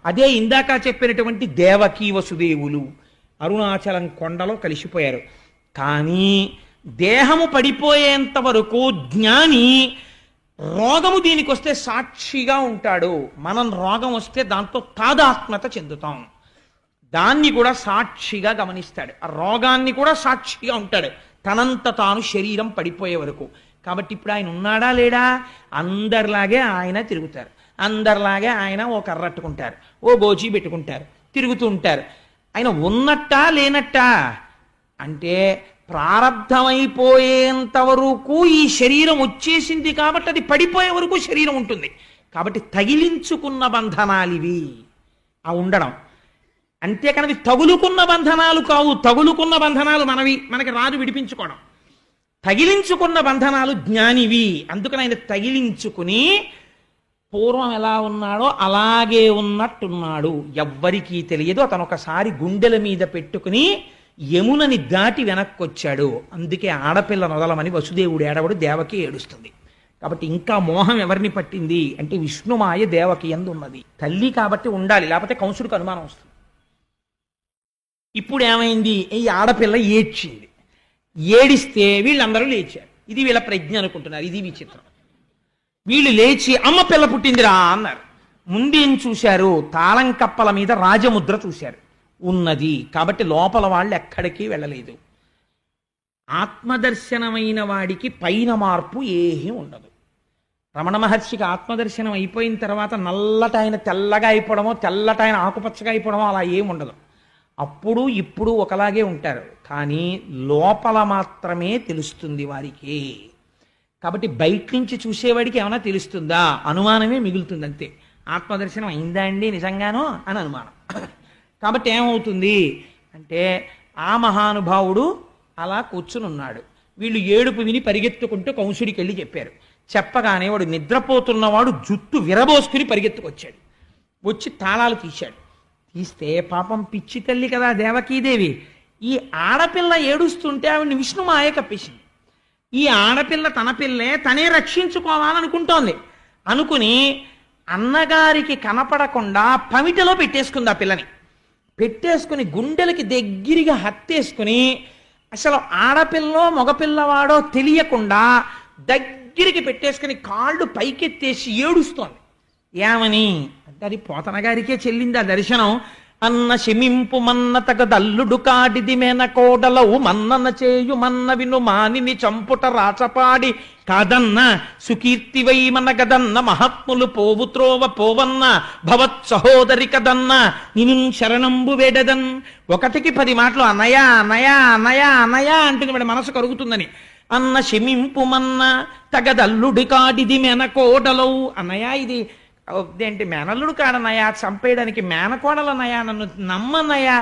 అదే ఇందాక చెప్పినటువంటి దేవకీ వసుదేవులు అరుణాచలం కొండలో కలిసిపోయారు. కానీ దేహము పడిపోయేంత వరకు జ్ఞాని రోగము దీనికి వస్తే సాక్షిగా ఉంటాడు. మనం రోగం వస్తే దాంతో తాదాత్మ్యత చెందుతాం. దాన్ని కూడా సాక్షిగా గమనిస్తాడు, ఆ రోగాన్ని కూడా సాక్షిగా ఉంటాడు, తనంత తాను శరీరం పడిపోయే వరకు. కాబట్టి ఇప్పుడు ఆయన ఉన్నాడా లేడా? అందరిలాగే ఆయన తిరుగుతారు, అందరిలాగే ఆయన ఓ కర్రట్టుకుంటారు, ఓ గోచి పెట్టుకుంటారు, తిరుగుతూ ఉంటారు. ఆయన ఉన్నట్టా లేనట్టా అంటే ప్రారంధమైపోయేంత వరకు ఈ శరీరం వచ్చేసింది కాబట్టి అది పడిపోయే వరకు శరీరం ఉంటుంది. కాబట్టి తగిలించుకున్న బంధనాలు ఇవి ఆ ఉండడం. అంతేకాని అవి తగులుకున్న బంధనాలు కావు. తగులుకున్న బంధనాలు మనకి రాదు విడిపించుకోవడం. తగిలించుకున్న బంధనాలు జ్ఞానివి. అందుకని ఆయన తగిలించుకుని పూర్వం ఎలా ఉన్నాడో అలాగే ఉన్నట్టున్నాడు, ఎవ్వరికీ తెలియదు. అతను ఒకసారి గుండెల మీద పెట్టుకుని యమునని దాటి వెనక్కొచ్చాడు. అందుకే ఆడపిల్ల నొదలమని వసుదేవుడు ఏడవడు, దేవకి ఏడుస్తుంది. కాబట్టి ఇంకా మోహం ఎవరిని పట్టింది అంటే విష్ణుమాయ దేవకి యందు ఉన్నది. తల్లి కాబట్టి ఉండాలి, లేకపోతే కంసుడికి అనుమానం వస్తుంది. ఇప్పుడు ఏమైంది? ఈ ఆడపిల్ల ఏడ్చింది. ఏడిస్తే వీళ్ళందరూ లేచారు. ఇది వీళ్ళ ప్రజ్ఞ అనుకుంటున్నారు. ఇది విచిత్రం. వీళ్ళు లేచి అమ్మ పిల్ల పుట్టిందిరా అన్నారు. ముందేం చూశారు? తాళం కప్పల మీద రాజముద్ర చూశారు, ఉన్నది. కాబట్టి లోపల వాళ్ళు ఎక్కడికి వెళ్ళలేదు. ఆత్మదర్శనమైన వాడికి పైన మార్పు ఏమీ ఉండదు. రమణ మహర్షికి ఆత్మదర్శనం అయిపోయిన తర్వాత నల్లటైన తెల్లగా అయిపోవడమో, తెల్లటైన ఆకుపచ్చగా అయిపోవడమో అలా ఏముండదు. అప్పుడు ఇప్పుడు ఒకలాగే ఉంటారు, కానీ లోపల మాత్రమే తెలుస్తుంది వారికి. కాబట్టి బయట నుంచి చూసేవాడికి ఏమైనా తెలుస్తుందా? అనుమానమే మిగులుతుంది అంతే. ఆత్మదర్శనం అయిందా అండి నిజంగానో అని అనుమానం. కాబట్టి ఏమవుతుంది అంటే ఆ మహానుభావుడు అలా కూర్చుని ఉన్నాడు. వీళ్ళు ఏడుపు విని పరిగెత్తుకుంటూ కంసుడికి వెళ్ళి చెప్పారు. చెప్పగానే వాడు నిద్రపోతున్నవాడు జుట్టు విరబోసుకుని పరిగెత్తుకొచ్చాడు. వచ్చి తాళాలు తీశాడు. తీస్తే పాపం పిచ్చి తల్లి కదా దేవకీదేవి, ఈ ఆడపిల్ల ఏడుస్తుంటే ఆవిడ్ని విష్ణుమాయ కప్పేసింది. ఈ ఆడపిల్ల తన పిల్లే తనే రక్షించుకోవాలనుకుంటోంది. అనుకుని అన్నగారికి కనపడకుండా పమిటలో పెట్టేసుకుంది. ఆ పిల్లని పెట్టేసుకుని గుండెలకి దగ్గరగా హత్తేసుకుని అసలు ఆడపిల్లో మగపిల్లవాడో తెలియకుండా దగ్గరికి పెట్టేసుకుని కాళ్ళు పైకెత్తేసి ఏడుస్తోంది. ఏమని అంటే అది పోతన గారికే చెల్లింది ఆ దర్శనం. అన్న శమింపు మన్న తగదల్లుడు కాడిది మేన కోడలవు మన్నన చేయు మన్న విను మానిని చంపుట రాచపాడి కాదన్న సుకీర్తివై మన గదన్న మహాత్ములు పోవు త్రోవ పోవన్న భవత్ సహోదరి కదన్న నిను శరణంబు వేడదన్. 1కి 10 మాటలు అన్నయ అన్నయ అన్నయ అన్నయ అంటుంది. వాడి మనసు కరుగుతుందని. అన్న శమింపు మన్న తగదల్లుడి కాడిది మేన కోడలవు. అన్నయ్య ఇది ఏంటి మేనల్లుడు కాడన్నయ్యా, చంపేయడానికి మేనకోడలన్నయ్యా, నన్ను నమ్మన్నయ్యా.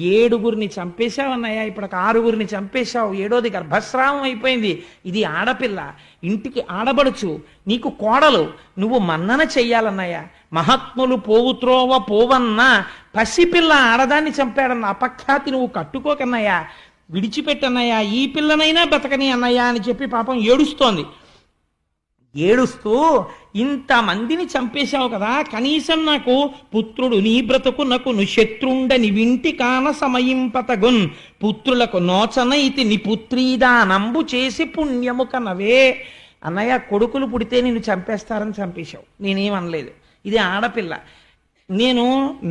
7గురిని చంపేశావన్నయ్యా, ఇప్పుడు 6గురిని చంపేశావు, 7వది గర్భస్రావం అయిపోయింది. ఇది ఆడపిల్ల, ఇంటికి ఆడబడుచు, నీకు కోడలు, నువ్వు మన్నన చెయ్యాలన్నయ్యా. మహాత్ములు పోవుత్రోవ పోవన్న పసిపిల్ల ఆడదాన్ని చంపాడన్న అపఖ్యాతి నువ్వు కట్టుకోకన్నయ్యా, విడిచిపెట్టన్నయ్యా, ఈ పిల్లనైనా బతకని అన్నయ్యా అని చెప్పి పాపం ఏడుస్తోంది. ఏడుస్తూ ఇంతమందిని చంపేశావు కదా, కనీసం నాకు పుత్రుడు నీ బ్రతుకునకు ను శత్రుండని వింటి కాన సమయింపతగున్ పుత్రులకు నోచనైతి ని పుత్రీదానంబు చేసి పుణ్యము కనవే. అన్నయ్య కొడుకులు పుడితే నిన్ను చంపేస్తారని చంపేశావు, నేనేమనలేదు. ఇది ఆడపిల్ల, నేను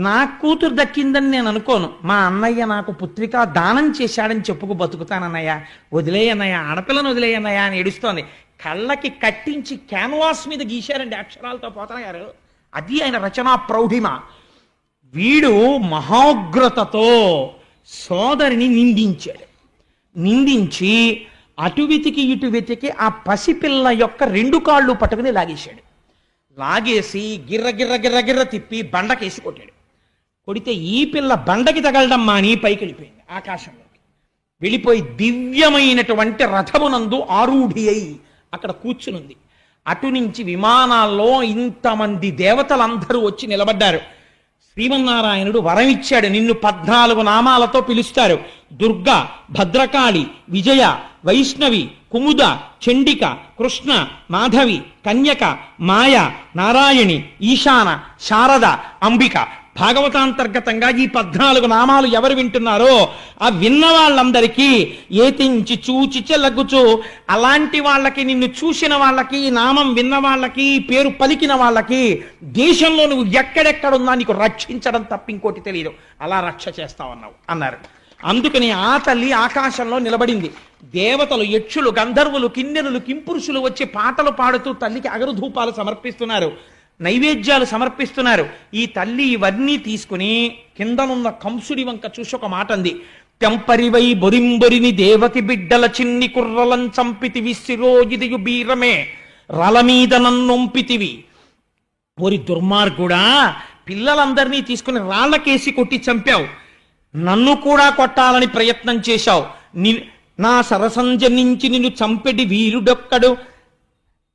నా కూతురు దక్కిందని నేను అనుకోను. మా అన్నయ్య నాకు పుత్రిక దానం చేశాడని చెప్పుకు బతుకుతానన్నయ్య, వదిలేయన్నయ్య, ఆడపిల్లను వదిలేయన్నయ్య అని ఏడుస్తోంది. కళ్ళకి కట్టించి క్యాన్వాస్ మీద గీశారండి అక్షరాలతో పోతన గారు. అది ఆయన రచనా ప్రౌఢిమ. వీడు మహోగ్రతతో సోదరిని నిందించాడు. నిందించి అటు వెతికి ఇటు వెతికి ఆ పసిపిల్ల యొక్క 2 కాళ్ళు పట్టుకుని లాగేశాడు. లాగేసి గిర్ర గిర్ర గిర్ర గిర్ర తిప్పి బండకేసి కొట్టాడు. కొడితే ఈ పిల్ల బండకి తగలడం మాని పైకి వెళ్ళిపోయింది, ఆకాశంలోకి వెళ్ళిపోయి దివ్యమైనటువంటి రథమునందు ఆరూఢి అయి అక్కడ కూర్చునుంది. అటు నుంచి విమానాల్లో ఇంతమంది దేవతలందరూ వచ్చి నిలబడ్డారు. శ్రీమన్నారాయణుడు వరం ఇచ్చాడు, నిన్ను 14 నామాలతో పిలుస్తారు. దుర్గా, భద్రకాళి, విజయ, వైష్ణవి, కుముద, చండిక, కృష్ణ, మాధవి, కన్యక, మాయ, నారాయణి, ఈశాన, శారద, అంబిక. భాగవతాంతర్గతంగా ఈ 14 నామాలు ఎవరు వింటున్నారో ఆ విన్న వాళ్ళందరికీ ఏతించి చూచి చెలగుచు, అలాంటి వాళ్ళకి, నిన్ను చూసిన వాళ్ళకి, నామం విన్న వాళ్ళకి, పేరు పలికిన వాళ్ళకి దేశంలో నువ్వు ఎక్కడెక్కడున్నా నీకు రక్షించడం తప్ప ఇంకోటి తెలియదు, అలా రక్ష చేస్తావన్నావు అన్నారు. అందుకని ఆ తల్లి ఆకాశంలో నిలబడింది. దేవతలు, యక్షులు, గంధర్వులు, కిన్నెరులు, కింపురుషులు వచ్చి పాటలు పాడుతూ తల్లికి అగరుధూపాలు సమర్పిస్తున్నారు, నైవేద్యాలు సమర్పిస్తున్నారు. ఈ తల్లి ఇవన్నీ తీసుకుని కిందనున్న కంసుడి వంక చూసి ఒక మాట అంది. తెంపరివై బొరింబొరిని దేవతి బిడ్డల చిన్ని కుర్రలం చంపితివి, శిరోజిదియు బీరమే రలమీద నన్నొంపితివి. ఓరి దుర్మార్గుడా, పిల్లలందరినీ తీసుకుని రాళ్లకేసి కొట్టి చంపావు, నన్ను కూడా కొట్టాలని ప్రయత్నం చేశావు. నా సరసంజ నుంచి నిన్ను చంపెడి వీరుడొక్కడు,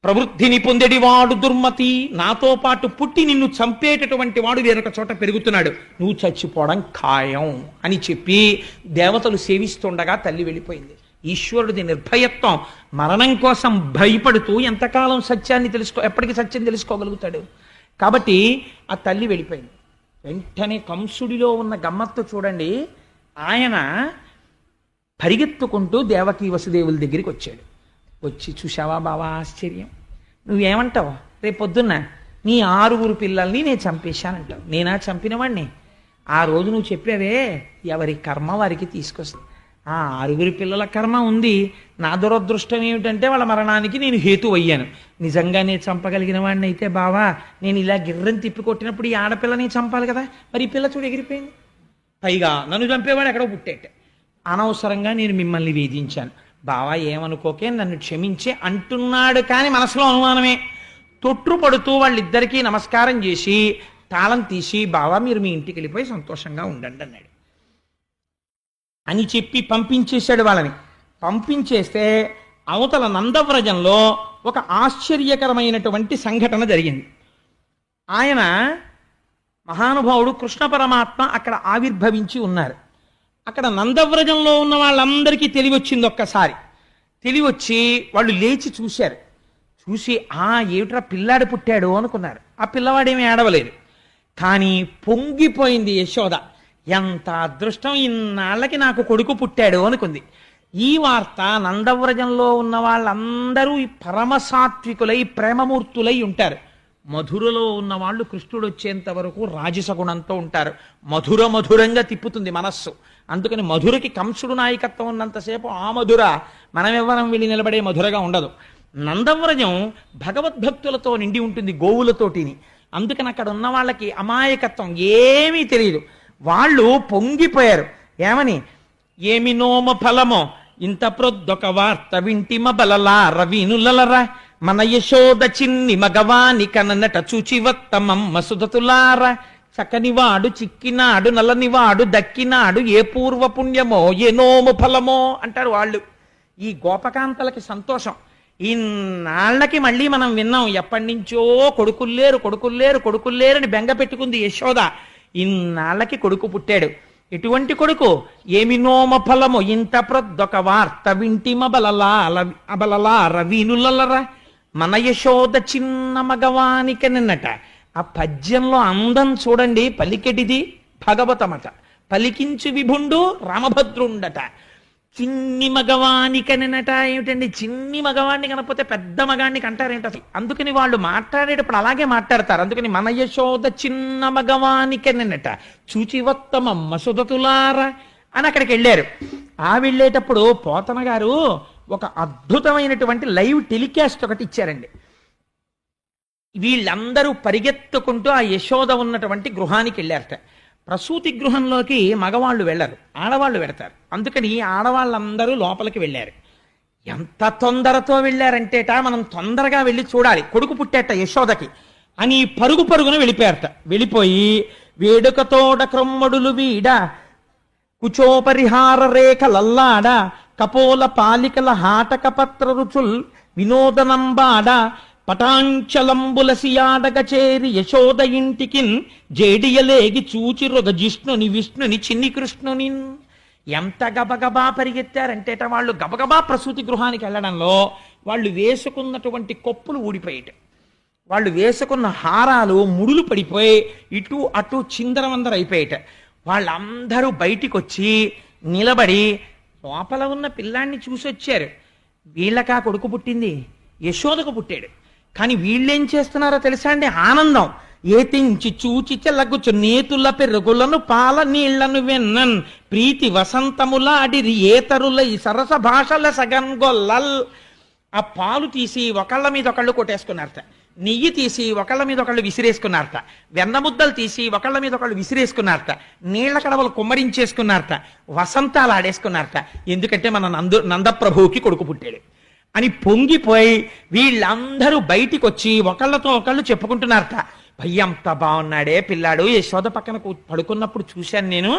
ప్రవృద్ధిని పొందెడి వాడు దుర్మతి. నాతో పాటు పుట్టి నిన్ను చంపేటటువంటి వాడు వేరొక చోట పెరుగుతున్నాడు, నువ్వు చచ్చిపోవడం ఖాయం అని చెప్పి దేవతలు సేవిస్తుండగా తల్లి వెళ్ళిపోయింది. ఈశ్వరుడిది నిర్భయత్వం. మరణం కోసం భయపడుతూ ఎంతకాలం సత్యాన్ని ఎప్పటికీ సత్యం తెలుసుకోగలుగుతాడు. కాబట్టి ఆ తల్లి వెళ్ళిపోయింది. వెంటనే కంసుడిలో ఉన్న గమ్మత్తు చూడండి. ఆయన పరిగెత్తుకుంటూ దేవకీ వసుదేవుల దగ్గరికి వచ్చాడు. వచ్చి, చూశావా బావా ఆశ్చర్యం, నువ్వేమంటావు? రేపు పొద్దున్న నీ 6 పిల్లల్ని నేను చంపేశానంటావు. నేనా చంపినవాడిని? ఆ రోజు నువ్వు చెప్పావే, ఎవరి కర్మ వారికి తీసుకొస్తుంది. ఆ 6 పిల్లల కర్మ ఉంది. నా దురదృష్టం ఏమిటంటే వాళ్ళ మరణానికి నేను హేతు అయ్యాను. నిజంగా నేను చంపగలిగిన వాడిని అయితే బావా, నేను ఇలా గిర్రని తిప్పికొట్టినప్పుడు ఈ ఆడపిల్లని చంపాలి కదా, మరి ఈ పిల్ల చూడు ఎగిరిపోయింది. పైగా నన్ను చంపేవాడు ఎక్కడో పుట్టేట. అనవసరంగా నేను మిమ్మల్ని వేధించాను బావా, ఏమనుకోకే, నన్ను క్షమించే అంటున్నాడు. కానీ మనసులో అనుమానమే. తొట్టుపడుతూ వాళ్ళిద్దరికీ నమస్కారం చేసి తాళం తీసి, బావా మీరు మీ ఇంటికి వెళ్ళిపోయి సంతోషంగా ఉండండి అన్నాడు. అని చెప్పి పంపించేశాడు వాళ్ళని. పంపించేస్తే అవతల నందవ్రజంలో ఒక ఆశ్చర్యకరమైనటువంటి సంఘటన జరిగింది. ఆయన మహానుభావుడు కృష్ణ పరమాత్మ అక్కడ ఆవిర్భవించి ఉన్నారు. అక్కడ నందవ్రజంలో ఉన్న వాళ్ళందరికీ తెలివొచ్చింది. ఒక్కసారి తెలివొచ్చి వాళ్ళు లేచి చూశారు. చూసి, ఏమిట్రా పిల్లాడు పుట్టాడు అనుకున్నారు. ఆ పిల్లవాడేమీ ఏడవలేదు. కానీ పొంగిపోయింది యశోద. ఎంత అదృష్టం, ఇన్నాళ్ళకి నాకు కొడుకు పుట్టాడు అనుకుంది. ఈ వార్త నందవ్రజంలో ఉన్న వాళ్ళందరూ పరమసాత్వికులై ప్రేమమూర్తులై ఉంటారు. మధురలో ఉన్న వాళ్ళు కృష్ణుడు వచ్చేంత వరకు రాజసగుణంతో ఉంటారు. మధురంగా తిప్పుతుంది మనస్సు. అందుకని మధురకి కంసుడు నాయకత్వం ఉన్నంతసేపు ఆ మధుర మనమెవ్వరం వెళ్ళి నిలబడే మధురగా ఉండదు. నందవ్రజం భగవద్భక్తులతో నిండి ఉంటుంది, గోవులతోటిని. అందుకని అక్కడ ఉన్న వాళ్ళకి అమాయకత్వం ఏమీ తెలియదు. వాళ్ళు పొంగిపోయారు. ఏమని? ఏమి నోమ ఫలమో ఇంత ప్రొద్దొక వార్త వింటిమ బలలా రవీనులరా, మన యశోద చిన్ని మగవాని కననట చూచివత్తమమ్మ సుధతులారా, చక్కనివాడు చిక్కినాడు నల్లనివాడు దక్కినాడు, ఏ పూర్వ పుణ్యమో ఏ నోము ఫలమో అంటారు వాళ్ళు. ఈ గోపకాంతలకి సంతోషం. ఇన్నాళ్ళకి మళ్ళీ మనం విన్నాం, ఎప్పటి నుంచో కొడుకుల్లేరని బెంగ పెట్టుకుంది యశోద. ఇన్నాళ్ళకి కొడుకు పుట్టాడు. ఎటువంటి కొడుకు? ఏమి నోమ ఫలము ఇంత ప్రొద్దొక వార్త వింటిమ బలలా రవీనులరా, మన యశోద చిన్న మగవానికి నిన్నట. ఆ పద్యంలో అందం చూడండి. పలికెటిది భాగవతమట, పలికించు విభుండు రామభద్రుండట. చిన్ని మగవానికనట ఏమిటండి? చిన్ని మగవాణ్ణి కనకపోతే పెద్ద మగాడికి అంటారేంటి అసలు? అందుకని వాళ్ళు మాట్లాడేటప్పుడు అలాగే మాట్లాడతారు. అందుకని మన యశోద చిన్న మగవానికనట చూచివత్తమమ్మ సుధతులారా అని అక్కడికి వెళ్ళారు. వెళ్ళేటప్పుడు పోతన గారు ఒక అద్భుతమైనటువంటి లైవ్ టెలికాస్ట్ ఒకటి ఇచ్చారండి. వీళ్ళందరూ పరిగెత్తుకుంటూ ఆ యశోద ఉన్నటువంటి గృహానికి వెళ్ళారట. ప్రసూతి గృహంలోకి మగవాళ్ళు వెళ్ళరు, ఆడవాళ్ళు వెడతారు. అందుకని ఆడవాళ్ళందరూ లోపలికి వెళ్ళారు. ఎంత తొందరతో వెళ్ళారంటేట మనం తొందరగా వెళ్ళి చూడాలి, కొడుకు పుట్టేట యశోదకి అని పరుగు పరుగున వెళ్ళిపోయారట. వెళ్ళిపోయి వేడుకతోడ క్రొమ్మడులు వీడ కుచోపరిహార రేఖ లల్లాడ కపోల పాలికల హాటక పత్ర రుచుల్ వినోదనంబాడ పటాంచలంబులసియాడగ చేరి యశోద ఇంటికిన్ జేడియలేగి చూచి రొగ జిష్ణుని విష్ణుని చిన్ని కృష్ణుని. ఎంత గబగబా పరిగెత్తారంటేట వాళ్ళు గబగబా ప్రసూతి గృహానికి వెళ్ళడంలో వాళ్ళు వేసుకున్నటువంటి కొప్పులు ఊడిపోయేట, వాళ్ళు వేసుకున్న హారాలు ముడులు పడిపోయి ఇటు అటు చిందరవందర అయిపోయేట. వాళ్ళందరూ బయటికి వచ్చి నిలబడి లోపల ఉన్న పిల్లాన్ని చూసి వచ్చారు. వీళ్ళకా కొడుకు పుట్టింది, యశోదకు పుట్టాడు. కానీ వీళ్ళేం చేస్తున్నారో తెలుసా అండి? ఆనందం. ఏతించి చూచి చెల్లగుచ్చు నేతుల పెరుగులను పాల నీళ్లను వెన్నన్ ప్రీతి వసంతములాడిరి ఏతరులై సరస భాషల సగన్గొల్లల్. ఆ పాలు తీసి ఒకళ్ళ మీద ఒకళ్ళు కొట్టేసుకున్నారట, నెయ్యి తీసి ఒకళ్ళ మీద ఒకళ్ళు విసిరేసుకున్నారట, వెన్న ముద్దలు తీసి ఒకళ్ళ మీద ఒకళ్ళు విసిరేసుకున్నారట, నీళ్ల కడవలు కుమ్మరించేసుకున్నారట, వసంతాలు ఆడేసుకున్నారట. ఎందుకంటే మన నందప్రభువుకి కొడుకు పుట్టాడు అని పొంగిపోయి వీళ్ళందరూ బయటికి వచ్చి ఒకళ్ళతో ఒకళ్ళు చెప్పుకుంటున్నారట. భయ్యంత బాగున్నాడే పిల్లాడు, యశోద పక్కన పడుకున్నప్పుడు చూశాను నేను,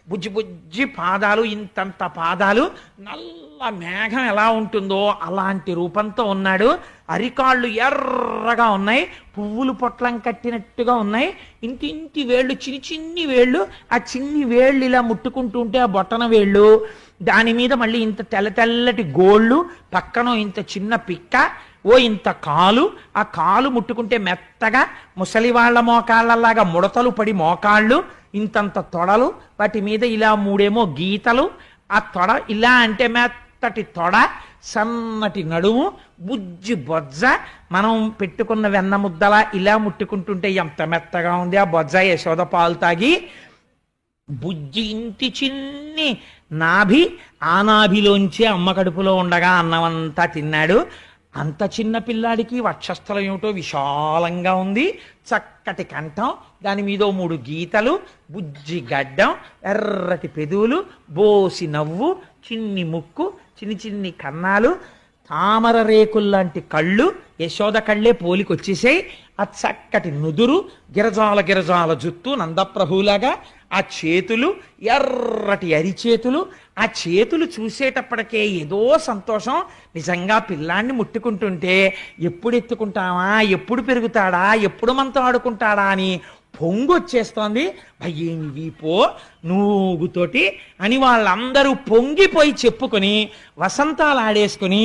బుజ్జి బుజ్జి పాదాలు, ఇంతంత పాదాలు, నల్ల మేఘం ఎలా ఉంటుందో అలాంటి రూపంతో ఉన్నాడు, అరికాళ్ళు ఎర్రగా ఉన్నాయి, పువ్వులు పొట్లం కట్టినట్టుగా ఉన్నాయి, ఇంటి వేళ్ళు చిన్ని చిన్ని వేళ్ళు, ఆ చిన్ని వేళ్ళు ఇలా ముట్టుకుంటూ ఉంటే ఆ బొట్టన వేళ్ళు, దాని మీద మళ్ళీ ఇంత తెల్ల తెల్లటి గోళ్ళు, పక్కన ఇంత చిన్న పిక్క, ఓ ఇంత కాలు, ఆ కాలు ముట్టుకుంటే మెత్తగా ముసలి వాళ్ళ మోకాళ్ళలాగా ముడతలు పడి మోకాళ్ళు, ఇంతంత తొడలు, వాటి మీద ఇలా మూడేమో గీతలు, ఆ తొడ ఇలా అంటే మెత్తటి తొడ, సన్నటి నడుము, బుజ్జి బొజ్జ, మనం పెట్టుకున్న వెన్న ముద్దలా ఇలా ముట్టుకుంటుంటే ఎంత మెత్తగా ఉంది ఆ బొజ్జ. యశోద పాలు తాగి బుజ్జి ఇంటి చిన్ని నాభి, ఆ నాభిలోంచి అమ్మ కడుపులో ఉండగా అన్నమంతా తిన్నాడు. అంత చిన్న పిల్లాడికి వక్షస్థలం ఏమిటో విశాలంగా ఉంది, చక్కటి కంఠం, దాని మీద 3 గీతలు, బుజ్జి గడ్డం, ఎర్రటి పెదవులు, బోసి నవ్వు, చిన్ని ముక్కు, చిన్ని చిన్ని కన్నాలు, తామర రేకుల్లాంటి కళ్ళు, యశోద కళ్ళే పోలికొచ్చేసాయి. ఆ చక్కటి నుదురు, గిరజాల గిరజాల జుత్తు నందప్రభులాగా, ఆ చేతులు ఎర్రటి అరిచేతులు, ఆ చేతులు చూసేటప్పటికే ఏదో సంతోషం. నిజంగా పిల్లాన్ని ముట్టుకుంటుంటే ఎప్పుడు ఎత్తుకుంటావా, ఎప్పుడు పెరుగుతాడా, ఎప్పుడు మనతో ఆడుకుంటాడా అని పొంగొచ్చేస్తోంది. భయ్యేమి వీపో నూగుతోటి అని వాళ్ళందరూ పొంగిపోయి చెప్పుకొని వసంతాలు ఆడేసుకుని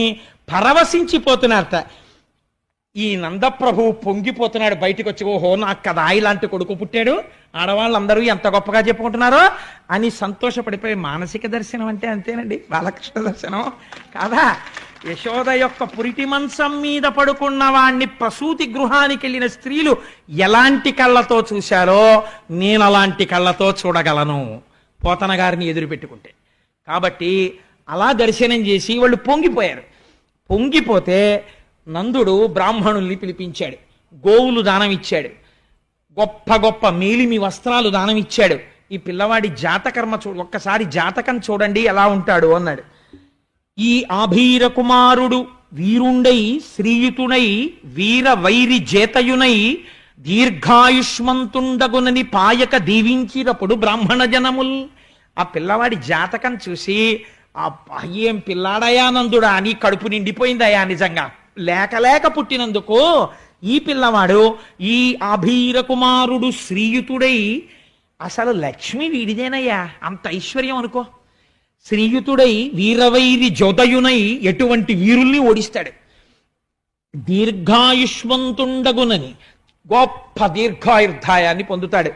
పరవశించిపోతున్నారట. ఈ నందప్రభువు పొంగిపోతున్నాడు బయటికి వచ్చి, ఓహో నాకు కదా ఇలాంటి కొడుకు పుట్టాడు, ఆడవాళ్ళందరూ ఎంత గొప్పగా చెప్పుకుంటున్నారో అని సంతోషపడిపోయి. మానసిక దర్శనం అంటే అంతేనండి, బాలకృష్ణ దర్శనం కాదా? యశోద యొక్క పురిటి మంచం మీద పడుకున్న వాణ్ణి ప్రసూతి గృహానికి వెళ్ళిన స్త్రీలు ఎలాంటి కళ్ళతో చూశారో నేను అలాంటి కళ్ళతో చూడగలను పోతన గారిని ఎదురు పెట్టుకుంటే. కాబట్టి అలా దర్శనం చేసి వాళ్ళు పొంగిపోయారు. పొంగిపోతే నందుడు బ్రాహ్మణుల్ని పిలిపించాడు, గోవులు దానం ఇచ్చాడు, గొప్ప గొప్ప మేలిమి వస్త్రాలు దానం ఇచ్చాడు. ఈ పిల్లవాడి జాతకర్మ ఒక్కసారి జాతకం చూడండి ఎలా ఉంటాడు అన్నాడు. ఈ ఆభీర కుమారుడు వీరుండై శ్రీయుతునై వీర వైరి జేతయునై దీర్ఘాయుష్మంతుండగునని పాయక దీవించినప్పుడు బ్రాహ్మణ జనముల్. ఆ పిల్లవాడి జాతకం చూసి ఆ ఏం పిల్లాడయా నందుడా అని కడుపు నిండిపోయిందయా. నిజంగా లేక లేక పుట్టినందుకు ఈ పిల్లవాడు ఈ ఆభీర కుమారుడు శ్రీయుతుడై, అసలు లక్ష్మి వీడిదేనయ్యా, అంత ఐశ్వర్యం అనుకో. శ్రీయుతుడై వీరవైరి జోదయునై ఎటువంటి వీరుల్ని ఓడిస్తాడు. దీర్ఘాయుష్మంతుండగునని గొప్ప దీర్ఘాయుర్ధాయాన్ని పొందుతాడు.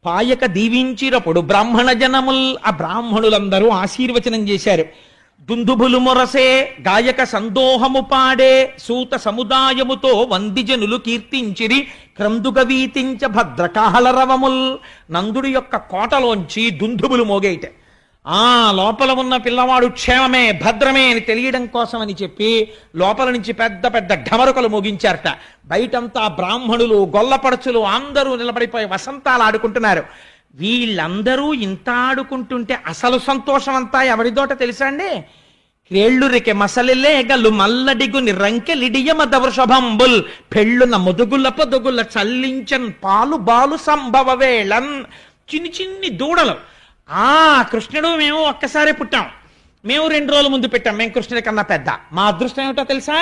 పాయక దీవించినప్పుడు బ్రాహ్మణ జనముల్, ఆ బ్రాహ్మణులందరూ ఆశీర్వచనం చేశారు. దుందుభులు మొరసే గాయక సందోహము పాడే సూత సముదాయముతో వందిజనులు కీర్తించిరి క్రందుగ వీతించ భద్రకాహలరవముల్. నందుడి యొక్క కోటలోంచి దుందుబులు మోగేయట. ఆ లోపల ఉన్న పిల్లవాడు క్షేమమే భద్రమే అని తెలియడం కోసం అని చెప్పి లోపల నుంచి పెద్ద పెద్ద ఢమరుకలు మోగించారట. బయటంతా బ్రాహ్మణులు గొల్లపడచులు అందరూ నిలబడిపోయి వసంతాలు ఆడుకుంటున్నారు. వీళ్ళందరూ ఇంత ఆడుకుంటుంటే అసలు సంతోషం అంతా ఎవరిదోట తెలుసా అండి? క్రేళ్ళురికె మసలిలే గల్లు మల్లడిగుని రంకెలిడియమ దవృషభంబుల్ పెళ్ళున ముదుగుల పొదుగుల చల్లించన్ పాలు బాలు సంభవ వేళన్. చిన్ని చిన్ని దూడలు. కృష్ణుడు మేము ఒక్కసారి పుట్టాం, మేము 2 రోజుల ముందు పెట్టాం, మేము కృష్ణుడి కన్నా పెద్ద. మా అదృష్టం ఏమిటో తెలుసా?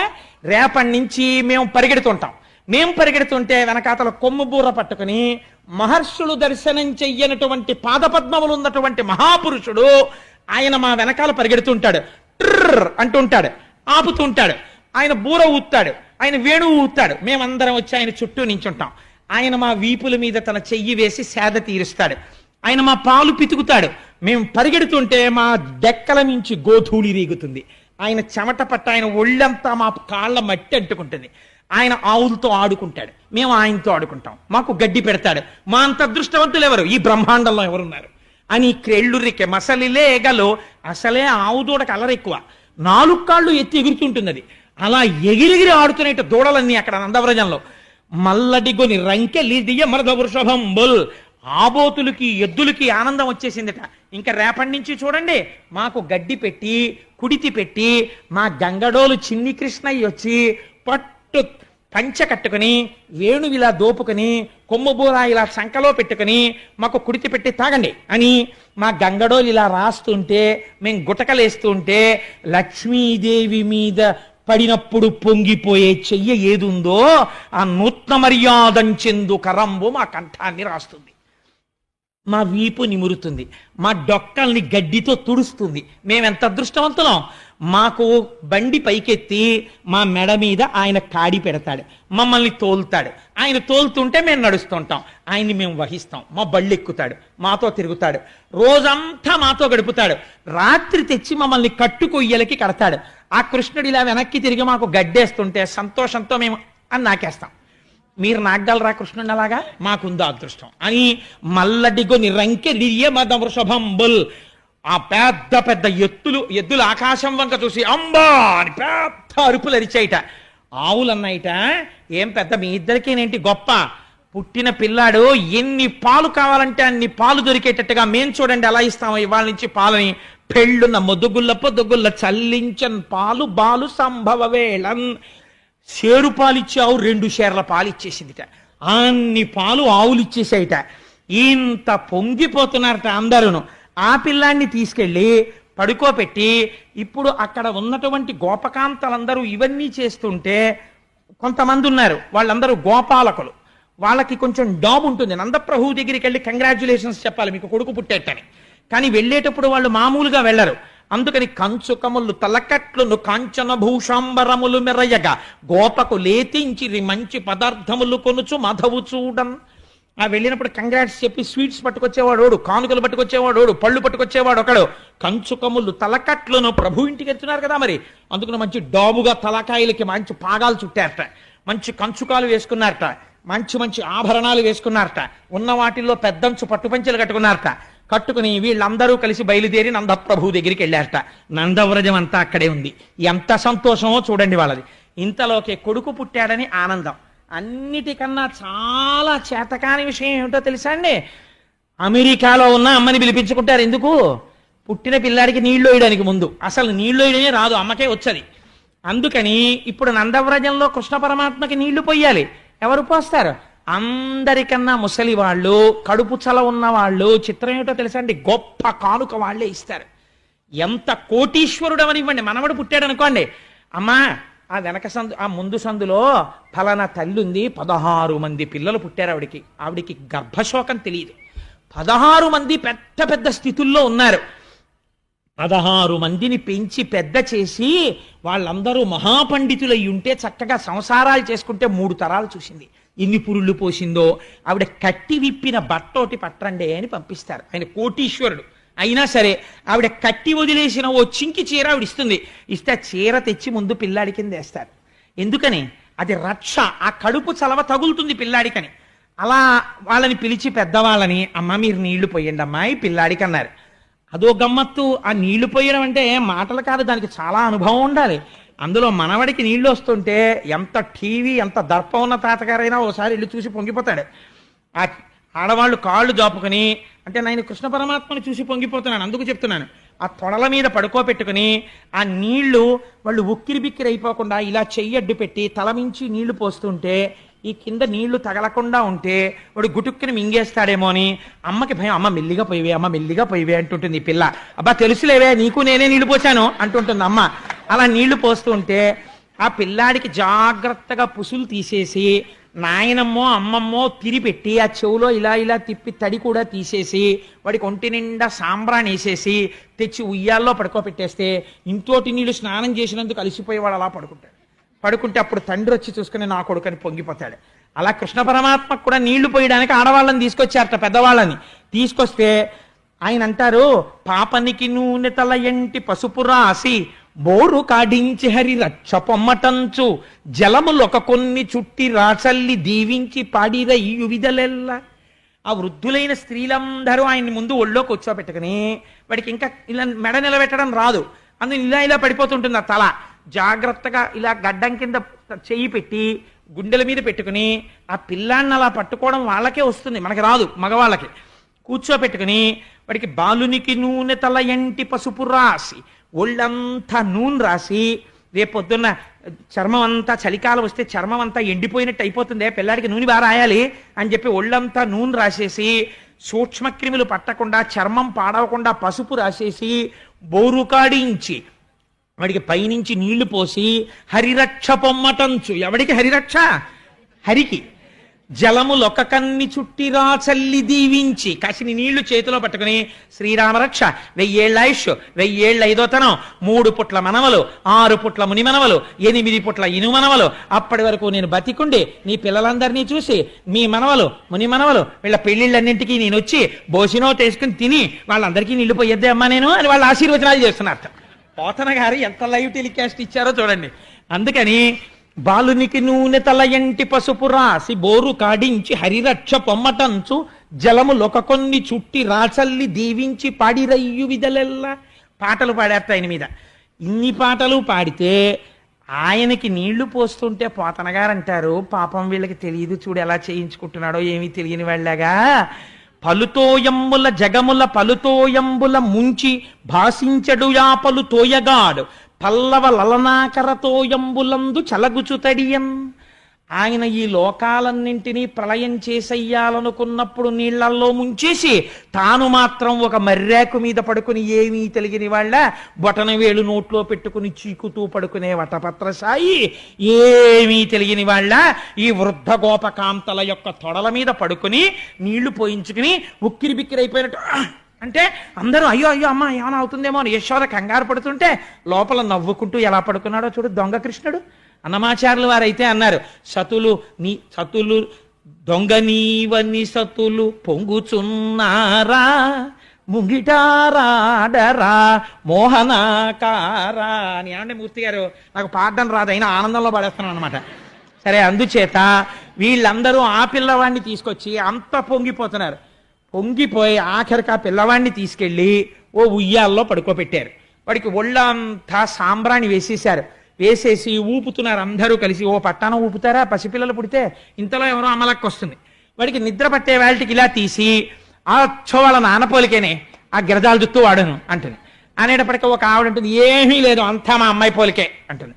రేపటి నుంచి మేము పరిగెడుతుంటాం. మేము పరిగెడుతుంటే వెనకాతల కొమ్ము బూర పట్టుకుని మహర్షులు దర్శనం చెయ్యనటువంటి పాదపద్మములు ఉన్నటువంటి మహాపురుషుడు ఆయన మా వెనకాల పరిగెడుతుంటాడు. ట్రర్ అంటుంటాడు, ఆపుతుంటాడు. ఆయన బూర ఊతాడు, ఆయన వేణువు ఊతాడు. మేమందరం వచ్చి ఆయన చుట్టూ నించుంటాం. ఆయన మా వీపుల మీద తన చెయ్యి వేసి సేద తీరుస్తాడు. ఆయన మా పాలు పితుకుతాడు. మేము పరిగెడుతుంటే మా డెక్కల నుంచి గోధూళి రీగుతుంది. ఆయన చెమట పట్ట ఆయన ఒళ్ళంతా మా కాళ్ళ మట్టి అంటుకుంటుంది. ఆయన ఆవులతో ఆడుకుంటాడు, మేము ఆయనతో ఆడుకుంటాం. మాకు గడ్డి పెడతాడు. మా అంత అదృష్టవంతులు ఎవరు ఈ బ్రహ్మాండంలో ఎవరున్నారు అని క్రెళ్ళురికే మసలిలేగలో. అసలే ఆవు దూడకు అలరెక్కువ, 4 కాళ్ళు ఎత్తి ఎగురుతుంటుంది అది. అలా ఎగిరిగిరి ఆడుతున్నట్టు దూడలన్నీ అక్కడ నందవ్రజంలో. మల్లడిగొని రంకెలిదియ మరద వృషభంబుల్. ఆబోతులకి ఎద్దులకి ఆనందం వచ్చేసిందట. ఇంకా రేపటి నుంచి చూడండి మాకు గడ్డి పెట్టి కుడితి పెట్టి మా గంగడోలు చిన్ని కృష్ణయ్య వచ్చి పట్టు పంచ కట్టుకుని వేణువిలా దోపుకొని కొమ్ముబూర ఇలా సంకలో పెట్టుకుని మాకు కుడితి పెట్టి తాగండి అని మా గంగడోలు ఇలా రాస్తుంటే మేము గుటకలేస్తుంటే లక్ష్మీదేవి మీద పడినప్పుడు పొంగిపోయే చెయ్య ఏదుందో ఆ నూత్న మర్యాదంచెందు కరంబు మా కంఠాన్ని రాస్తుంది, మా వీపు నిమురుతుంది, మా డొక్కల్ని గడ్డితో తుడుస్తుంది. మేమెంత అదృష్టవంతులం. మాకు బండి పైకెత్తి మా మెడ మీద ఆయన కాడి పెడతాడు, మమ్మల్ని తోలుతాడు. ఆయన తోలుతుంటే మేము నడుస్తుంటాం, ఆయన్ని మేము వహిస్తాం. మా బళ్ళు ఎక్కుతాడు, మాతో తిరుగుతాడు, రోజంతా మాతో గడుపుతాడు. రాత్రి తెచ్చి మమ్మల్ని కట్టుకొయ్యలకి కడతాడు. ఆ కృష్ణుడు ఇలా వెనక్కి తిరిగి మాకు గడ్డేస్తుంటే సంతోషంతో మేము అని నాకేస్తాం. మీరు నాగలరా కృష్ణుడు అలాగా? మాకుందో అదృష్టం అని మల్లడిగొని రంకెలిడియ మద వృషభంబుల్. ఆ పెద్ద పెద్ద ఎద్దులు ఆకాశం వంక చూసి అంబా అని పెద్ద అరుపులు అరిచాయిట. ఆవులు అన్నాయిట, ఏం పెద్ద మీ ఇద్దరికేనేంటి గొప్ప, పుట్టిన పిల్లాడు ఎన్ని పాలు కావాలంటే అన్ని పాలు దొరికేటట్టుగా మేం చూడండి ఎలా ఇస్తామో ఇవాళ నుంచి పాలని. పెళ్ళున్న మొదుగుల్ల పొదుగుల్ల చల్లించన్ పాలు బాలు సంభవ వేళన్. 1 పాలు ఇచ్చావు, 2 షేర్ల పాలు ఇచ్చేసిందిట. అన్ని పాలు ఆవులు ఇచ్చేసాయిట. ఇంత పొంగిపోతున్నారట అందరూను. ఆ పిల్లాన్ని తీసుకెళ్ళి పడుకోపెట్టి ఇప్పుడు అక్కడ ఉన్నటువంటి గోపకాంతలందరూ ఇవన్నీ చేస్తుంటే కొంతమంది ఉన్నారు, వాళ్ళందరూ గోపాలకులు. వాళ్ళకి కొంచెం డాబ్ ఉంటుంది. నందప్రభువు దగ్గరికి వెళ్ళి కంగ్రాచ్యులేషన్స్ చెప్పాలి, మీకు కొడుకు పుట్టేట్టని. కానీ వెళ్ళేటప్పుడు వాళ్ళు మామూలుగా వెళ్ళరు. అందుకని కంచుకములు తలకట్లును కాంచన భూషాంబరములు మెరయగా గోపకు లేతించిరి మంచి పదార్థములు కొనుచు మాధవు చూడన్. వెళ్ళినప్పుడు కంగ్రాట్స్ చెప్పి స్వీట్స్ పట్టుకొచ్చేవాడు, కానుకలు పట్టుకొచ్చేవాడు, పళ్ళు పట్టుకొచ్చేవాడు ఒకడు. కంచుకములు తలకట్లను ప్రభు ఇంటికి వెళ్తున్నారు కదా మరి, అందుకని మంచి డాబుగా తలకాయలకి మంచి పాగాలు చుట్టారట, మంచి కంచుకాలు వేసుకున్నారట, మంచి మంచి ఆభరణాలు వేసుకున్నారట, ఉన్న వాటిల్లో పెద్దంచు పట్టుపంచెలు కట్టుకున్నారట. కట్టుకుని వీళ్ళందరూ కలిసి బయలుదేరి నందప్రభువు దగ్గరికి వెళ్ళారట. నందవ్రజం అంతా అక్కడే ఉంది. ఎంత సంతోషమో చూడండి వాళ్ళది. ఇంతలోకే కొడుకు పుట్టాడని ఆనందం. అన్నిటికన్నా చాలా చేతకాని విషయం ఏమిటో తెలుసా అండి? అమెరికాలో ఉన్న అమ్మని పిలిపించుకుంటారు. ఎందుకు? పుట్టిన పిల్లాడికి నీళ్లు వేయడానికి ముందు అసలు నీళ్లు వేయడమే రాదు, అమ్మకే వచ్చది. అందుకని ఇప్పుడు నందవ్రజంలో కృష్ణ పరమాత్మకి నీళ్లు పొయ్యాలి. ఎవరు పోస్తారు? అందరికన్నా ముసలి వాళ్ళు, కడుపు చల ఉన్న వాళ్ళు. చిత్రం ఏమిటో తెలుసా అండి? గొప్ప కానుక వాళ్లే ఇస్తారు. ఎంత కోటీశ్వరుడు అవనివ్వండి, మనవడు పుట్టాడు అనుకోండి, అమ్మా ఆ వెనక సందు ఆ ముందు సందులో ఫలానా తల్లి ఉంది, 16 మంది పిల్లలు పుట్టారు ఆవిడికి. ఆవిడికి గర్భశోకం తెలియదు. 16 మంది పెద్ద పెద్ద స్థితుల్లో ఉన్నారు. 16 మందిని పెంచి పెద్ద చేసి వాళ్ళందరూ మహాపండితులై ఉంటే చక్కగా సంసారాలు చేసుకుంటే 3 తరాలు చూసింది. ఎన్ని పురుళ్ళు పోసిందో. ఆవిడ కట్టి విప్పిన బట్టోటి పట్టండి అని పంపిస్తారు. ఆయన కోటీశ్వరుడు అయినా సరే ఆవిడ కట్టి వదిలేసిన ఓ చింకి చీర ఆవిడ ఇస్తుంది. ఇస్తే ఆ చీర తెచ్చి ముందు పిల్లాడి కింద వేస్తారు. ఎందుకని? అది రక్ష, ఆ కడుపు చలవ తగులుతుంది పిల్లాడికని. అలా వాళ్ళని పిలిచి పెద్దవాళ్ళని, అమ్మ మీరు నీళ్లు పోయండి అమ్మాయి పిల్లాడికి అన్నారు. అదో గమ్మత్తు. ఆ నీళ్లు పోయడం అంటే మాటలు కాదు, దానికి చాలా అనుభవం ఉండాలి. అందులో మనవడికి నీళ్లు వస్తుంటే ఎంత టీవీ ఎంత దర్పం ఉన్న తాతగారైనా ఓసారి ఇల్లు చూసి పొంగిపోతాడు. ఆ ఆడవాళ్ళు కాళ్ళు జాపుకొని అంటే నేను కృష్ణ పరమాత్మను చూసి పొంగిపోతున్నాను, అందుకు చెప్తున్నాను. ఆ తొడల మీద పడుకోబెట్టుకుని ఆ నీళ్లు వాళ్ళు ఉక్కిరి బిక్కిరి అయిపోకుండా ఇలా చెయ్యడ్డు పెట్టి తలమించి నీళ్లు పోస్తుంటే ఈ కింద నీళ్లు తగలకుండా ఉంటే వాడు గుటుక్కుని మింగేస్తాడేమో అని అమ్మకి భయం. అమ్మ మెల్లిగా పోయివే, అమ్మ మెల్లిగా పోయివే అంటుంటుంది ఈ పిల్ల. అబ్బా తెలుసులేవే, నీకు నేనే నీళ్లు పోసాను అంటుంటుంది అమ్మ. అలా నీళ్లు పోస్తూ ఉంటే ఆ పిల్లాడికి జాగ్రత్తగా పుసులు తీసేసి నాయనమ్మో అమ్మమ్మో తిరిపెట్టి ఆ చెవులో ఇలా ఇలా తిప్పి తడి కూడా తీసేసి వాడికి ఒంటి నిండా సాంబ్రాన్ని వేసేసి తెచ్చి ఉయ్యాల్లో పడుకోబెట్టేస్తే ఇంతోటి నీళ్లు స్నానం చేసినందుకు అలసిపోయి వాడు అలా పడుకుంటే అప్పుడు తండ్రి వచ్చి చూసుకుని నా కొడుకని పొంగిపోతాడు. అలా కృష్ణ పరమాత్మకు కూడా నీళ్లు పోయడానికి ఆడవాళ్ళని తీసుకొచ్చారట, పెద్దవాళ్ళని తీసుకొస్తే ఆయన అంటారు, పాపనికి నూనె తల ఎంటి పసుపు రాసి బోరు కాడించి హరి రక్ష పొమ్మటంచు జలములొక కొన్ని చుట్టి రాచల్లి దీవించి పాడిరయ్యు విధలెల్ల. ఆ వృద్ధులైన స్త్రీలందరూ ఆయన్ని ముందు ఒళ్ళో కూర్చోబెట్టుకుని వాడికి ఇంకా ఇలా మెడ నిలబెట్టడం రాదు, అందులో ఇలా ఇలా పడిపోతుంటుంది ఆ తల. జాగ్రత్తగా ఇలా గడ్డం కింద చెయ్యి పెట్టి గుండెల మీద పెట్టుకుని ఆ పిల్లాన్ని అలా పట్టుకోవడం వాళ్ళకే వస్తుంది, మనకి రాదు, మగవాళ్ళకి. కూర్చోబెట్టుకుని వాడికి బాలునికి నూనె తల ఎంటి పసుపు రాసి ఒళ్ళంతా నూనె రాసి, రేపొద్దున్న చర్మం అంతా చలికాలం వస్తే చర్మం అంతా ఎండిపోయినట్టు అయిపోతుంది, పిల్లాడికి నూనె బాగా రాయాలి అని చెప్పి ఒళ్ళంతా నూనె రాసేసి సూక్ష్మక్రిములు పట్టకుండా చర్మం పాడవకుండా పసుపు రాసేసి బోరుకాడించి వాడికి పైనుంచి నీళ్లు పోసి హరిరక్ష పొమ్మటంచు. ఎవడికి హరిరక్ష? హరికి. జలములొక కన్ని చుట్టిరా చల్లి దీవించి కాసిని నీళ్లు చేతిలో పట్టుకుని శ్రీరామరక్ష 1000 ఆయుష్ 1000 ఐదోతనం 3 పుట్ల మనవలు 6 పుట్ల ముని మనవలు 8 పుట్ల ఇను మనవలు, అప్పటి వరకు నేను బతికుండి నీ పిల్లలందరినీ చూసి మీ మనవలు ముని మనవలు వీళ్ళ పెళ్లిళ్ళన్నింటికీ నేను వచ్చి భోజనం తీసుకుని తిని వాళ్ళందరికీ నీళ్లు పోయొద్దే అమ్మా నేను అని వాళ్ళు ఆశీర్వచనాలు చేస్తున్నారు. పోతన గారు ఎంత లైవ్ టెలికాస్ట్ ఇచ్చారో చూడండి. అందుకని బాలునికి నూనె తల ఎంటి పసుపు రాసి బోరు కాడించి హరిరక్ష పొమ్మటంచు జలములొక కొన్ని చుట్టి రాచల్లి దీవించి పాడిరయ్యు విధలెల్లా. పాటలు పాడేస్తా ఆయన మీద. ఇన్ని పాటలు పాడితే ఆయనకి నీళ్లు పోస్తుంటే పోతన గారు అంటారు, పాపం వీళ్ళకి తెలియదు చూడు ఎలా చేయించుకుంటున్నాడో ఏమీ తెలియని వాళ్ళగా. పలుతోయంబుల జగముల పలుతోయంబుల ముంచి భాషించడు యా పలుతోయగాడు పల్లవ లలనాకరతోయంబులందు చలగుచు తడియం. ఆయన ఈ లోకాలన్నింటినీ ప్రళయం చేసెయ్యాలనుకున్నప్పుడు నీళ్లల్లో ముంచేసి తాను మాత్రం ఒక మర్రాకు మీద పడుకుని ఏమీ తెలియని వాళ్ళ బొటన వేలు నోట్లో పెట్టుకుని చీకుతూ పడుకునే వటపత్రసాయి ఏమీ తెలియని వాళ్ళ ఈ వృద్ధ గోపకాంతల యొక్క తొడల మీద పడుకుని నీళ్లు పోయించుకుని ఉక్కిరి బిక్కిరి అయిపోయినట్టు అంటే అందరూ అయ్యో అయ్యో అమ్మ ఏమైనా అవుతుందేమో అని యశోద కంగారు పడుతుంటే లోపల నవ్వుకుంటూ ఎలా పడుకున్నాడో చూడు దొంగ కృష్ణుడు. అన్నమాచార్యులు వారైతే అన్నారు, సతులు దొంగ నీవని సతులు పొంగుచున్నారా ముంగిటారాడరా మోహనాకారా అని. ఏమంటే మూర్తి గారు నాకు పాడడం రాదు, అయినా ఆనందంలో పాడేస్తున్నాను అనమాట. సరే, అందుచేత వీళ్ళందరూ ఆ పిల్లవాడిని తీసుకొచ్చి అంత పొంగిపోతున్నారు. పొంగిపోయి ఆఖరికి ఆ పిల్లవాడిని తీసుకెళ్ళి ఓ ఉయ్యాల్లో పడుకోబెట్టారు. వాడికి ఒళ్ళంతా సాంబ్రాణి వేసేశారు. వేసేసి ఊపుతున్నారు అందరూ కలిసి. ఓ పట్టానం ఊపుతారా పసిపిల్లలు పుడితే? ఇంతలో ఎవరో అమలక్కి వస్తుంది. వాడికి నిద్ర పట్టే వాళ్ళకి ఇలా తీసి ఆ వాళ్ళ నాన్న పోలికేనే ఆ గిరజాల జుత్తు వాడను అంటుంది. అనేటప్పటికీ ఒక ఆవిడ ఉంటుంది, ఏమీ లేదు అంతా మా అమ్మాయి పోలికే అంటుంది.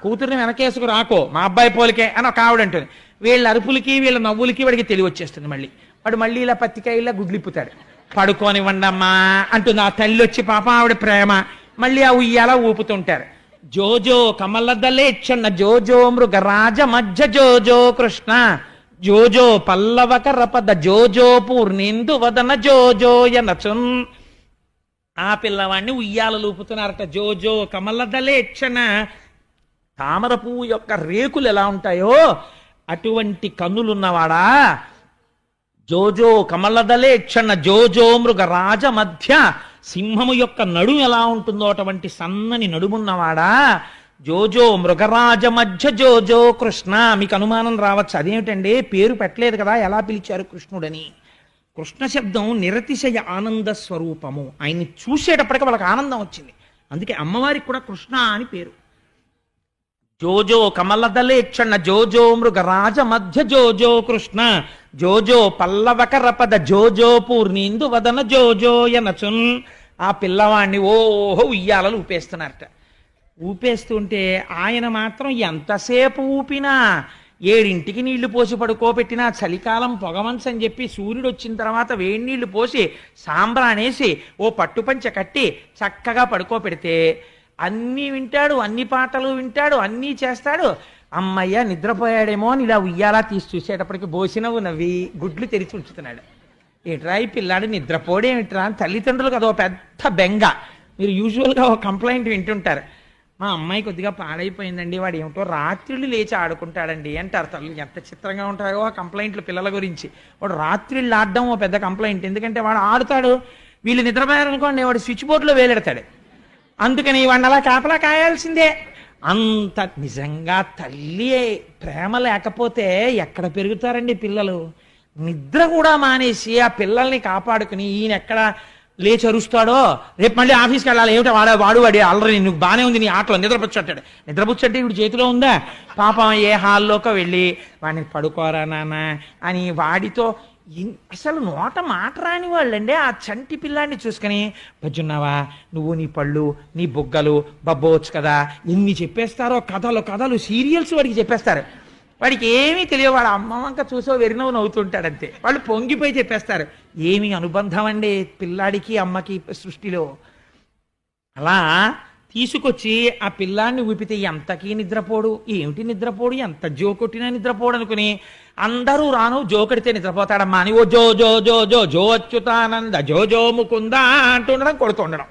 కూతుర్ని వెనకేసుకు రాకో మా అబ్బాయి పోలికే అని ఒక ఆవిడ అంటుంది. వీళ్ళ అరుపులకి వీళ్ళ నవ్వులకి వాడికి తెలివి వచ్చేస్తుంది. వాడు మళ్ళీ ఇలా పత్తికాయలా గుడ్లిప్పుతాడు. పడుకోనివ్వండి అమ్మా అంటుంది ఆ తల్లి వచ్చి. పాప ఆవిడ ప్రేమ. మళ్ళీ ఆ ఉయ్యాల ఊపుతుంటారు. జోజో కమలదలేక్షణ జోజో మృగరాజ మధ్య జోజో కృష్ణ జోజో పల్లవకర పద జోజో పూర్ణేందు వదన జోజో యనచున్. ఆ పిల్లవాడిని ఉయ్యాలలు ఊపుతున్నారట. జోజో కమలదలేక్షణ, తామర పువ్వు యొక్క రేకులు ఎలా ఉంటాయో అటువంటి కన్నులున్నవాడా. జోజో కమలదలేక్షణ జోజో మృగరాజ మధ్య, సింహము యొక్క నడుము ఎలా ఉంటుందో అటువంటి సన్నని నడుమున్నవాడా. జోజో మృగరాజ మధ్య జోజో కృష్ణ. మీకు అనుమానం రావచ్చు, అదేమిటండి పేరు పెట్టలేదు కదా ఎలా పిలిచారు కృష్ణుడని. కృష్ణ శబ్దం నిరతిశయ ఆనంద స్వరూపము. ఆయన్ని చూసేటప్పటికి వాళ్ళకి ఆనందం వచ్చింది. అందుకే అమ్మవారికి కూడా కృష్ణ అని పేరు. జోజో కమలదలేక్షణ జోజో మృగరాజ మధ్య జోజో కృష్ణ జోజో పల్లవకరపద జోజో పూర్ణీందు వదన జోజో యనచున్. ఆ పిల్లవాడిని ఓహో ఉయ్యాలలు ఊపేస్తున్నారట. ఊపేస్తుంటే ఆయన మాత్రం ఎంతసేపు ఊపినా 7ంటికి నీళ్లు పోసి పడుకోబెట్టినా చలికాలం పొగమంచని చెప్పి సూర్యుడు వచ్చిన తర్వాత వేడి నీళ్లు పోసి సాంబ్రానేసి ఓ పట్టుపంచ కట్టి చక్కగా పడుకోబెడితే అన్నీ వింటాడు, అన్ని పాటలు వింటాడు, అన్నీ చేస్తాడు. అమ్మయ్య నిద్రపోయాడేమో అని ఇలా ఉయ్యాలా తీసి చూసేటప్పటికి బోసినవు నవ్వి గుడ్లు తెరిచి ఉంచుతున్నాడు. ఏట్రా ఈ పిల్లాడు నిద్రపోడేమిట్రా అని తల్లిదండ్రులకు అదో పెద్ద బెంగ. మీరు యూజువల్గా ఒక కంప్లైంట్ వింటుంటారు, మా అమ్మాయి కొద్దిగా పాడైపోయిందండి, వాడు ఏమిటో రాత్రిళ్ళు లేచి ఆడుకుంటాడండి అంటారు తల్లి. ఎంత చిత్రంగా ఉంటాయో ఆ కంప్లైంట్లు పిల్లల గురించి. వాడు రాత్రిళ్ళు ఆడడం ఓ పెద్ద కంప్లైంట్. ఎందుకంటే వాడు ఆడుతాడు, వీళ్ళు నిద్రపోయారనుకోండి వాడు స్విచ్ బోర్డులో వేలెడతాడు. అందుకని వాడిని అలా కాపలా కాయాల్సిందే. అంత నిజంగా తల్లి ప్రేమ లేకపోతే ఎక్కడ పెరుగుతారండి పిల్లలు? నిద్ర కూడా మానేసి ఆ పిల్లల్ని కాపాడుకుని ఈయన ఎక్కడ లేచి అరుస్తాడో, రేపు మళ్ళీ ఆఫీస్కి వెళ్ళాలి, ఏమిటో వాడు ఆల్రెడీ నువ్వు బాగానే ఉంది నీ ఆటలో నిద్రపుచ్చట్టాడు. నిద్రపుచ్చట్టే ఇప్పుడు చేతిలో ఉందా? పాపం ఏ హాల్లోకి వెళ్ళి వాడిని పడుకోరా నాన్న అని వాడితో అసలు నోట మాట రాని వాళ్ళండి. ఆ చంటి పిల్లాన్ని చూసుకుని బజ్జున్నావా నువ్వు, నీ పళ్ళు, నీ బుగ్గలు బబ్బోవచ్చు కదా, ఎన్ని చెప్పేస్తారో కథలు కథలు సీరియల్స్ వాడికి చెప్పేస్తారు. వాడికి ఏమీ తెలియదు. వాడు అమ్మ వంక చూసో వెరినవు నవ్వుతుంటాడంతే. వాళ్ళు పొంగిపోయి చెప్పేస్తారు. ఏమి అనుబంధం అండి పిల్లాడికి అమ్మకి సృష్టిలో. అలా తీసుకొచ్చి ఆ పిల్లాన్ని ఊపితే ఎంతకీ నిద్రపోడు. ఏమిటి నిద్రపోడు, ఎంత జో కొట్టినా నిద్రపోడు అనుకుని అందరూ రాను జోకడితే నిద్రపోతాడమ్మా అని ఓ జో జో జో జో జో అచ్యుతానంద జో జో ముకుంద అంటుండడం, కొడుతుండడం.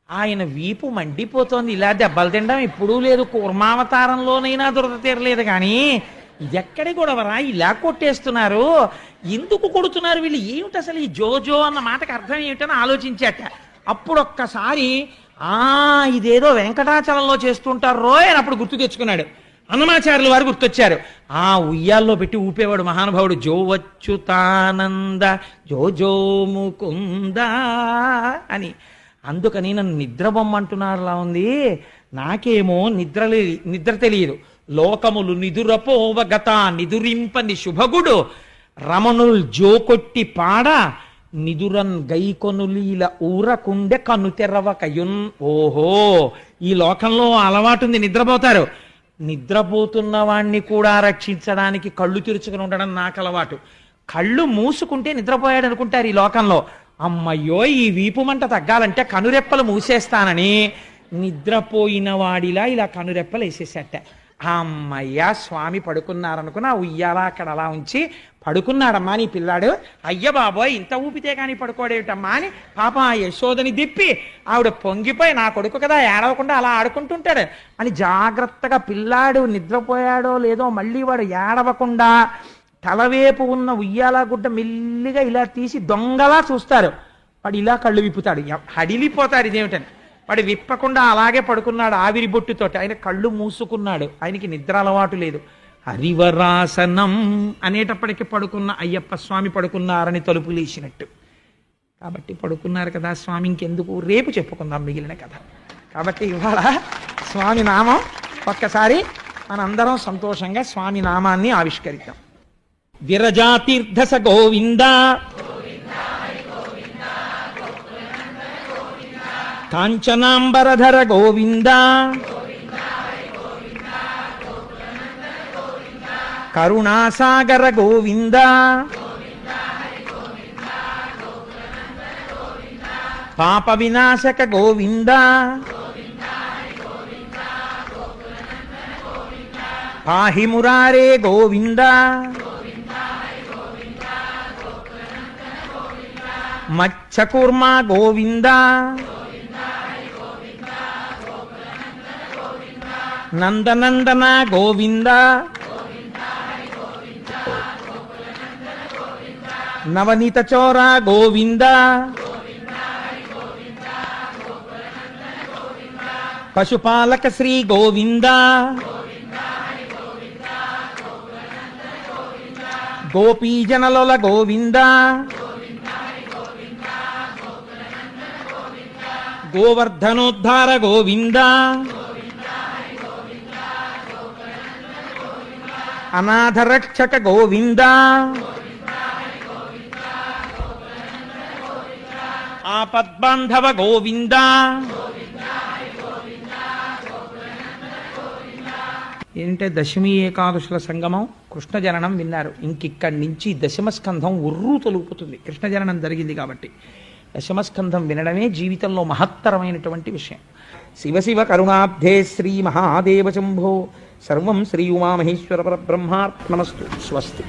ఆయన వీపు మండిపోతోంది. ఇలా దెబ్బలు తినడం ఎప్పుడూ లేదు. కూర్మావతారంలోనైనా దురద తీరలేదు. కానీ ఇదెక్కడి గొడవరా, ఇలా కొట్టేస్తున్నారు, ఎందుకు కొడుతున్నారు వీళ్ళు, ఏమిటి అసలు ఈ జోజో అన్న మాటకు అర్థం ఏమిటని ఆలోచించాట. అప్పుడు ఒక్కసారి ఇదేదో వెంకటాచలంలో చేస్తుంటారు రోయ్ అని అప్పుడు గుర్తు తెచ్చుకున్నాడు. అన్నమాచార్యుల వారు గుర్తొచ్చారు. ఆ ఉయ్యాల్లో పెట్టి ఊపేవాడు మహానుభావుడు. జో వచ్చుతానంద జో జో ముకుంద అని. అందుకని నన్ను నిద్రబొమ్మంటున్నారులా ఉంది. నాకేమో నిద్ర తెలియదు. లోకములు నిదురపోవగత నిదురింపని శుభగుడు రమణుల్ జోకొట్టి పాడ నిదురన్ గైకొనులీల ఊరకుండె కను తెరవకయున్. ఓహో, ఈ లోకంలో అలవాటు ఉంది, నిద్రపోతారు. నిద్రపోతున్న వాణ్ణి కూడా రక్షించడానికి కళ్ళు తెరుచుకుని ఉండడం నాకు అలవాటు. కళ్ళు మూసుకుంటే నిద్రపోయాడు అనుకుంటారు ఈ లోకంలో. అమ్మయ్యో ఈ వీపు మంట తగ్గాలంటే కనురెప్పలు మూసేస్తానని నిద్రపోయిన వాడిలా ఇలా కనురెప్పలు వేసేసట. అమ్మయ్య స్వామి పడుకున్నారనుకున్న ఉయ్యాల అక్కడ అలా ఉంచి పడుకున్నాడమ్మా నీ పిల్లాడు. అయ్య బాబోయ్ ఇంత ఊపితే కానీ పడుకోడేమిటమ్మా అని పాపం ఆ యశోదని దిప్పి ఆవిడ పొంగిపోయి నా కొడుకు కదా ఏడవకుండా అలా ఆడుకుంటుంటాడు అని జాగ్రత్తగా పిల్లాడు నిద్రపోయాడో లేదో మళ్ళీ వాడు ఏడవకుండా తలవేపు ఉన్న ఉయ్యాల గుడ్డ మెల్లిగా ఇలా తీసి దొంగలా చూస్తారు. వాడు ఇలా కళ్ళు విప్పుతాడు, హడిలిపోతాడు ఇదేమిటని. వాడు విప్పకుండా అలాగే పడుకున్నాడు ఆవిరి బొట్టుతోటి. ఆయన కళ్ళు మూసుకున్నాడు, ఆయనకి నిద్ర అలవాటు లేదు. హరివరాసనం అనేటప్పటికి పడుకున్న అయ్యప్ప స్వామి పడుకున్నారని తలుపు లేచినట్టు. కాబట్టి పడుకున్నారు కదా స్వామి, ఇంకెందుకు రేపు చెప్పుకుందాం మిగిలిన కథ. కాబట్టి ఇవాళ స్వామి నామం ఒక్కసారి మనందరం సంతోషంగా స్వామి నామాన్ని ఆవిష్కరిద్దాం. విరజాతీర్థస గోవింద, కాంచనాంబరధర గోవింద, కరుణాసాగర గోవింద, పాప వినాశక గోవింద, పాహి మురారే గోవింద, మత్స్యకూర్మ గోవింద, నందనందన గోవింద, నవనీత చోర గోవింద, పశుపాలక శ్రీ గోవింద, గోపీజనలోల గోవింద, గోవర్ధనోద్ధార గోవింద, అనాథరక్షక గోవింద ఆపద్బాంధవ గోవింద ఏంటంటే దశమి ఏకాదశుల సంగమం కృష్ణ జననం విన్నారు. ఇంకిక్కడి నుంచి దశమస్కంధం ఉర్రూ తొలుపుతుంది. కృష్ణ జననం జరిగింది కాబట్టి దశమస్కంధం వినడమే జీవితంలో మహత్తరమైనటువంటి విషయం. శివ శివ కరుణాబ్ధే శ్రీ మహాదేవ శంభో సర్వం శ్రీ ఉమామహేశ్వర పరబ్రహ్మార్పణమస్తు. స్వస్తి.